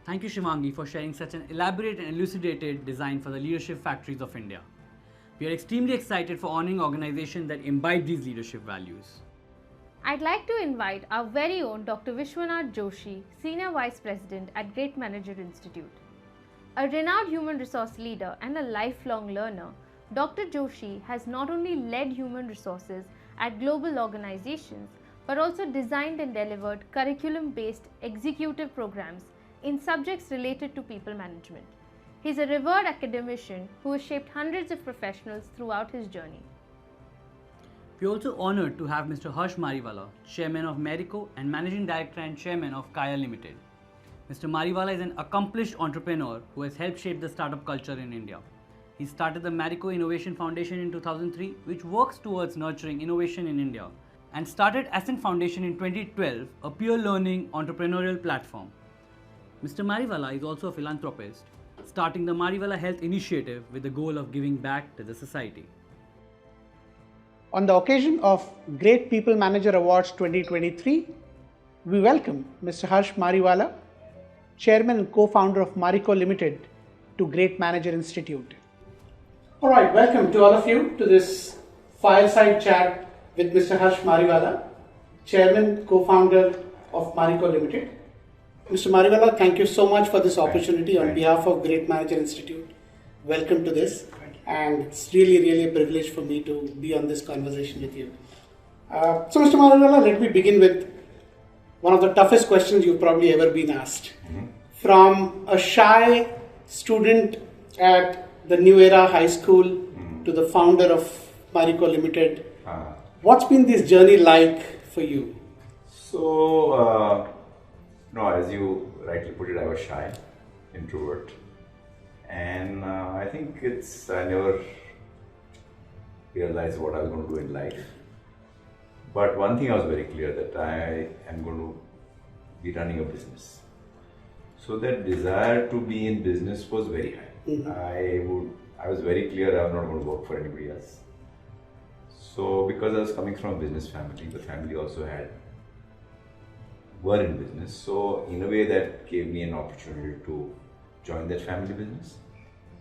Thank you, Shivangi, for sharing such an elaborate and elucidated design for the Leadership Factories of India. We are extremely excited for honoring organizations that imbibe these leadership values. I'd like to invite our very own Dr. Vishwanath Joshi, Senior Vice President at Great Manager Institute. A renowned human resource leader and a lifelong learner, Dr. Joshi has not only led human resources at global organizations, but also designed and delivered curriculum-based executive programs in subjects related to people management. He is a revered academician who has shaped hundreds of professionals throughout his journey. We are also honored to have Mr. Harsh Mariwala, Chairman of Marico and Managing Director and Chairman of Kaya Limited. Mr. Mariwala is an accomplished entrepreneur who has helped shape the startup culture in India. He started the Marico Innovation Foundation in 2003, which works towards nurturing innovation in India, and started Ascent Foundation in 2012, a peer learning entrepreneurial platform. Mr. Mariwala is also a philanthropist, starting the Mariwala Health Initiative with the goal of giving back to the society. On the occasion of Great People Manager Awards 2023, we welcome Mr. Harsh Mariwala, Chairman and Co-founder of Marico Limited, to Great Manager Institute. All right, welcome to all of you to this fireside chat with Mr. Harsh Mariwala, Chairman, Co-founder of Marico Limited. Mr. Mariwala, thank you so much for this opportunity on behalf of Great Manager Institute. Welcome to this. And it's really a privilege for me to be on this conversation with you. So, Mr. Mariwala, let me begin with one of the toughest questions you've probably ever been asked. From a shy student at the New Era High School to the founder of Marico Limited, what's been this journey like for you? So, no, as you rightly put it, I was shy, introvert. And I think I never realized what I was going to do in life. But one thing I was very clear that I am going to be running a business. So that desire to be in business was very high. I was very clear I was not going to work for anybody else. So because I was coming from a business family, the family also were in business. So in a way that gave me an opportunity to join that family business.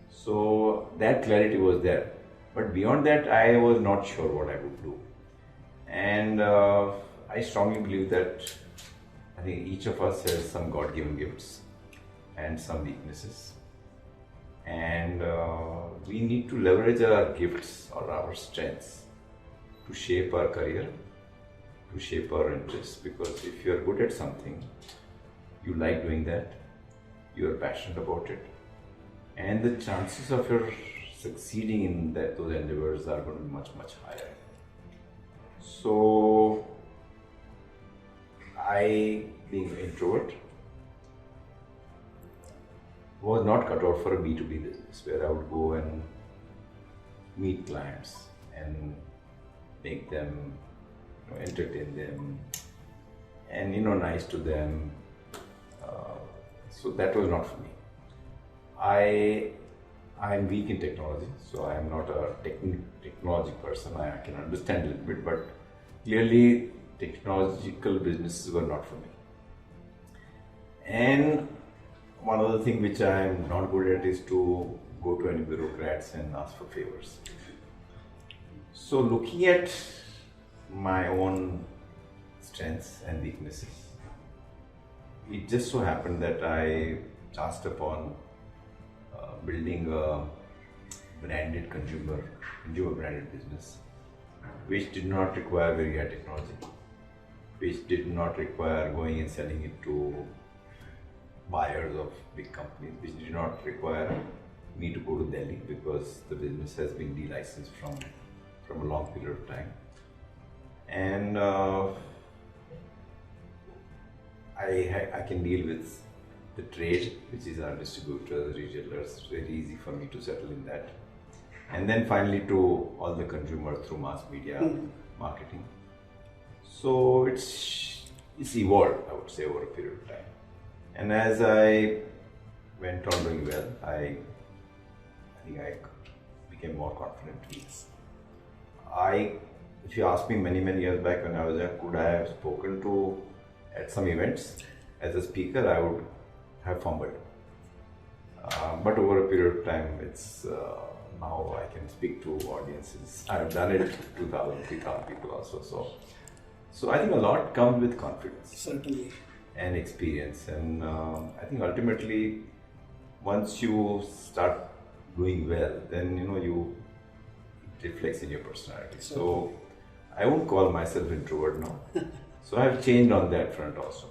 So that clarity was there. But beyond that, I was not sure what I would do. And I strongly believe that I think each of us has some God-given gifts and some weaknesses. And we need to leverage our gifts or our strengths to shape our career, to shape our interests. Because if you are good at something, you like doing that, you are passionate about it, and the chances of your succeeding in those endeavors are going to be much higher. So, I, being an introvert, was not cut out for a B2B business where I would go and meet clients and make them, entertain them, and nice to them. So that was not for me. I'm weak in technology, so I am not a technology person. I can understand a little bit, but clearly technological businesses were not for me. And one other thing which I am not good at is to go to any bureaucrats and ask for favors. So looking at my own strengths and weaknesses, it just so happened that I chanced upon building a branded consumer branded business, which did not require very high technology, which did not require going and selling it to buyers of big companies, which did not require me to go to Delhi because the business has been delicensed from a long period of time. And I can deal with the trade, which is our distributors, retailers. It's very easy for me to settle in that. And then finally to all the consumers through mass media marketing. So it's evolved, I would say, over a period of time. And as I went on doing well, I think I became more confident. If you ask me many years back when I was there, could I have spoken to at some events as a speaker, I would have fumbled. But over a period of time, it's now I can speak to audiences. I've done it 2,000, 3,000 people also. So I think a lot comes with confidence. Certainly. And experience. And I think ultimately, once you start doing well, then it reflects in your personality. So I won't call myself introvert now. So I've changed on that front also.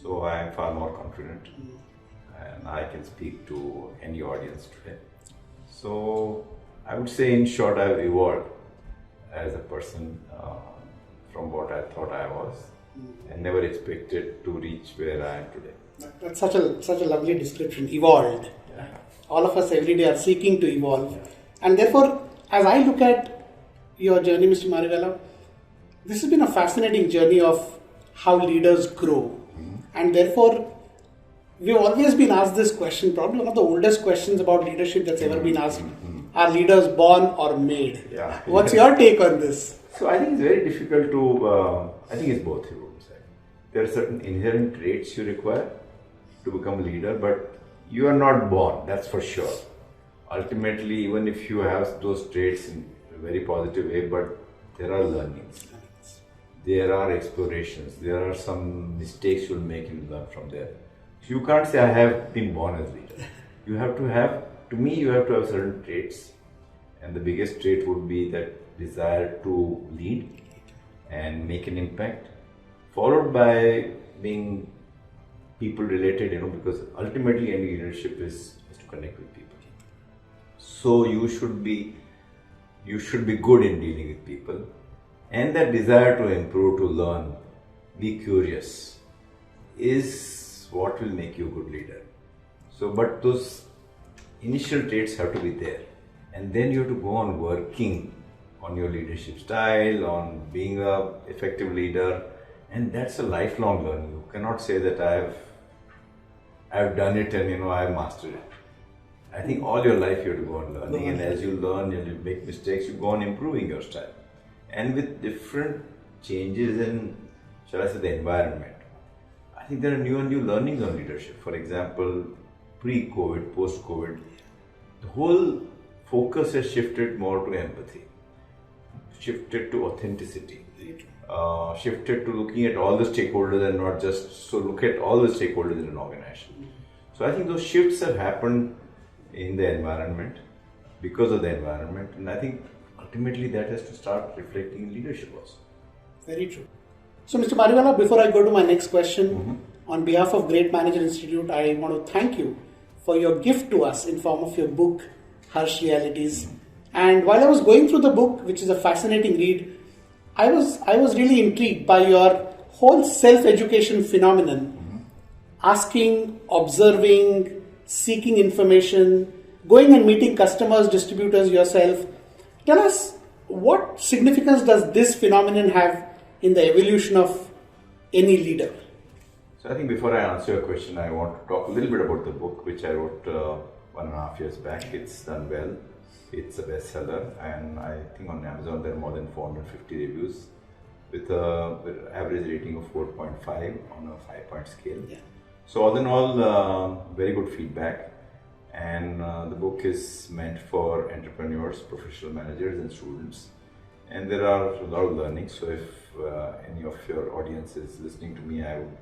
So I am far more confident and I can speak to any audience today. So I would say in short, I've evolved as a person from what I thought I was and never expected to reach where I am today. That's such a lovely description, evolved. Yeah. All of us every day are seeking to evolve. And therefore, as I look at your journey, Mr. Mariwala, this has been a fascinating journey of how leaders grow. And therefore, we've always been asked this question, probably one of the oldest questions about leadership that's ever been asked. Are leaders born or made? Yeah. What's your take on this? So I think it's very difficult to, I think it's both, you would say. There are certain inherent traits you require to become a leader, but you are not born, that's for sure. Ultimately, even if you have those traits in a very positive way, but there are learnings. There are explorations, there are some mistakes you'll make, you'll learn from there. You can't say I have been born as leader. You have to have, to me, you have to have certain traits. And the biggest trait would be that desire to lead and make an impact, followed by being people related, because ultimately any leadership is to connect with people. So you should be good in dealing with people, and that desire to improve, to learn, be curious is what will make you a good leader. So, but those initial traits have to be there, and then you have to go on working on your leadership style, on being a effective leader, and that's a lifelong learning. You cannot say that I've done it and I've mastered it. I think all your life you have to go on learning, and as you learn and you make mistakes, you go on improving your style. And with different changes in, shall I say, the environment, I think there are new and new learnings on leadership. For example, pre-COVID, post-COVID, the whole focus has shifted more to empathy, shifted to authenticity, shifted to looking at all the stakeholders and not just, so look at all the stakeholders in an organization. So I think those shifts have happened in the environment, because of the environment, and I think ultimately that has to start reflecting in leadership also. Very true. So Mr. Mariwala, before I go to my next question, on behalf of Great Manager Institute, I want to thank you for your gift to us in form of your book, Harsh Realities. And while I was going through the book, which is a fascinating read, I was really intrigued by your whole self-education phenomenon, asking, observing, seeking information, going and meeting customers, distributors yourself. Tell us, what significance does this phenomenon have in the evolution of any leader? So I think before I answer your question, I want to talk a little bit about the book, which I wrote 1.5 years back. It's done well. It's a bestseller, and I think on Amazon there are more than 450 reviews with an average rating of 4.5 on a 5-point scale. Yeah. So all in all, very good feedback, and the book is meant for entrepreneurs, professional managers and students, and there are a lot of learnings. So if any of your audience is listening to me, I would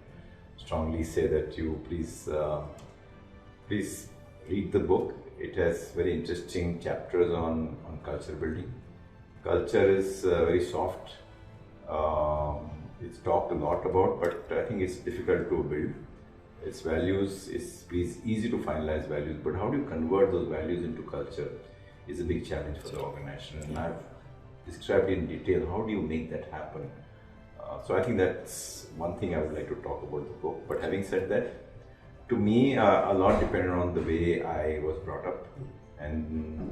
strongly say that you please read the book. It has very interesting chapters on culture building. Culture is very soft. It's talked a lot about, but I think it's difficult to build. Its values is easy to finalize values, but how do you convert those values into culture is a big challenge for the organization. And I've described in detail how do you make that happen. So I think that's one thing I would like to talk about the book. But having said that, to me, a lot depended on the way I was brought up. And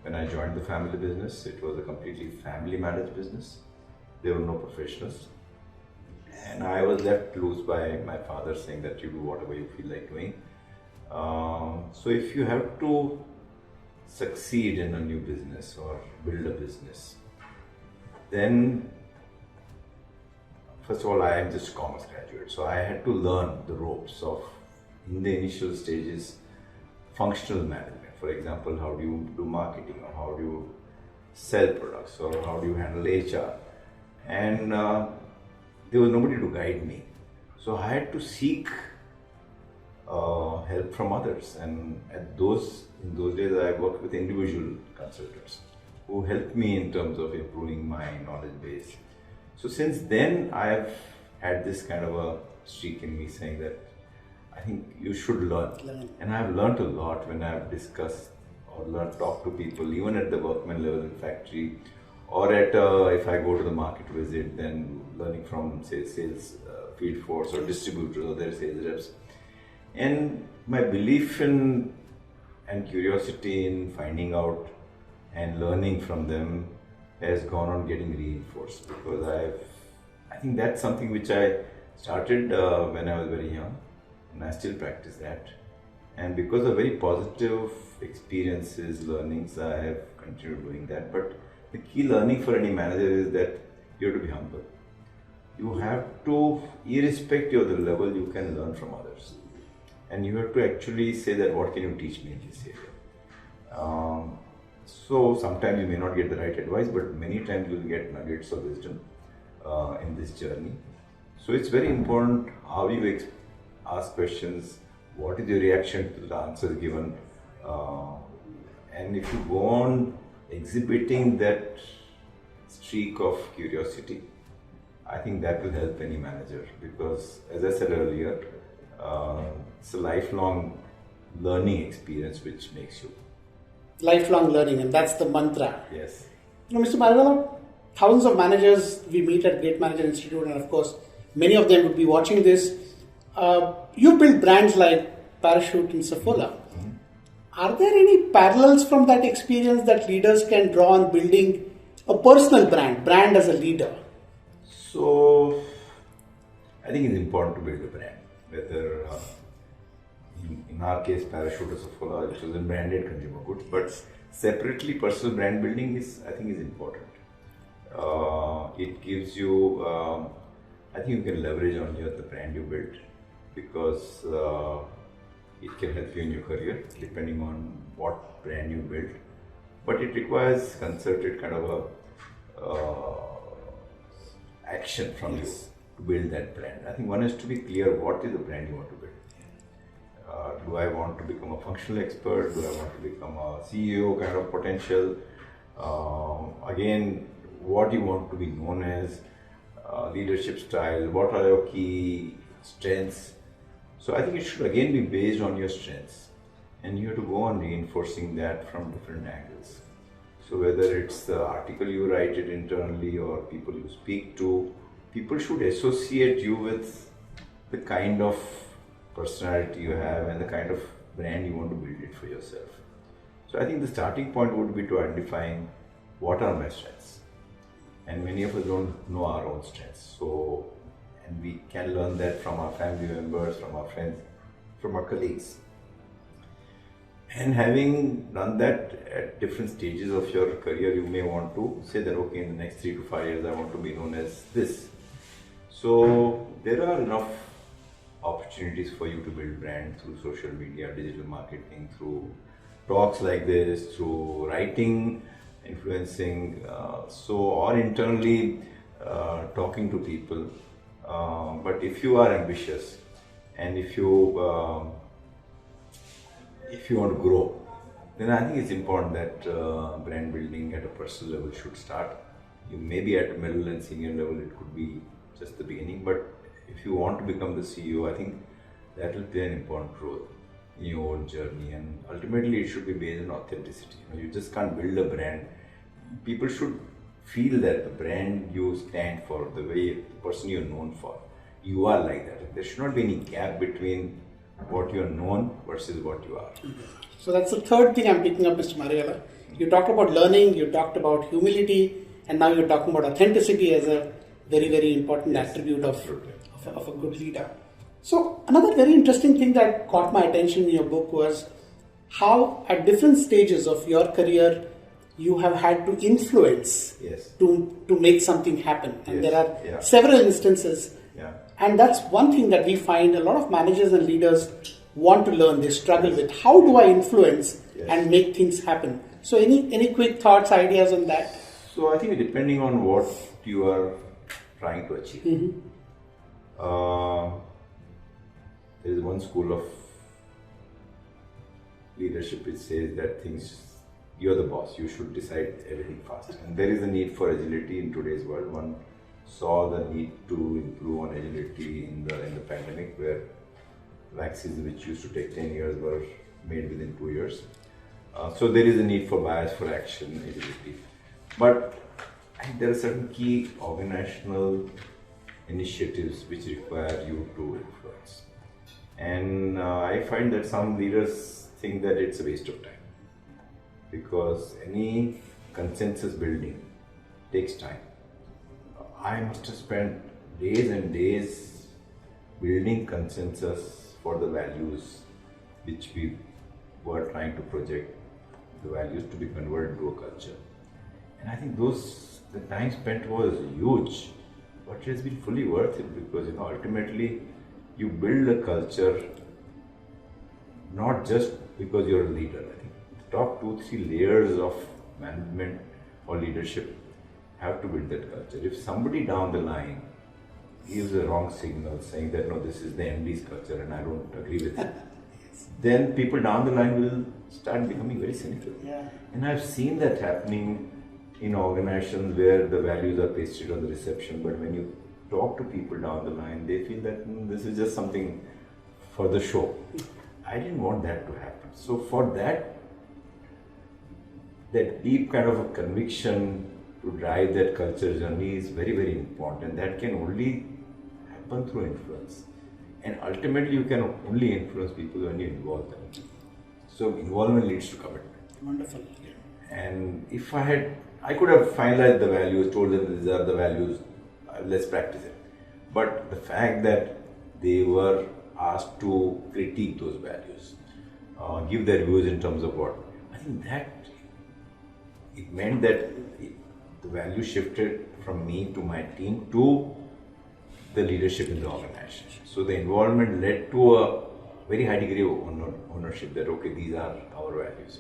when I joined the family business, it was a completely family managed business. There were no professionals. And I was left loose by my father saying that you do whatever you feel like doing. So if you have to succeed in a new business or build a business, then first of all, I am just a commerce graduate. So I had to learn the ropes of, in the initial stages, functional management. For example, how do you do marketing, or how do you sell products, or how do you handle HR? And there was nobody to guide me. So I had to seek help from others. And in those days, I worked with individual consultants who helped me in terms of improving my knowledge base. So since then, I have had this kind of a streak in me saying that I think you should learn. And I have learned a lot when I have discussed or talked to people, even at the workman level in factory, or at if I go to the market visit, then learning from, say, sales field force or distributors or their sales reps. And my belief in and curiosity in finding out and learning from them has gone on getting reinforced, because I think that's something which I started when I was very young, and I still practice that. And because of very positive experiences, learnings, I have continued doing that. But the key learning for any manager is that you have to be humble. You have to, irrespective of the level, you can learn from others. And you have to actually say that, what can you teach me in this area? So sometimes you may not get the right advice, but many times you will get nuggets of wisdom in this journey. So it's very important how you ask questions, what is your reaction to the answers given, and if you go on exhibiting that streak of curiosity, I think that will help any manager, because as I said earlier, it's a lifelong learning experience which makes you. Lifelong learning, and that's the mantra. Yes. You know, Mr. Mariwala, thousands of managers we meet at Great Manager Institute, and of course, many of them would be watching this. You built brands like Parachute and Saffola. Mm-hmm. Are there any parallels from that experience that leaders can draw on building a personal brand as a leader? So, I think it's important to build a brand, whether in our case Parachute or Saffola, which was a branded consumer goods, but separately personal brand building I think is important. It gives you, I think you can leverage on the brand you built, because it can help you in your career depending on what brand you build. But it requires concerted kind of action from you to build that brand. I think one has to be clear what is the brand you want to build. Do I want to become a functional expert? Do I want to become a CEO kind of potential? Again, what you want to be known as, leadership style, what are your key strengths? So I think it should again be based on your strengths, and you have to go on reinforcing that from different angles. So whether it's the article you write it internally or people you speak to, people should associate you with the kind of personality you have and the kind of brand you want to build it for yourself. So I think the starting point would be to identifying what are my strengths. And many of us don't know our own strengths. So, and we can learn that from our family members, from our friends, from our colleagues. And having done that at different stages of your career, you may want to say that, okay, in the next 3 to 5 years, I want to be known as this. So there are enough opportunities for you to build brand through social media, digital marketing, through talks like this, through writing, influencing, or internally talking to people. But if you are ambitious and if you want to grow, then I think it's important that brand building at a personal level should start. You may be at a middle and senior level, it could be just the beginning, but if you want to become the CEO, I think that will play an important role in your own journey, and ultimately it should be based on authenticity. You just can't build a brand. People should feel that the brand you stand for, the way the person you're known for, you are like that. There should not be any gap between what you're known versus what you are. So that's the third thing I'm picking up, Mr. Mariwala. You talked about learning, you talked about humility, and now you're talking about authenticity as a very, very important attribute of a good leader. So another very interesting thing that caught my attention in your book was how at different stages of your career you have had to influence to make something happen. And there are several instances. And that's one thing that we find a lot of managers and leaders want to learn, they struggle with. How do I influence and make things happen? So any quick thoughts, ideas on that? So I think depending on what you are trying to achieve. Mm-hmm. There is one school of leadership which says that you're the boss, you should decide everything fast. And there is a need for agility in today's world. One saw the need to improve on agility in the pandemic, where vaccines which used to take 10 years were made within 2 years. So there is a need for bias for action, agility. But I think there are certain key organizational initiatives which require you to influence. And I find that some leaders think that it's a waste of time, because any consensus building takes time. I must have spent days and days building consensus for the values which we were trying to project, the values to be converted to a culture. And I think the time spent was huge, but it has been fully worth it, because ultimately you build a culture not just because you're a leader. I think the top 2-3 layers of management or leadership have to build that culture. If somebody down the line gives a wrong signal saying that no, this is the MD's culture and I don't agree with it, then people down the line will start becoming very cynical. Yeah. And I've seen that happening in organizations where the values are pasted on the reception, but when you talk to people down the line, they feel that this is just something for the show. I didn't want that to happen. So for that deep kind of a conviction to drive that culture journey is very, very important. And that can only happen through influence. And ultimately, you can only influence people when you involve them. So involvement leads to commitment. Wonderful. And if I could have finalized the values, told them these are the values, let's practice it. But the fact that they were asked to critique those values, give their views in terms of what, I think that it meant that the value shifted from me to my team to the leadership in the organization. So the involvement led to a very high degree of ownership that, okay, these are our values.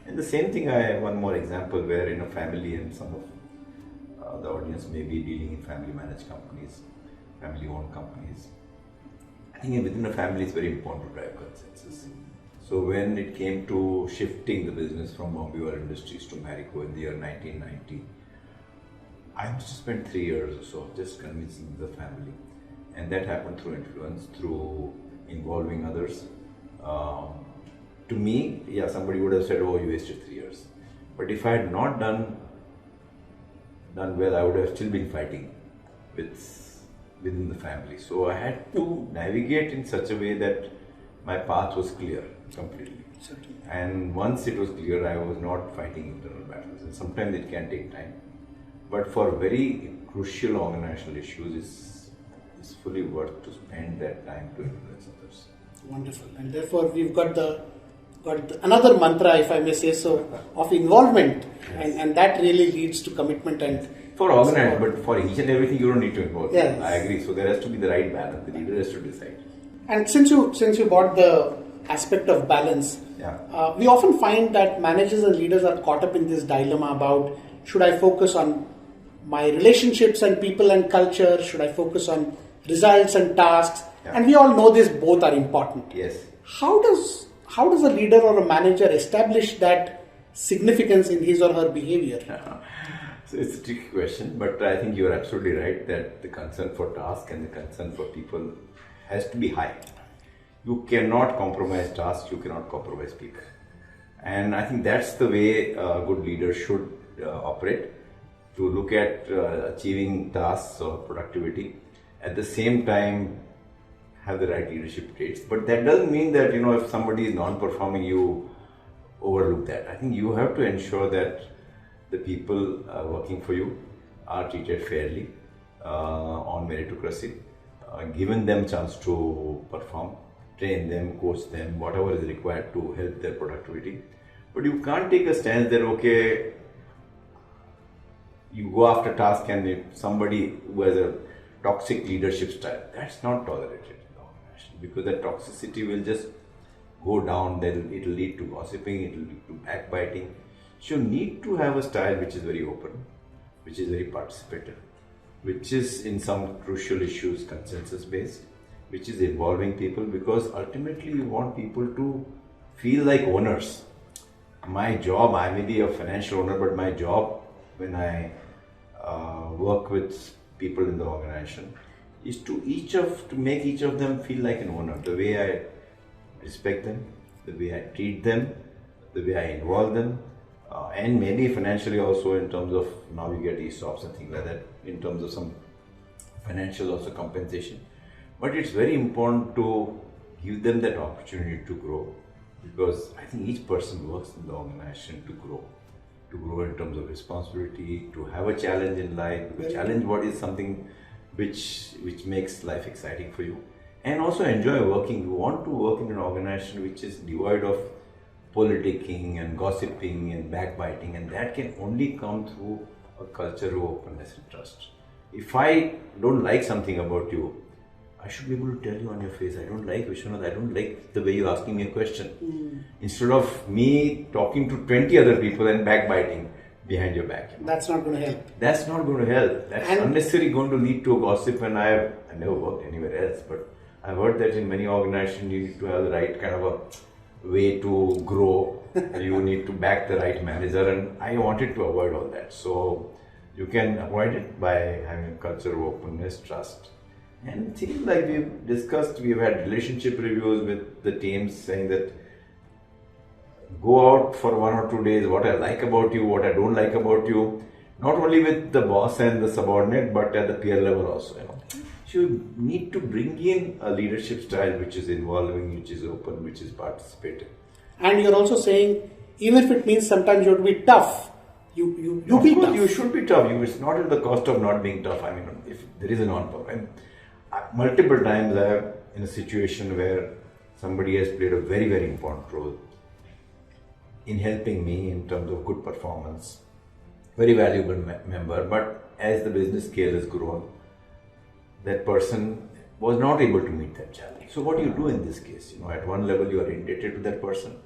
And the same thing, I have one more example where in a family, and some of the audience may be dealing in family managed companies, family owned companies. I think within a family it's very important to drive consensus. So when it came to shifting the business from Bombay Oil Industries to Marico in the year 1990, I must have spent 3 years or so just convincing the family. And that happened through influence, through involving others. To me, yeah, somebody would have said, oh, you wasted 3 years. But if I had not done well, I would have still been fighting within the family. So I had to navigate in such a way that my path was clear completely. Certainly. And once it was clear, I was not fighting internal battles. And sometimes it can take time. But for very crucial organizational issues, it's fully worth to spend that time to influence others. Wonderful. And therefore, we've got another mantra, if I may say so, of involvement. Yes. And that really leads to commitment and for organized, but for each and everything you don't need to involve. Yes. I agree. So there has to be the right balance. The leader has to decide. And since you brought the aspect of balance, we often find that managers and leaders are caught up in this dilemma about, should I focus on my relationships and people and culture? Should I focus on results and tasks? Yeah. And we all know this, both are important. Yes. How does a leader or a manager establish that significance in his or her behavior? So it's a tricky question, but I think you're absolutely right that the concern for task and the concern for people has to be high. You cannot compromise tasks, you cannot compromise people. And I think that's the way a good leader should operate, to look at achieving tasks or productivity, at the same time have the right leadership traits. But that doesn't mean that, if somebody is non-performing, you overlook that. I think you have to ensure that the people working for you are treated fairly, on meritocracy, given them chance to perform, train them, coach them, whatever is required to help their productivity. But you can't take a stance that, okay, you go after task, and if somebody who has a toxic leadership style, that's not tolerated in the organization, because that toxicity will just go down, then it will lead to gossiping, it will lead to backbiting. So you need to have a style which is very open, which is very participative, which is in some crucial issues consensus based, which is involving people, because ultimately you want people to feel like owners. My job, I may be a financial owner, but my job when I work with people in the organization is to make each of them feel like an owner. The way I respect them, the way I treat them, the way I involve them, and maybe financially also, in terms of now you get ESOPs and things like that, in terms of some financial also compensation. But it's very important to give them that opportunity to grow, because I think each person works in the organization to grow in terms of responsibility, to have a challenge in life, to challenge what is something which makes life exciting for you, and also enjoy working. You want to work in an organization which is devoid of politicking and gossiping and backbiting, and that can only come through a culture of openness and trust. If I don't like something about you, I should be able to tell you on your face, I don't like Vishwanath, I don't like the way you're asking me a question. Instead of me talking to 20 other people and backbiting, behind your back. That's not going to help. That's not going to help. That's unnecessarily going to lead to a gossip. And I never worked anywhere else, but I've heard that in many organizations you need to have the right kind of a way to grow. You need to back the right manager, and I wanted to avoid all that. So you can avoid it by having a culture of openness, trust. And things like we've discussed, we've had relationship reviews with the teams saying that go out for 1 or 2 days, what I like about you, what I don't like about you, not only with the boss and the subordinate, but at the peer level also. So you need to bring in a leadership style which is involving, which is open, which is participative. And you're also saying, even if it means sometimes you have to be tough, you be tough. You should be tough. It's not at the cost of not being tough. I mean, if there is a non-performance. Multiple times I have in a situation where somebody has played a very, very important role in helping me in terms of good performance, very valuable member, but as the business scale has grown, that person was not able to meet that challenge. So what do you do in this case? At one level you are indebted to that person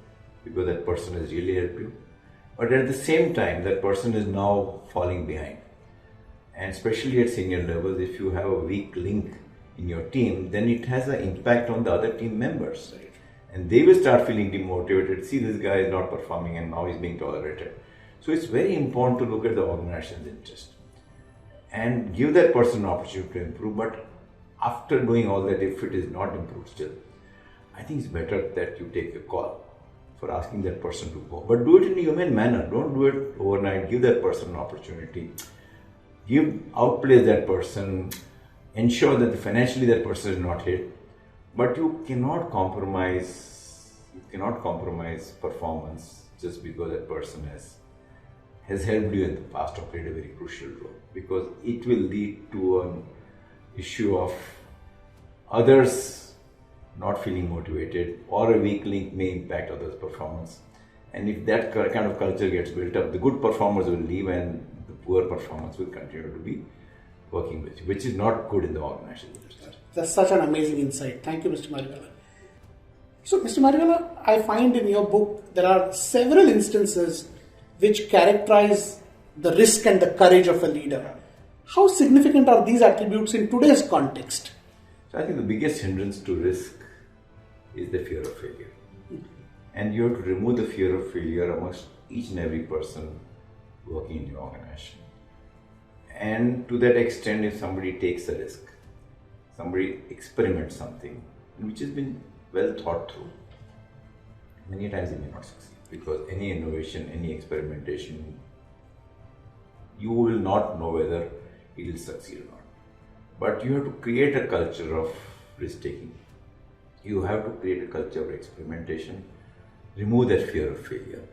because that person has really helped you, but at the same time that person is now falling behind. And especially at senior levels, if you have a weak link in your team, then it has an impact on the other team members. Right? And they will start feeling demotivated. See, this guy is not performing and now he's being tolerated. So it's very important to look at the organization's interest and give that person an opportunity to improve. But after doing all that, if it is not improved still, I think it's better that you take a call for asking that person to go. But do it in a human manner. Don't do it overnight. Give that person an opportunity. Outplay that person. Ensure that financially that person is not hit. But you cannot compromise. You cannot compromise performance just because that person has helped you in the past or played a very crucial role, because it will lead to an issue of others not feeling motivated, or a weak link may impact others' performance. And if that kind of culture gets built up, the good performers will leave and the poor performers will continue to be working with you, which is not good in the organization. That's such an amazing insight. Thank you, Mr. Marico. So, Mr. Marico, I find in your book there are several instances which characterize the risk and the courage of a leader. How significant are these attributes in today's context? So I think the biggest hindrance to risk is the fear of failure. And you have to remove the fear of failure amongst each and every person working in your organization. And to that extent, if somebody takes a risk, somebody experiments something which has been well thought through, many times it may not succeed, because any innovation, any experimentation, you will not know whether it will succeed or not. But you have to create a culture of risk-taking. You have to create a culture of experimentation, remove that fear of failure.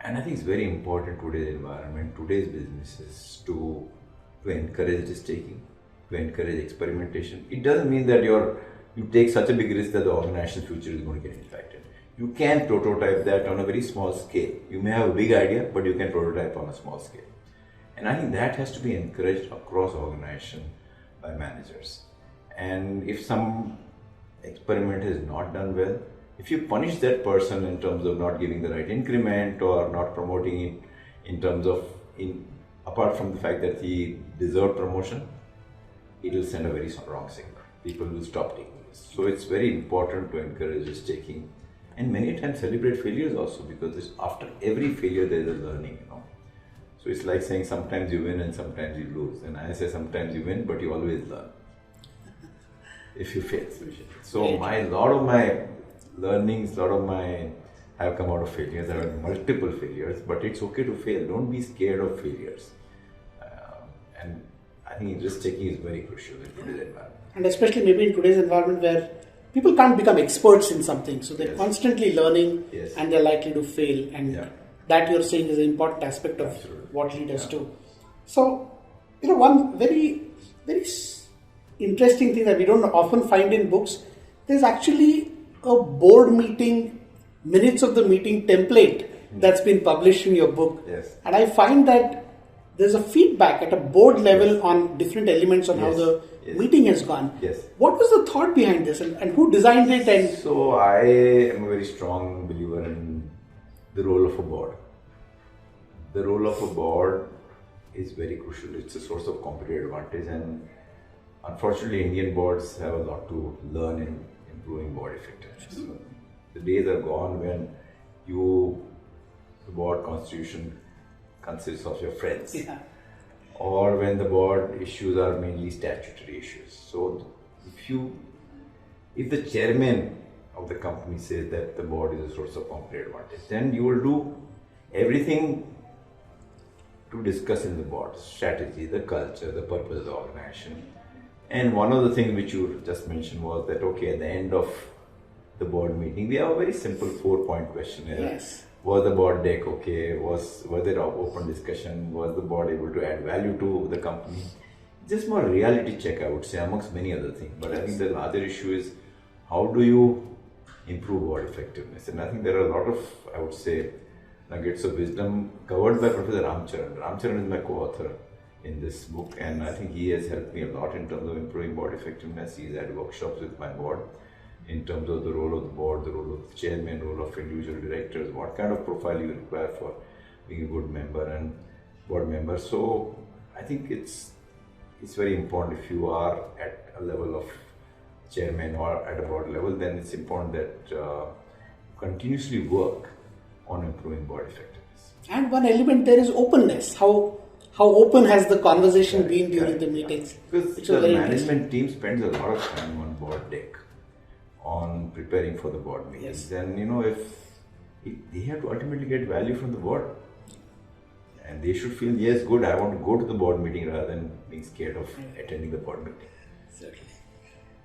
And I think it's very important in today's environment, today's businesses, to encourage risk-taking, to encourage experimentation. It doesn't mean that you take such a big risk that the organization's future is going to get impacted. You can prototype that on a very small scale. You may have a big idea, but you can prototype on a small scale. And I think that has to be encouraged across organization by managers. And if some experiment is not done well, if you punish that person in terms of not giving the right increment or not promoting it in terms of, apart from the fact that he deserved promotion, it will send a very wrong signal. People will stop taking this. So it's very important to encourage risk-taking, and many times celebrate failures also, because after every failure there is a learning, So it's like saying sometimes you win and sometimes you lose. And I say sometimes you win, but you always learn if you fail. So a lot of my learnings, have come out of failures. There are multiple failures, but it's okay to fail. Don't be scared of failures. And I think risk-taking is very crucial in today's environment. And especially maybe in today's environment where people can't become experts in something. So they're constantly learning and they're likely to fail. And that you're saying is an important aspect of what leaders do. So, one very, very interesting thing that we don't often find in books, there's actually a board meeting, minutes of the meeting template that's been published in your book. Yes. And I find that there's a feedback at a board level on different elements on how the meeting has gone. Yes. What was the thought behind this and who designed it? So I am a very strong believer in the role of a board. the role of a board is very crucial. It's a source of competitive advantage, and unfortunately Indian boards have a lot to learn in improving board effectiveness. So the days are gone when the board constitution consists of your friends. Yeah. Or when the board issues are mainly statutory issues. So if the chairman of the company says that the board is a source of competitive advantage, then you will do everything to discuss in the board: strategy, the culture, the purpose of the organization. And one of the things which you just mentioned was that, okay, at the end of the board meeting, we have a very simple 4-point questionnaire. Yes. Was the board deck okay? Was there open discussion? Was the board able to add value to the company? Just more reality check, I would say, amongst many other things. But I think the larger issue is, how do you improve board effectiveness? And I think there are a lot of, I would say, nuggets of wisdom covered by Professor Ramcharan. Ramcharan is my co-author in this book, and I think he has helped me a lot in terms of improving board effectiveness. He's had workshops with my board in terms of the role of the board, the role of the chairman, role of individual directors, what kind of profile you require for being a good member and board member. So I think it's very important. If you are at a level of chairman or at a board level, then it's important that continuously work on improving board effectiveness. And one element there is openness. How open has the conversation been during the meetings? Because the management team spends a lot of time on board deck, on preparing for the board meetings. And if they have to ultimately get value from the board, and they should feel, yes, good, I want to go to the board meeting rather than being scared of attending the board meeting. Certainly.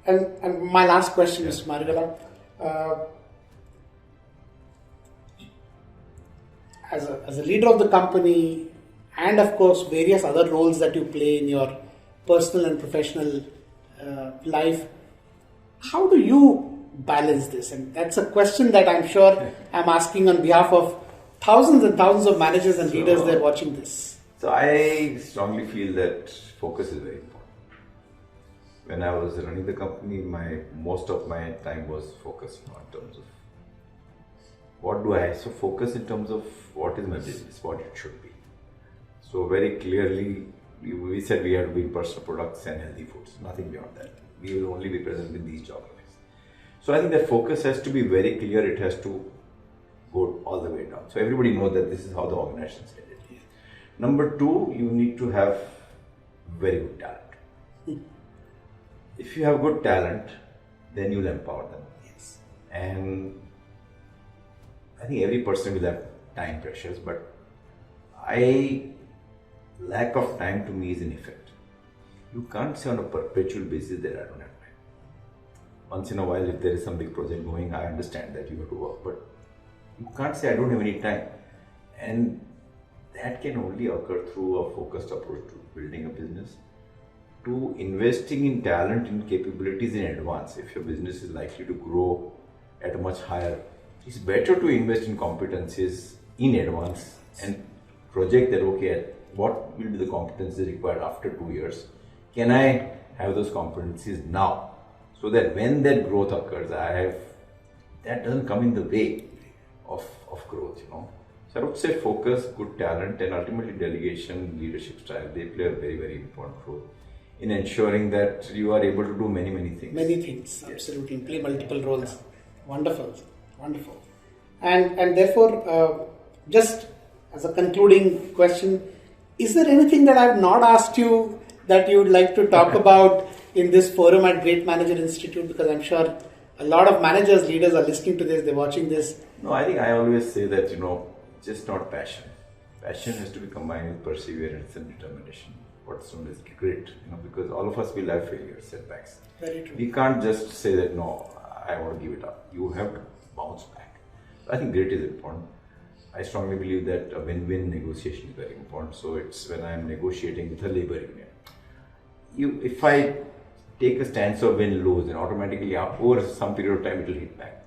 And my last question, Mr. Marico, as a leader of the company, and of course various other roles that you play in your personal and professional life, how do you balance this? And that's a question that I'm sure I'm asking on behalf of thousands and thousands of managers and leaders that are watching this. So I strongly feel that focus is very important. When I was running the company, most of my time was focused in terms of focus in terms of what is my business, what it should be. So very clearly, we said we have to be in personal products and healthy foods, nothing beyond that. We will only be present in these geographies. So I think that focus has to be very clear. It has to go all the way down. So everybody knows that this is how the organization is headed. Number two, you need to have very good talent. If you have good talent, then you'll empower them. Yes. And I think every person will have time pressures, but lack of time to me is an effect. You can't say on a perpetual basis that I don't have time. Once in a while, if there is some big project going, I understand that you have to work, but you can't say I don't have any time. And that can only occur through a focused approach to building a business, to investing in talent and capabilities in advance. If your business is likely to grow at a much higher, it's better to invest in competencies in advance and project that, okay, what will be the competencies required after 2 years? Can I have those competencies now? So that when that growth occurs, that doesn't come in the way of growth, So I would say focus, good talent, and ultimately delegation, leadership style, they play a very, very important role in ensuring that you are able to do many, many things. Many things, absolutely. Play multiple roles. Wonderful, wonderful. And therefore, just as a concluding question, is there anything that I've not asked you that you would like to talk about in this forum at Great Manager Institute? Because I'm sure a lot of managers, leaders are listening to this, they're watching this. No, I think I always say that, just not passion. Passion has to be combined with perseverance and determination. What's known as grit, because all of us will have failures, setbacks. Very true. We can't just say that, no, I want to give it up. You have to bounce back. I think grit is important. I strongly believe that a win-win negotiation is very important. So it's when I'm negotiating with a labor union. If I take a stance of win-lose, then automatically over some period of time it will hit back.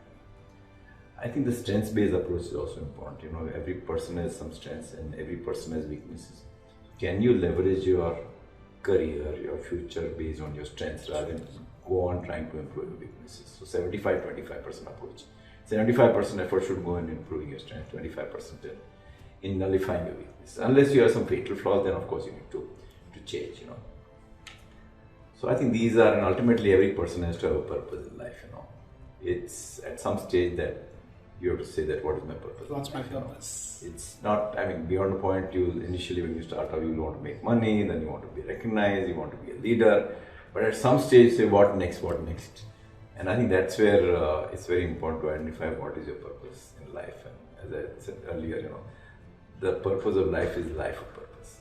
I think the strengths-based approach is also important. Every person has some strengths and every person has weaknesses. Can you leverage your career, your future based on your strengths rather than go on trying to improve your weaknesses? So 75-25% approach. 75% effort should go in improving your strength, 25% in in nullifying your weakness. Unless you have some fatal flaws, then of course you need to change, So I think these are, and ultimately every person has to have a purpose in life, It's at some stage that you have to say that what is my purpose? What's my purpose? It's not, beyond the point, initially when you start out, you want to make money, then you want to be recognized, you want to be a leader. But at some stage, say what next? And I think that's where it's very important to identify what is your purpose in life. And as I said earlier, the purpose of life is life of purpose.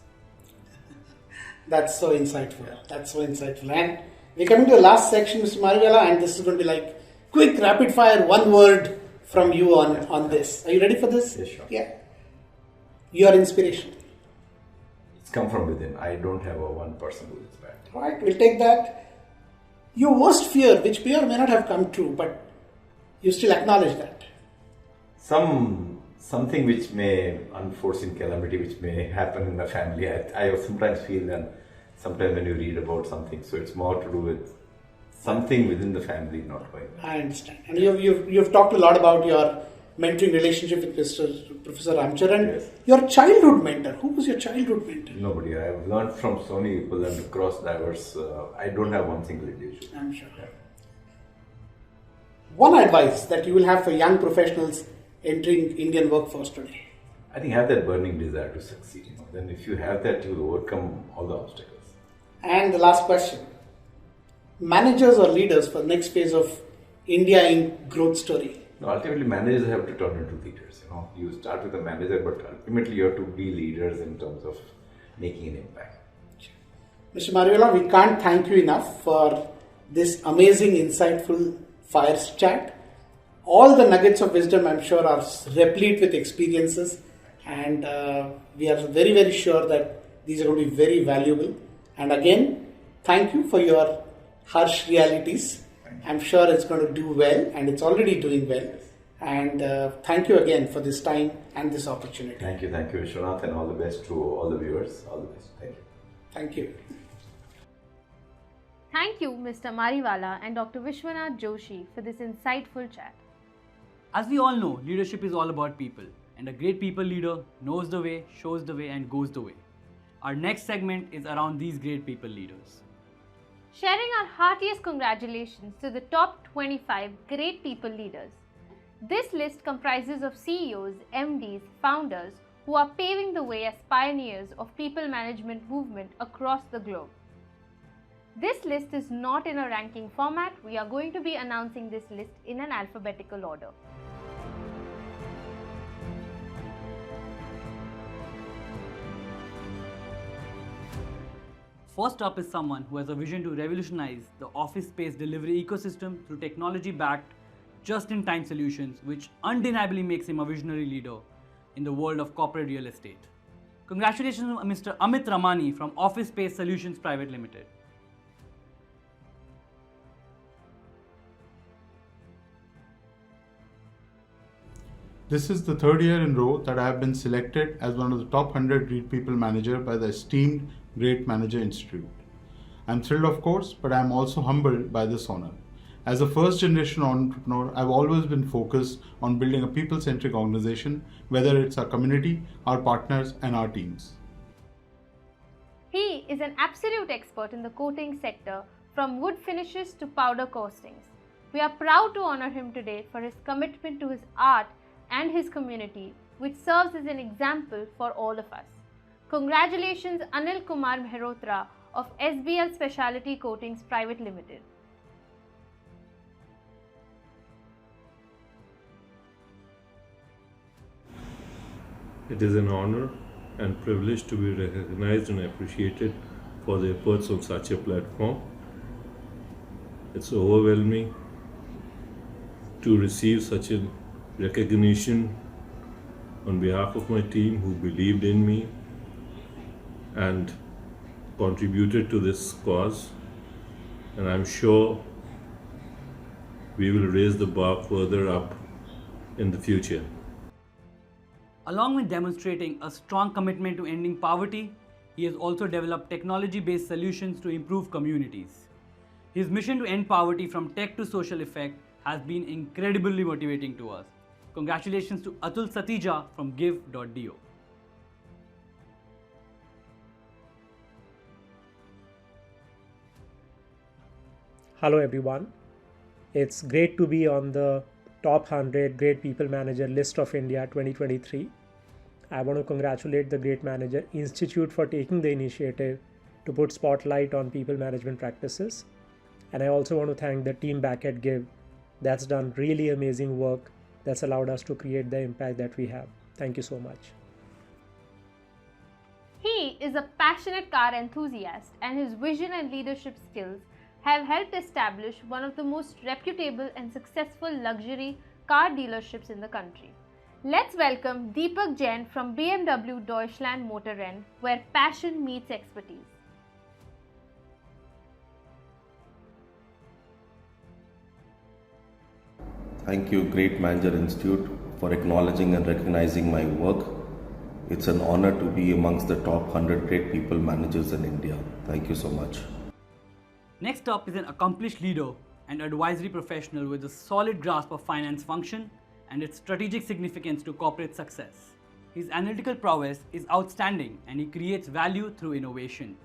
That's so insightful. That's so insightful. And we're coming to the last section, Mr. Mariwala, and this is going to be like quick rapid fire, one word from you on this. Are you ready for this? Yes, sure. Yeah. Your inspiration. It's come from within. I don't have a one person who inspired me. Right, we'll take that. Your worst fear, which may or may not have come true, but you still acknowledge that. Something which may, unforeseen calamity which may happen in the family. I sometimes feel that sometimes when you read about something, so it's more to do with something within the family not going well. I understand. And you've talked a lot about your mentoring relationship with Professor Ramcharan. Yes. Your childhood mentor. Who was your childhood mentor? Nobody. I have learned from so many people and across diverse. I don't have one single individual. I'm sure. Yeah. One advice that you will have for young professionals entering Indian workforce today? I think have that burning desire to succeed. Then if you have that, you will overcome all the obstacles. And the last question. Managers or leaders for the next phase of India in growth story? No, ultimately, managers have to turn into leaders. You start with a manager, but ultimately you have to be leaders in terms of making an impact. Mr. Mariwala, we can't thank you enough for this amazing, insightful Fireside chat. All the nuggets of wisdom, I'm sure, are replete with experiences, and we are very, very sure that these are going to be very valuable. And again, thank you for your harsh realities. I'm sure it's going to do well, and it's already doing well. And thank you again for this time and this opportunity. Thank you, Vishwanath, and all the best to all the viewers. All the best. Thank you. Thank you. Thank you, Mr. Mariwala and Dr. Vishwanath Joshi for this insightful chat. As we all know, leadership is all about people, and a great people leader knows the way, shows the way, and goes the way. Our next segment is around these great people leaders. Sharing our heartiest congratulations to the top 25 great people leaders. This list comprises of CEOs, MDs, founders who are paving the way as pioneers of people management movement across the globe. This list is not in a ranking format. We are going to be announcing this list in an alphabetical order. First up is someone who has a vision to revolutionize the office space delivery ecosystem through technology-backed, just-in-time solutions, which undeniably makes him a visionary leader in the world of corporate real estate. Congratulations to Mr. Amit Ramani from Office Space Solutions Private Limited. This is the third year in a row that I have been selected as one of the top 100 Great People Manager by the esteemed Great Manager Institute. I'm thrilled, of course, but I'm also humbled by this honor. As a first-generation entrepreneur, I've always been focused on building a people-centric organization, whether it's our community, our partners, and our teams. He is an absolute expert in the coating sector, from wood finishes to powder coatings. We are proud to honor him today for his commitment to his art and his community, which serves as an example for all of us. Congratulations, Anil Kumar Mehrotra of SBL Specialty Coatings Private Limited. It is an honor and privilege to be recognized and appreciated for the efforts on such a platform. It's overwhelming to receive such a recognition on behalf of my team who believed in me and contributed to this cause, and I'm sure we will raise the bar further up in the future. Along with demonstrating a strong commitment to ending poverty, he has also developed technology-based solutions to improve communities. His mission to end poverty from tech to social effect has been incredibly motivating to us. Congratulations to Atul Satija from Give.do. Hello everyone. It's great to be on the top 100 Great People Manager list of India 2023. I want to congratulate the Great Manager Institute for taking the initiative to put spotlight on people management practices. And I also want to thank the team back at Give that's done really amazing work that's allowed us to create the impact that we have. Thank you so much. He is a passionate car enthusiast, and his vision and leadership skills have helped establish one of the most reputable and successful luxury car dealerships in the country. Let's welcome Deepak Jain from BMW Deutschland Motorrad, where passion meets expertise. Thank you, Great Manager Institute, for acknowledging and recognizing my work. It's an honor to be amongst the top 100 great people managers in India. Thank you so much. Next up is an accomplished leader and advisory professional with a solid grasp of finance function and its strategic significance to corporate success. His analytical prowess is outstanding and he creates value through innovation.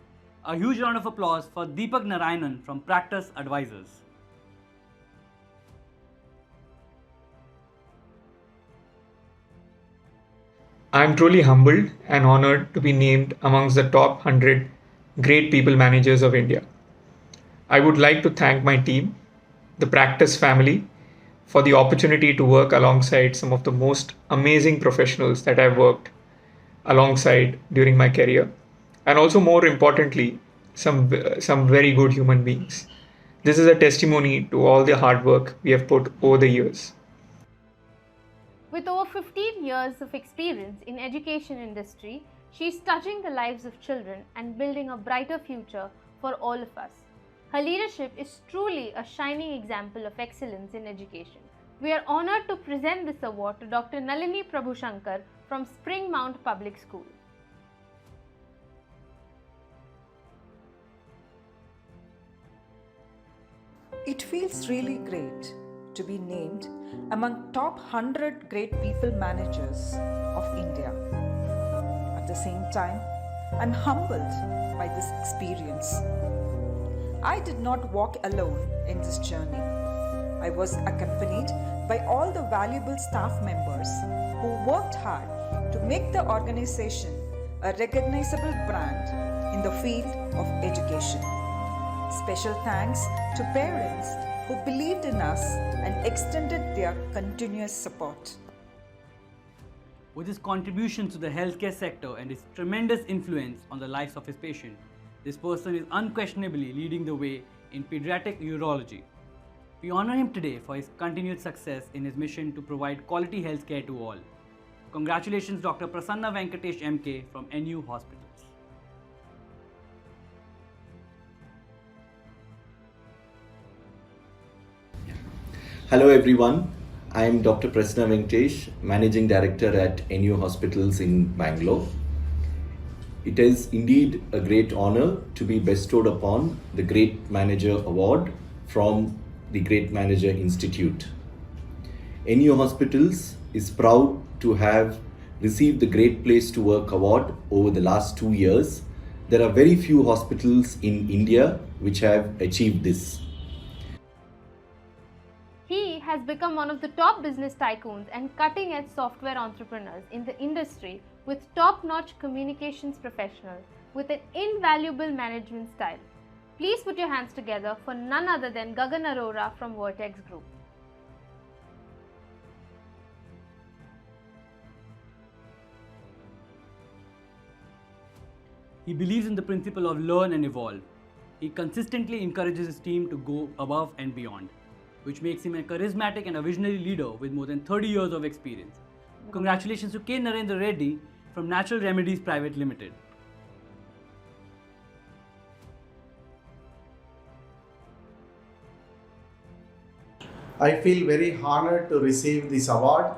A huge round of applause for Deepak Narayanan from Practice Advisors. I am truly humbled and honored to be named amongst the top 100 great people managers of India. I would like to thank my team, the Practice family, for the opportunity to work alongside some of the most amazing professionals that I've worked alongside during my career, and also more importantly, some very good human beings. This is a testimony to all the hard work we have put over the years. With over 15 years of experience in education industry, she is touching the lives of children and building a brighter future for all of us. Her leadership is truly a shining example of excellence in education. We are honored to present this award to Dr. Nalini Prabhushankar from Spring Mount Public School. It feels really great to be named among top 100 great people managers of India. At the same time, I'm humbled by this experience. I did not walk alone in this journey. I was accompanied by all the valuable staff members who worked hard to make the organization a recognizable brand in the field of education. Special thanks to parents who believed in us and extended their continuous support. With his contributions to the healthcare sector and his tremendous influence on the lives of his patients, this person is unquestionably leading the way in pediatric urology. We honor him today for his continued success in his mission to provide quality healthcare to all. Congratulations, Dr. Prasanna Venkatesh MK from NU Hospitals. Hello everyone, I am Dr. Prasanna Venkatesh, Managing Director at NU Hospitals in Bangalore. It is indeed a great honor to be bestowed upon the Great Manager Award from the Great Manager Institute. NU Hospitals is proud to have received the Great Place to Work Award over the last 2 years. There are very few hospitals in India which have achieved this. He has become one of the top business tycoons and cutting-edge software entrepreneurs in the industry with top-notch communications professional with an invaluable management style. Please put your hands together for none other than Gagan Arora from Vertex Group. He believes in the principle of learn and evolve. He consistently encourages his team to go above and beyond, which makes him a charismatic and a visionary leader with more than 30 years of experience. Congratulations to K. Narendra Reddy from Natural Remedies Private Limited. I feel very honored to receive this award.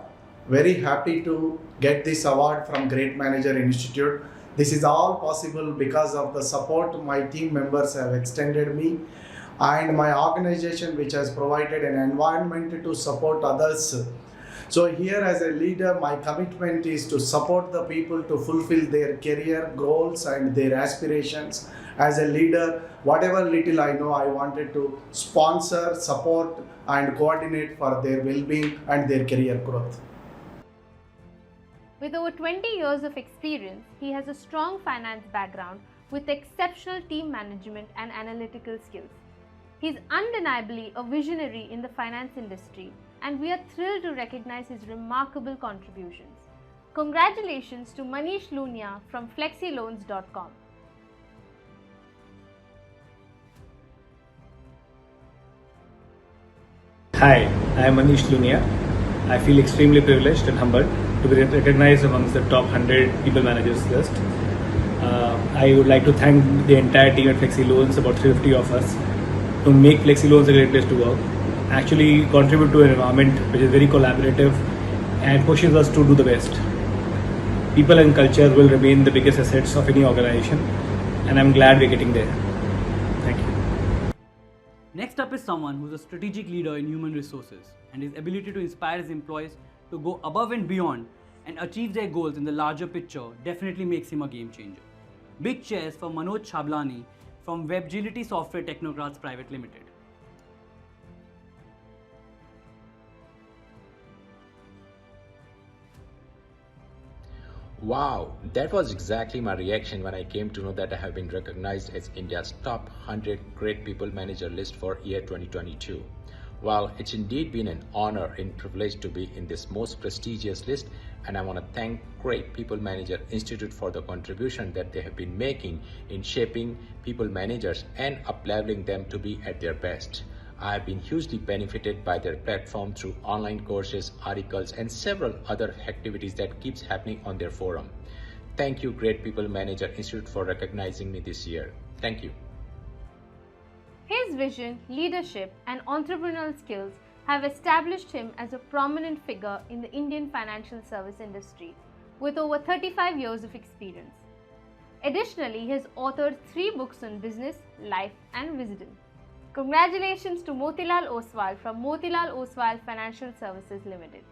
Very happy to get this award from Great Manager Institute. This is all possible because of the support my team members have extended me and my organization, which has provided an environment to support others. So here as a leader, my commitment is to support the people to fulfill their career goals and their aspirations As a leader, whatever little I know, I wanted to sponsor, support, and coordinate for their well-being and their career growth. With over 20 years of experience, he has a strong finance background with exceptional team management and analytical skills. He is undeniably a visionary in the finance industry, and we are thrilled to recognize his remarkable contributions. Congratulations to Manish Lunia from flexiloans.com. Hi, I am Manish Lunia. I feel extremely privileged and humbled to be recognized amongst the top 100 people managers list. I would like to thank the entire team at Flexi Loans, about 350 of us, to make Flexi Loans a great place to work. Actually contribute to an environment which is very collaborative and pushes us to do the best. People and culture will remain the biggest assets of any organization, and I'm glad we're getting there. Thank you. Next up is someone who's a strategic leader in human resources, and his ability to inspire his employees to go above and beyond and achieve their goals in the larger picture definitely makes him a game changer. Big cheers for Manoj Chablani from Webgility Software Technocrats Private Limited. Wow, that was exactly my reaction when I came to know that I have been recognized as India's top 100 great people manager list for year 2022. Well, it's indeed been an honor and privilege to be in this most prestigious list, and I want to thank Great People Manager Institute for the contribution that they have been making in shaping people managers and up-leveling them to be at their best. I have been hugely benefited by their platform through online courses, articles, and several other activities that keeps happening on their forum. Thank you, Great People Manager Institute, for recognizing me this year. Thank you. His vision, leadership, and entrepreneurial skills have established him as a prominent figure in the Indian financial service industry with over 35 years of experience. Additionally, he has authored 3 books on business, life, and wisdom. Congratulations to Motilal Oswal from Motilal Oswal Financial Services Limited.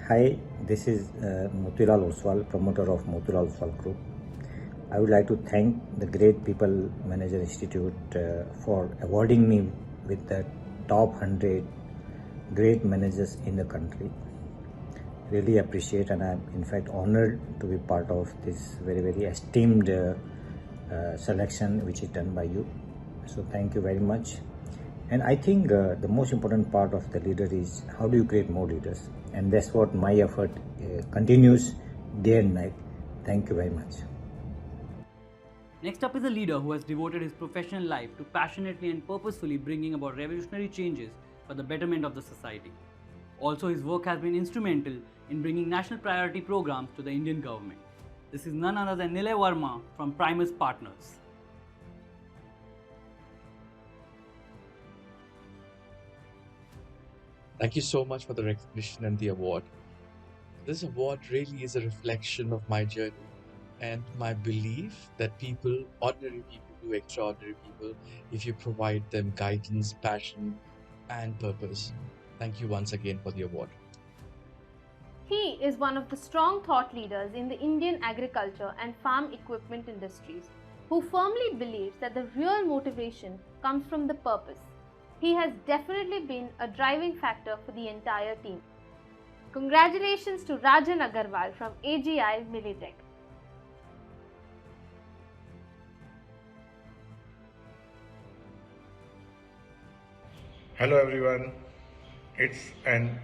Hi, this is Motilal Oswal, promoter of Motilal Oswal Group. I would like to thank the Great People Manager Institute for awarding me with the top 100 great managers in the country. Really appreciate, and I'm in fact honored to be part of this very esteemed selection which is done by you. So thank you very much. And I think the most important part of the leader is how do you create more leaders, and that's what my effort continues day and night. Thank you very much. Next up is a leader who has devoted his professional life to passionately and purposefully bringing about revolutionary changes for the betterment of the society. Also, his work has been instrumental in bringing national priority programs to the Indian government. This is none other than Nilay Verma from Primus Partners. Thank you so much for the recognition and the award. This award really is a reflection of my journey and my belief that people, ordinary people, do extraordinary people if you provide them guidance, passion, and purpose. Thank you once again for the award. He is one of the strong thought leaders in the Indian agriculture and farm equipment industries who firmly believes that the real motivation comes from the purpose. He has definitely been a driving factor for the entire team. Congratulations to Rajan Agarwal from AGI Militech. Hello everyone. It's an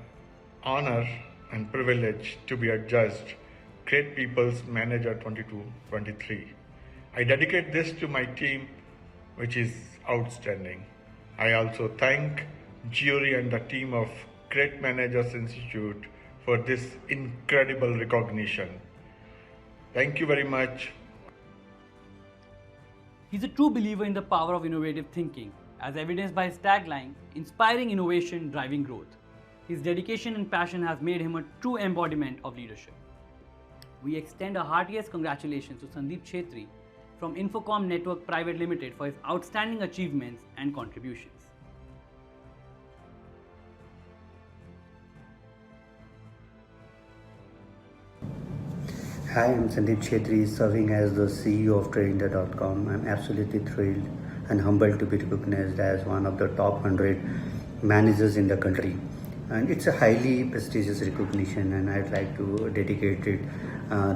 honor and privilege to be adjudged Great People's Manager 22-23. I dedicate this to my team, which is outstanding. I also thank jury and the team of Great Managers Institute for this incredible recognition. Thank you very much. He's a true believer in the power of innovative thinking, as evidenced by his tagline, inspiring innovation, driving growth. His dedication and passion has made him a true embodiment of leadership. We extend our heartiest congratulations to Sandeep Chetri from Infocom Network Private Limited for his outstanding achievements and contributions. Hi, I'm Sandeep Chetri, serving as the CEO of TradeIndia.com. I'm absolutely thrilled and humbled to be recognized as one of the top 100 managers in the country. And it's a highly prestigious recognition, and I'd like to dedicate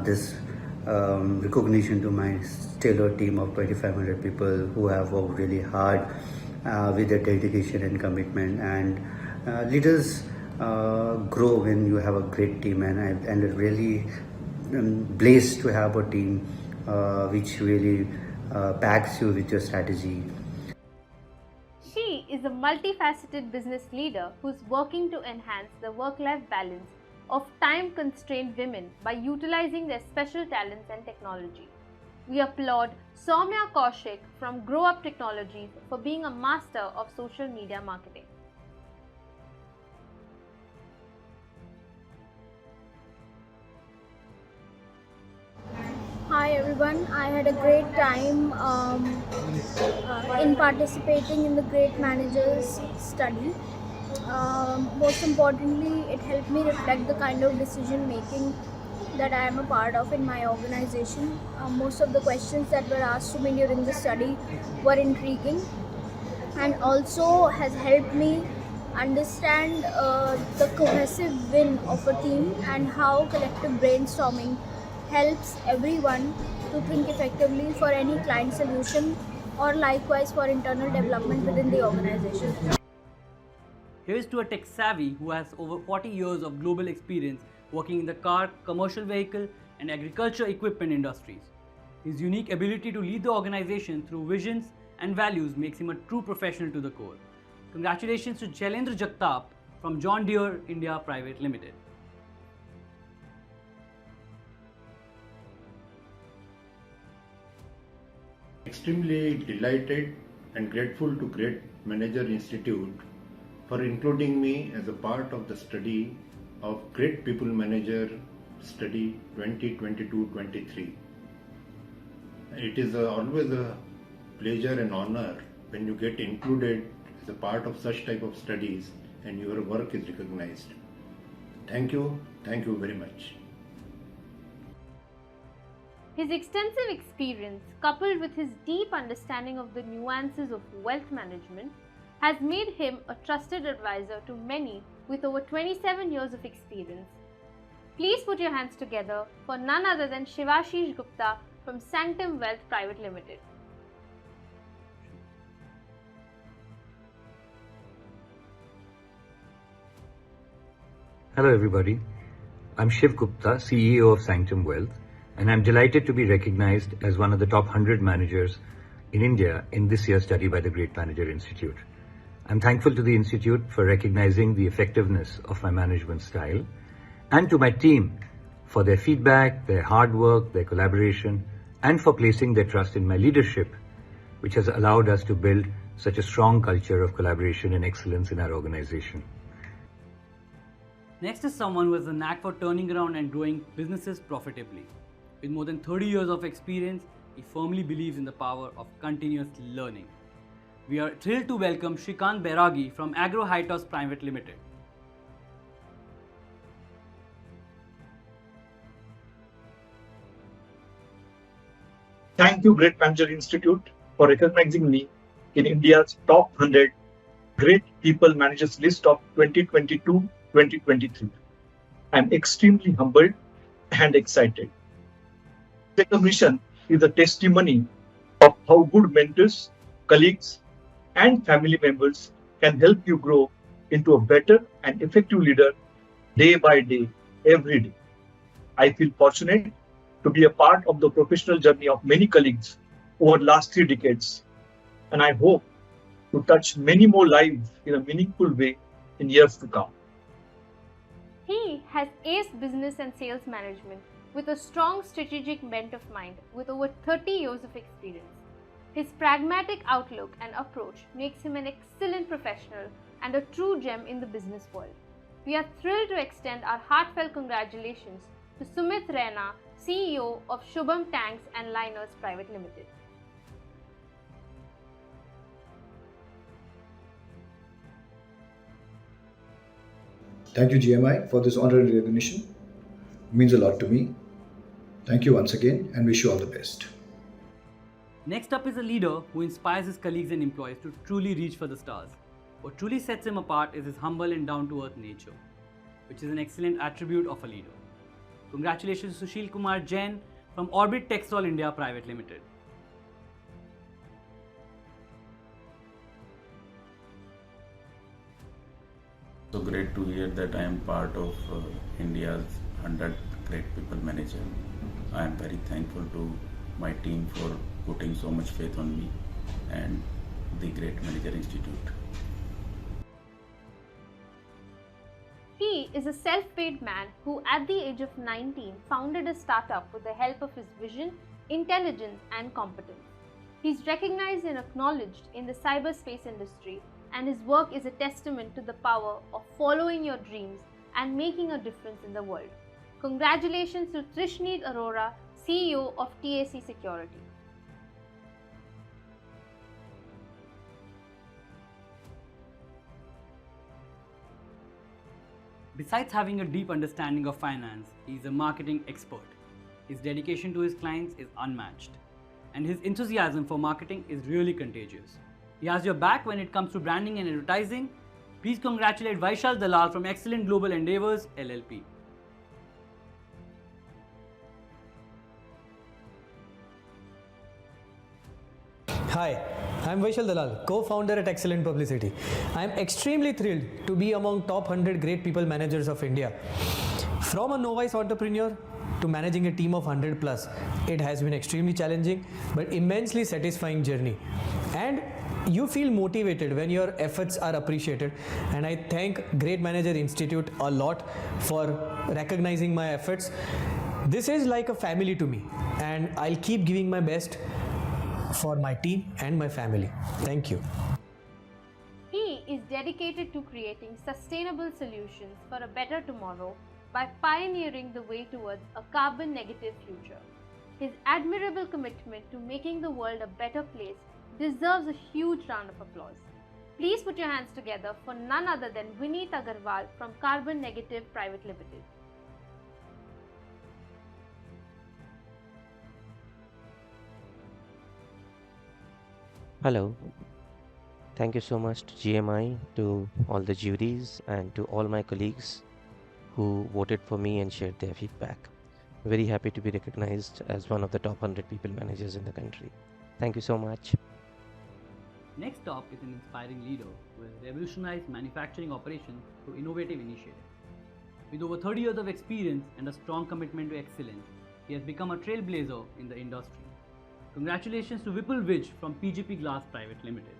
this recognition to my stellar team of 2,500 people who have worked really hard with their dedication and commitment. And leaders grow when you have a great team, and really blessed to have a team which really backs you with your strategy. She is a multifaceted business leader who's working to enhance the work-life balance of time-constrained women by utilizing their special talents and technology. We applaud Soumya Kaushik from Grow Up Technologies for being a master of social media marketing. Hi everyone, I had a great time in participating in the Great Managers study. Most importantly, it helped me reflect the kind of decision making that I am a part of in my organization. Most of the questions that were asked to me during the study were intriguing, and also has helped me understand the cohesive win of a team and how collective brainstorming helps everyone to think effectively for any client solution or likewise for internal development within the organization. Here's to a tech savvy who has over 40 years of global experience working in the car, commercial vehicle, and agriculture equipment industries. His unique ability to lead the organization through visions and values makes him a true professional to the core. Congratulations to Jailendra Jagtap from John Deere India Private Limited. Extremely delighted and grateful to Great Manager Institute for including me as a part of the study of Great People Manager Study 2022-23. It is always a pleasure and honor when you get included as a part of such type of studies and your work is recognized. Thank you very much. His extensive experience, coupled with his deep understanding of the nuances of wealth management, has made him a trusted advisor to many with over 27 years of experience. Please put your hands together for none other than Shivashish Gupta from Sanctum Wealth Private Limited. Hello everybody, I'm Shiv Gupta, CEO of Sanctum Wealth, and I'm delighted to be recognized as one of the top 100 managers in India in this year's study by the Great Manager Institute. I'm thankful to the Institute for recognizing the effectiveness of my management style, and to my team for their feedback, their hard work, their collaboration, and for placing their trust in my leadership, which has allowed us to build such a strong culture of collaboration and excellence in our organization. Next is someone who has a knack for turning around and growing businesses profitably. With more than 30 years of experience, he firmly believes in the power of continuous learning. We are thrilled to welcome Shrikant Bairagi from Agro Hightos Private Limited. Thank you, Great Manager Institute, for recognizing me in India's top 100 Great People Managers list of 2022-2023. I am extremely humbled and excited. This recognition is a testimony of how good mentors, colleagues, and family members can help you grow into a better and effective leader day by day, every day. I feel fortunate to be a part of the professional journey of many colleagues over the last 3 decades, and I hope to touch many more lives in a meaningful way in years to come. He has aced business and sales management with a strong strategic bent of mind with over 30 years of experience. His pragmatic outlook and approach makes him an excellent professional and a true gem in the business world. We are thrilled to extend our heartfelt congratulations to Sumit Raina, CEO of Shubham Tanks and Liners Private Limited. Thank you, GMI, for this honorary recognition. It means a lot to me. Thank you once again and wish you all the best. Next up is a leader who inspires his colleagues and employees to truly reach for the stars. What truly sets him apart is his humble and down-to-earth nature, which is an excellent attribute of a leader. Congratulations to Sushil Kumar Jain from Orbit Textol India Private Limited. So great to hear that I am part of India's 100 Great People Manager. I am very thankful to my team for putting so much faith on me and the Great Manager Institute. He is a self-made man who at the age of 19 founded a startup with the help of his vision, intelligence and competence. He's recognized and acknowledged in the cyberspace industry, and his work is a testament to the power of following your dreams and making a difference in the world. Congratulations to Trishneet Arora, CEO of TAC Security. Besides having a deep understanding of finance, he is a marketing expert. His dedication to his clients is unmatched, and his enthusiasm for marketing is really contagious. He has your back when it comes to branding and advertising. Please congratulate Vaishal Dalal from Excellent Global Endeavors LLP. Hi, I'm Vaishal Dalal, co-founder at Excellent Publicity. I'm extremely thrilled to be among top 100 great people managers of India. From a novice entrepreneur to managing a team of 100 plus, it has been extremely challenging but immensely satisfying journey. And you feel motivated when your efforts are appreciated, and I thank Great Manager Institute a lot for recognizing my efforts. This is like a family to me, and I'll keep giving my best for my team and my family. Thank you. He is dedicated to creating sustainable solutions for a better tomorrow by pioneering the way towards a carbon negative future. His admirable commitment to making the world a better place deserves a huge round of applause. Please put your hands together for none other than Vineet Agarwal from Carbon Negative Private Limited. Hello. Thank you so much to GMI, to all the juries and to all my colleagues who voted for me and shared their feedback. Very happy to be recognized as one of the top 100 people managers in the country. Thank you so much. Next up is an inspiring leader who has revolutionized manufacturing operations through innovative initiatives. With over 30 years of experience and a strong commitment to excellence, he has become a trailblazer in the industry. Congratulations to Vipul Vij from PGP Glass Private Limited.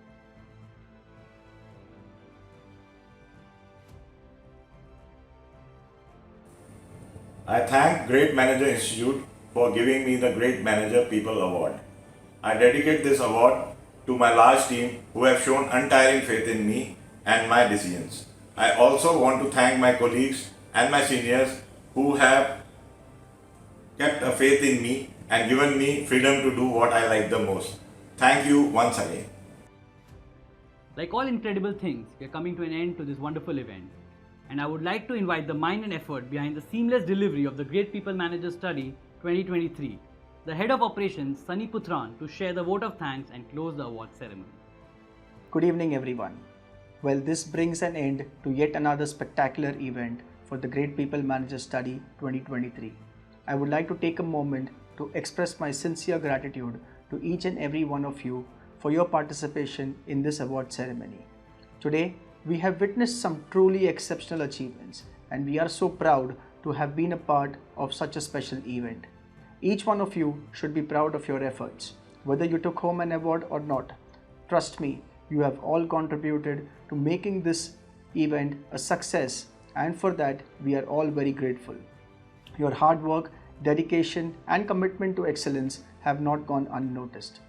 I thank Great Manager Institute for giving me the Great Manager People Award. I dedicate this award to my large team who have shown untiring faith in me and my decisions. I also want to thank my colleagues and my seniors who have kept a faith in me and given me freedom to do what I like the most. Thank you once again. Like all incredible things, we are coming to an end to this wonderful event. And I would like to invite the mind and effort behind the seamless delivery of the Great People Manager Study 2023, the Head of Operations, Sunny Putran, to share the vote of thanks and close the award ceremony. Good evening, everyone. Well, this brings an end to yet another spectacular event for the Great People Manager Study 2023. I would like to take a moment to express my sincere gratitude to each and every one of you for your participation in this award ceremony. Today, we have witnessed some truly exceptional achievements, and we are so proud to have been a part of such a special event. Each one of you should be proud of your efforts, whether you took home an award or not. Trust me, you have all contributed to making this event a success, and for that, we are all very grateful. Your hard work, dedication, and commitment to excellence have not gone unnoticed.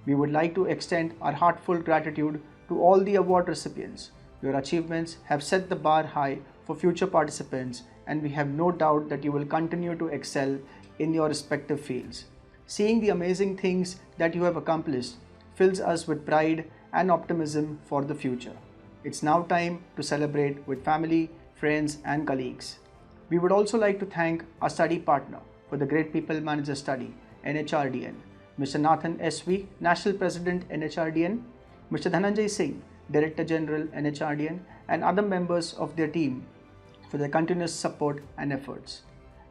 We would like to extend our heartfelt gratitude to all the award recipients. Your achievements have set the bar high for future participants, and we have no doubt that you will continue to excel in your respective fields. Seeing the amazing things that you have accomplished fills us with pride and optimism for the future. It's now time to celebrate with family, friends, and colleagues. We would also like to thank our study partner, for the Great People Manager Study, NHRDN, Mr. Nathan SV, National President, NHRDN, Mr. Dhananjay Singh, Director General, NHRDN, and other members of their team for their continuous support and efforts.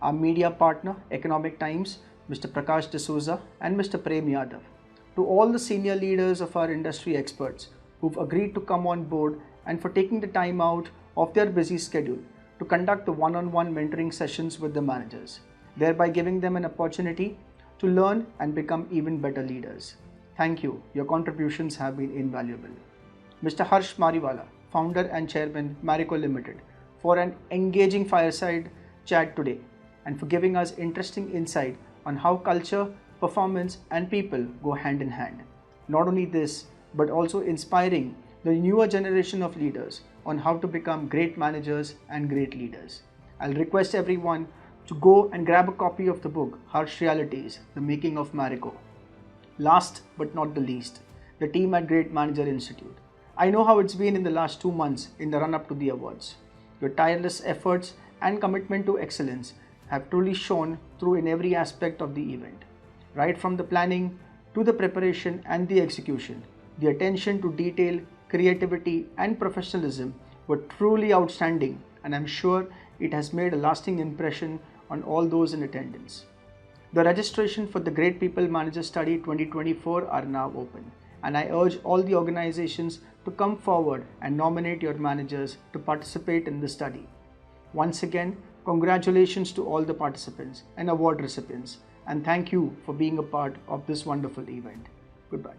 Our media partner, Economic Times, Mr. Prakash D'Souza and Mr. Prem Yadav. To all the senior leaders of our industry experts who've agreed to come on board and for taking the time out of their busy schedule to conduct the one-on-one mentoring sessions with the managers, thereby giving them an opportunity to learn and become even better leaders. Thank you. Your contributions have been invaluable. Mr. Harsh Mariwala, founder and chairman, Marico Limited, for an engaging fireside chat today and for giving us interesting insight on how culture, performance and people go hand in hand. Not only this, but also inspiring the newer generation of leaders on how to become great managers and great leaders. I'll request everyone to go and grab a copy of the book, Harsh Realities, The Making of Marico. Last but not the least, the team at Great Manager Institute. I know how it's been in the last 2 months in the run-up to the awards. Your tireless efforts and commitment to excellence have truly shown through in every aspect of the event. Right from the planning to the preparation and the execution, the attention to detail, creativity and professionalism were truly outstanding, and I'm sure it has made a lasting impression on all those in attendance. The registration for the Great People Manager Study 2024 are now open, and I urge all the organizations to come forward and nominate your managers to participate in the study. Once again, congratulations to all the participants and award recipients, and thank you for being a part of this wonderful event. Goodbye.